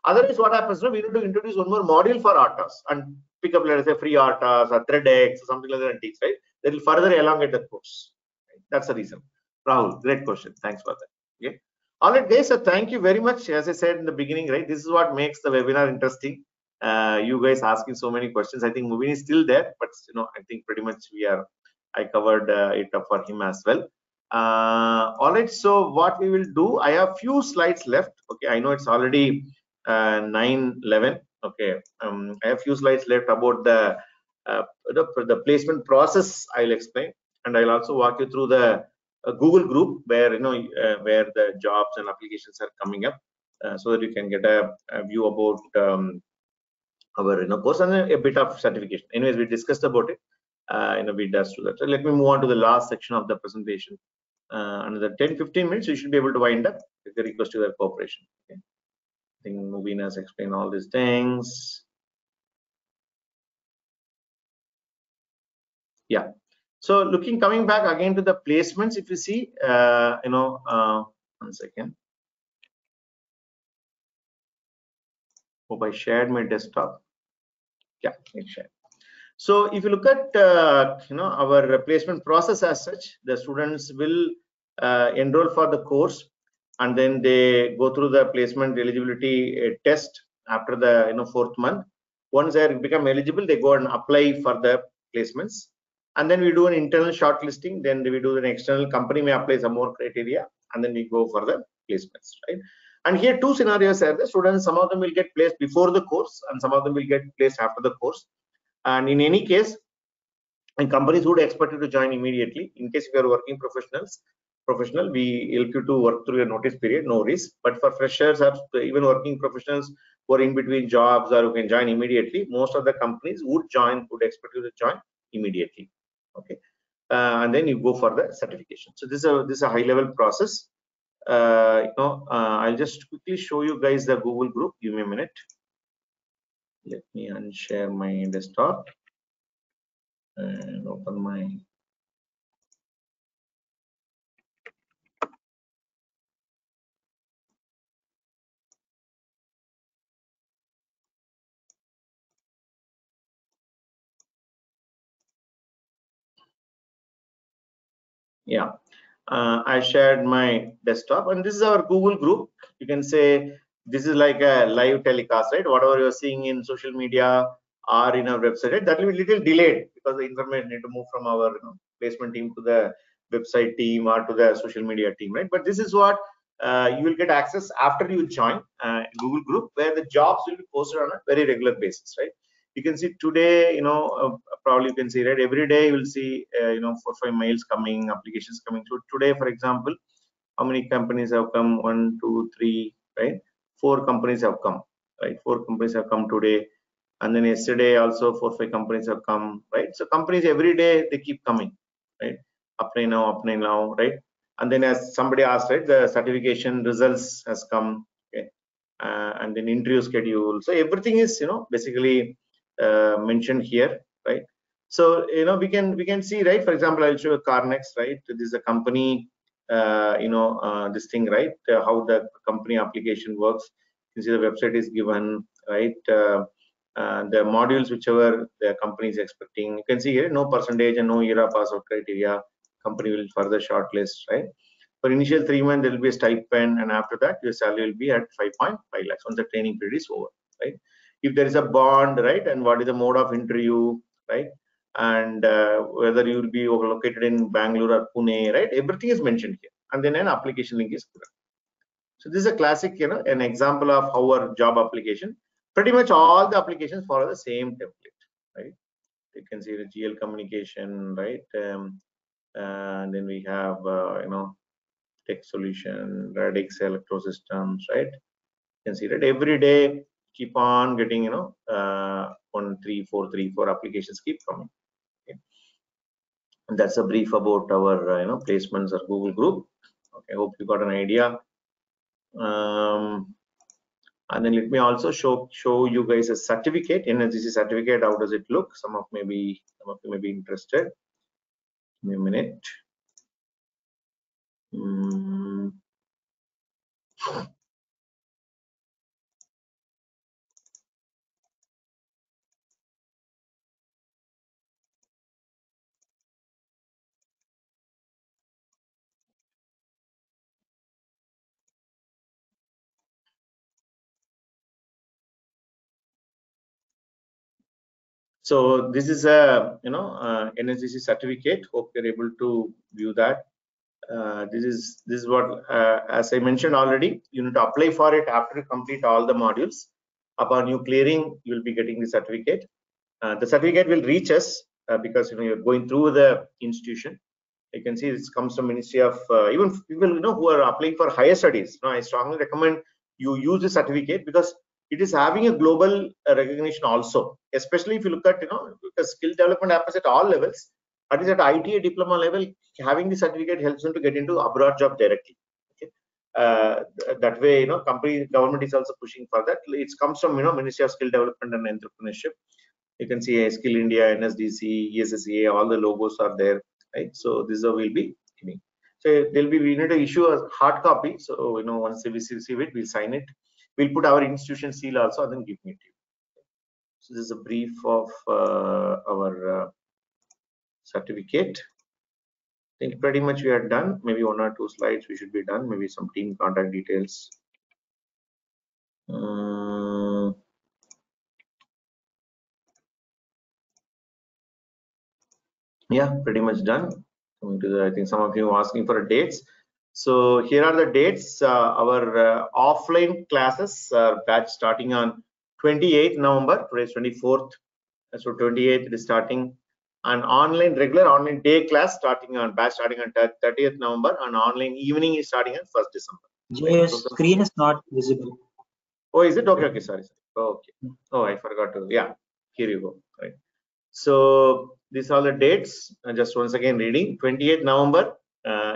otherwise, what happens? We need to introduce one more module for ATAs and pick up, let us say, free ATAs or ThreadX or something like that and teach, right? That will further elongate the course. Right? That's the reason. Rahul, great question. Thanks for that. Okay. All right, guys. So thank you very much. As I said in the beginning, right? This is what makes the webinar interesting. You guys asking so many questions. I think Mubeen is still there, but I think pretty much I covered it up for him as well. All right, so what we will do, I have few slides left. Okay, I know it's already 9:11. Okay, I have few slides left about the placement process. I'll explain, and I'll also walk you through the Google group where where the jobs and applications are coming up. so that you can get a view about our course and a bit of certification. Anyways, we discussed about it. We does do that. So let me move on to the last section of the presentation. Another 10-15 minutes, you should be able to wind up with the request to their cooperation. Okay. I think Mubeen has explained all these things. Yeah. So coming back again to the placements, if you see, one second. Hope I shared my desktop. Yeah, it's shared. So if you look at our placement process as such, the students will enroll for the course, and then they go through the placement eligibility test after the 4th month. Once they become eligible, they go and apply for the placements, and then we do an internal shortlisting. Then we do an external company may apply some more criteria, and then we go for the placements, right? And here 2 scenarios are the students. Some of them will get placed before the course, and some of them will get placed after the course. And in any case, and companies would expect you to join immediately. In case if you are working professional, we help you to work through your notice period, no risk. But for freshers or even working professionals who are in between jobs or who can join immediately, most of the companies would expect you to join immediately. Okay, and then you go for the certification. So this is a high level process. I'll just quickly show you guys the Google group. Give me a minute. Let me unshare my desktop and open my I shared my desktop, and this is our Google group. You can say this is like a live telecast, right? Whatever you're seeing in social media or in our website, right? That will be little delayed because the information need to move from our placement team to the website team or to the social media team, right? But this is what you will get access after you join Google group, where the jobs will be posted on a very regular basis, right? You can see today, probably you can see, right, every day you will see 4-5 mails coming, applications coming through. Today, for example, how many companies have come? 1, 2, 3, right? 4 companies have come, right? 4 companies have come today, and then yesterday also 4-5 companies have come, right? So companies every day they keep coming, right? Apply now, right? And then as somebody asked, right, the certification results has come, okay, and then interview schedule. So everything is basically mentioned here, right? So we can see, right? For example, I'll show Carnex, right? This is a company, this thing, right? How the company application works. You can see the website is given, right? The modules whichever the company is expecting. You can see here no percentage and no era pass-out criteria. Company will further shortlist, right? For initial 3 months, there will be a stipend, and after that, your salary will be at 5.5 lakhs once the training period is over, right? If there is a bond, right, and what is the mode of interview, right, and whether you will be located in Bangalore or Pune, right, everything is mentioned here, and then an application link is given. So this is a classic, an example of our job application. Pretty much all the applications follow the same template, right? You can see the GL communication, right, and then we have tech solution, Radix electro systems, right? You can see that every day keep on getting 1, 3, 4, 3, 4 applications keep coming. Okay. And that's a brief about our placements or Google group. Okay, I hope you got an idea. And then let me also show you guys a certificate. NSGC certificate. How does it look? Some of you may be interested. Give me a minute. So this is a NSGC certificate. Hope you're able to view that. This is what, as I mentioned already, you need to apply for it after you complete all the modules. Upon you clearing, you will be getting the certificate. The certificate will reach us because you're going through the institution. You can see this comes from Ministry of even people who are applying for higher studies. I strongly recommend you use the certificate, because it is having a global recognition also, especially if you look at, because skill development happens at all levels. At least at ITA diploma level, having the certificate helps them to get into abroad job directly. Okay. That way, government is also pushing for that. It comes from, Ministry of Skill Development and Entrepreneurship. You can see Skill India, NSDC, ESSEA, all the logos are there, right? So this will be giving. So we need to issue a hard copy. So once we receive it, we'll sign it. We'll put our institution seal also and then give it to you. So this is a brief of our certificate. I think pretty much we are done. Maybe 1 or 2 slides we should be done. Maybe some team contact details. Yeah, pretty much done. Coming to the, I think some of you are asking for dates. So here are the dates. Our offline classes batch starting on 28th November. Today is 24th. So 28th is starting. An regular online day class starting on 30th November, and online evening is starting on 1st December. Your screen is not visible. Oh, is it? Okay, sorry. Okay. Oh, I forgot to. Yeah, here you go. Right. So these are the dates. Just once again reading. 28th November,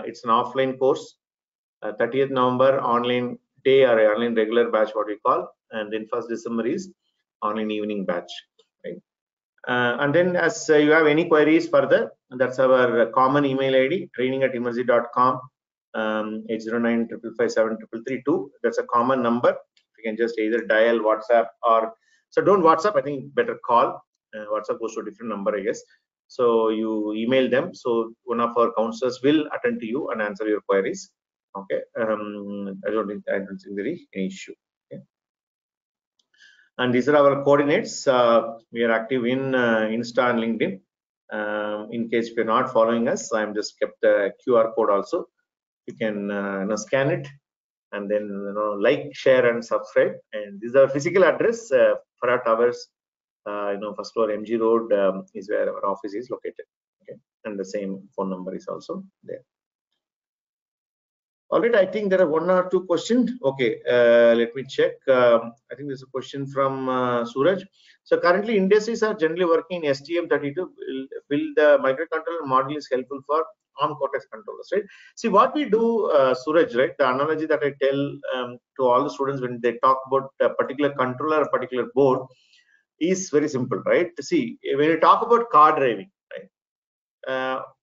it's an offline course. 30th November, online day or online regular batch, what we call, and then 1st December is online evening batch. Right. And then as you have any queries further, that's our common email ID, training@emertxe.com, 809-555-7332. That's a common number. You can just either dial WhatsApp or, so don't WhatsApp, I think better call. WhatsApp goes to a different number, I guess. So you email them. So one of our counselors will attend to you and answer your queries. Okay. I don't think there is any issue. Okay. And these are our coordinates. We are active in Insta and LinkedIn. In case if you're not following us, I'm just kept a QR code also. You can scan it and then like, share, and subscribe. And this is our physical address. Farah Towers, first floor, MG Road is where our office is located. Okay, and the same phone number is also there. All right, I think there are 1 or 2 questions. Okay, let me check. I think there's a question from Suraj. So currently industries are generally working in STM32. Will the microcontroller module is helpful for ARM Cortex controllers, right? See what we do, Suraj, right? The analogy that I tell to all the students when they talk about a particular controller, a particular board, is very simple, right? See, when you talk about car driving, right?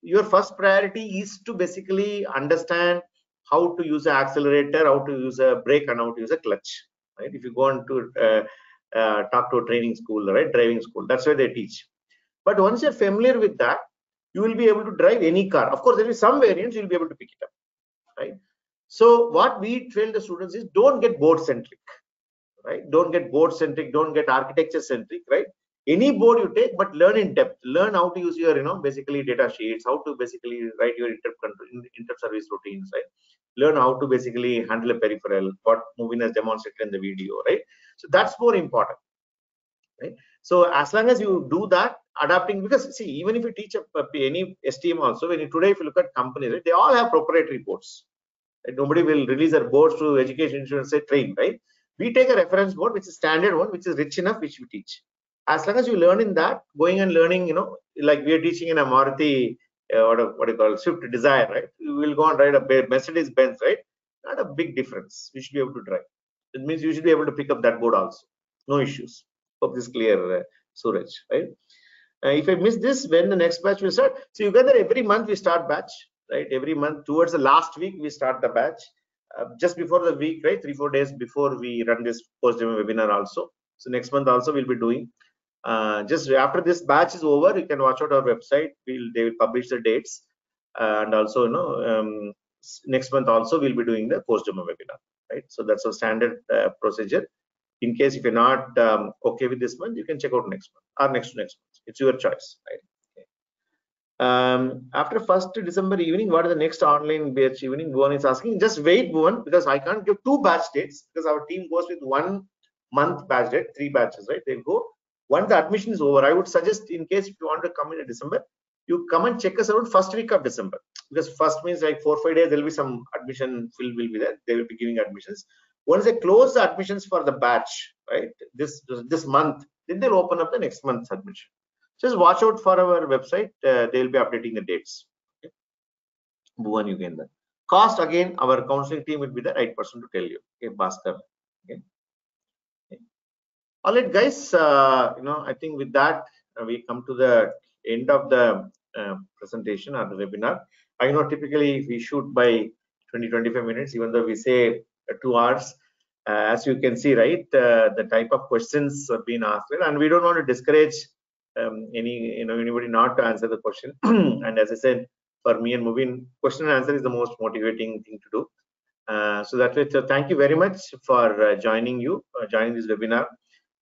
Your first priority is to basically understand how to use an accelerator, how to use a brake, and how to use a clutch, right? If you go on to talk to a training school, right, driving school, that's where they teach. But once you're familiar with that, you will be able to drive any car. Of course, there is some variants you'll be able to pick it up, right? So what we tell the students is, don't get board centric, right? Don't get board centric, don't get architecture centric, right? Any board you take, but learn in depth. Learn how to use your, basically data sheets, how to basically write your inter-service routines, right? Learn how to basically handle a peripheral, what Mubeen has demonstrated in the video, right? So that's more important, right? So as long as you do that, adapting, because see, even if you teach any STM also, today if you look at companies, right, they all have proprietary boards. Right? Nobody will release their boards to education institutions, say train, right? We take a reference board, which is standard one, which is rich enough, which we teach. As long as you learn in that, going and learning, like we are teaching in a Maruti, what do you call, Swift Desire, right? You will go and ride a Mercedes Benz, right? Not a big difference. You should be able to drive. It means you should be able to pick up that board also. No issues. Hope this is clear, Suraj, right? If I miss this, when the next batch will start? So you gather every month we start batch, right? Every month towards the last week we start the batch. Just before the week, right? 3-4 days before we run this post-demo webinar also. So next month also we'll be doing. Just after this batch is over, you can watch out our website. They will publish the dates, and also next month also we'll be doing the post-demo webinar, right? So that's a standard procedure. In case if you're not okay with this month, you can check out next month or next month. It's your choice, right? After 1st December evening, what is the next online batch evening? Bhuvan is asking. Just wait, Bhuvan, because I can't give 2 batch dates, because our team goes with 1 month batch date, 3 batches, right? They'll go once the admission is over. I would suggest, in case if you want to come in December, you come and check us out first week of December, because first means like 4-5 days there will be some admission fill will be there. They will be giving admissions. Once they close the admissions for the batch, right, this month, then they'll open up the next month's admission. Just watch out for our website. They'll be updating the dates. Okay. Bhuvan, you get that. Cost, again, our counseling team will be the right person to tell you. Okay, Bhaskar. Okay. All right, guys. I think with that we come to the end of the presentation or the webinar. I know typically we shoot by 20-25 minutes, even though we say 2 hours. As you can see, right, the type of questions are being asked, and we don't want to discourage anybody not to answer the question. And as I said, for me and Mubeen, question and answer is the most motivating thing to do. So that way, so thank you very much for joining this webinar.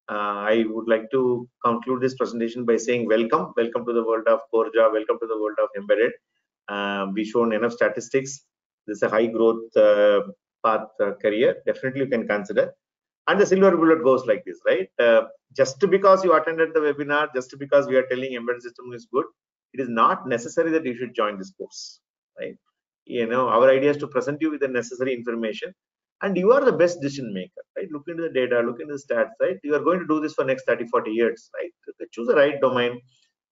I would like to conclude this presentation by saying welcome to the world of core Java, welcome to the world of embedded. We've shown enough statistics. This is a high growth path career. Definitely you can consider. And the silver bullet goes like this, right? Just because you attended the webinar, just because we are telling embedded system is good, it is not necessary that you should join this course, right? Our idea is to present you with the necessary information, and you are the best decision maker, right? Look into the data, look into the stats, right? You are going to do this for next 30-40 years, right? Choose the right domain,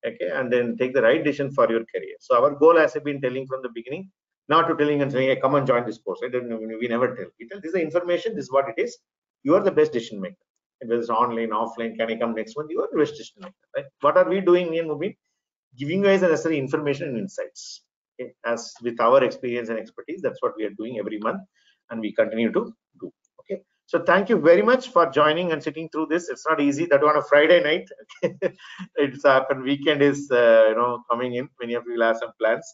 okay, and then take the right decision for your career. So our goal, as I've been telling from the beginning, not to telling and saying, hey, come and join this course, right? We never tell. We tell this is the information, this is what it is. You are the best decision maker. Whether it's online, offline, can I come next month? You are the best decision maker, right? What are we doing, me and Mubeen? Giving you guys the necessary information and insights. Okay? As with our experience and expertise, that's what we are doing every month, and we continue to do. Okay. So thank you very much for joining and sitting through this. It's not easy. That on a Friday night. It's happened. Weekend is coming in. Many of you will have some plans.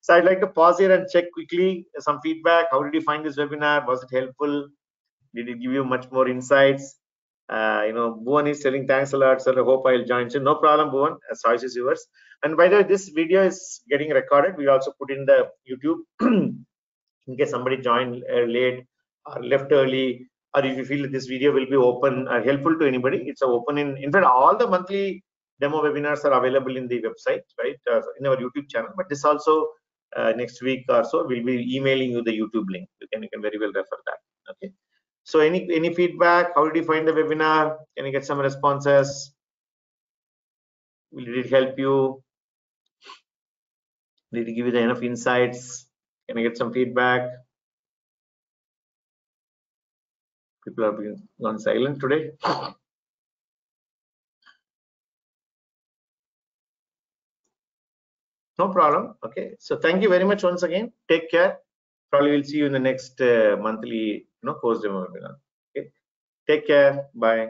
So I'd like to pause here and check quickly some feedback. How did you find this webinar? Was it helpful? Did it give you much more insights? Bhuvan is telling thanks a lot, sir. I hope I'll join. So no problem, Bhuvan. Choice is yours. And by the way, this video is getting recorded. We also put in the YouTube in case somebody joined late or left early, or if you feel this video will be open or helpful to anybody, it's open in fact, all the monthly demo webinars are available in the website, right? In our YouTube channel. But this also next week or so we'll be emailing you the YouTube link. You can very well refer that. Okay. So any feedback? How did you find the webinar? Can you get some responses? Did it help you? Did it give you enough insights? Can I get some feedback? People are being gone silent today. No problem. Okay. So thank you very much once again. Take care. Probably we'll see you in the next monthly course demo webinar. Okay. Take care. Bye.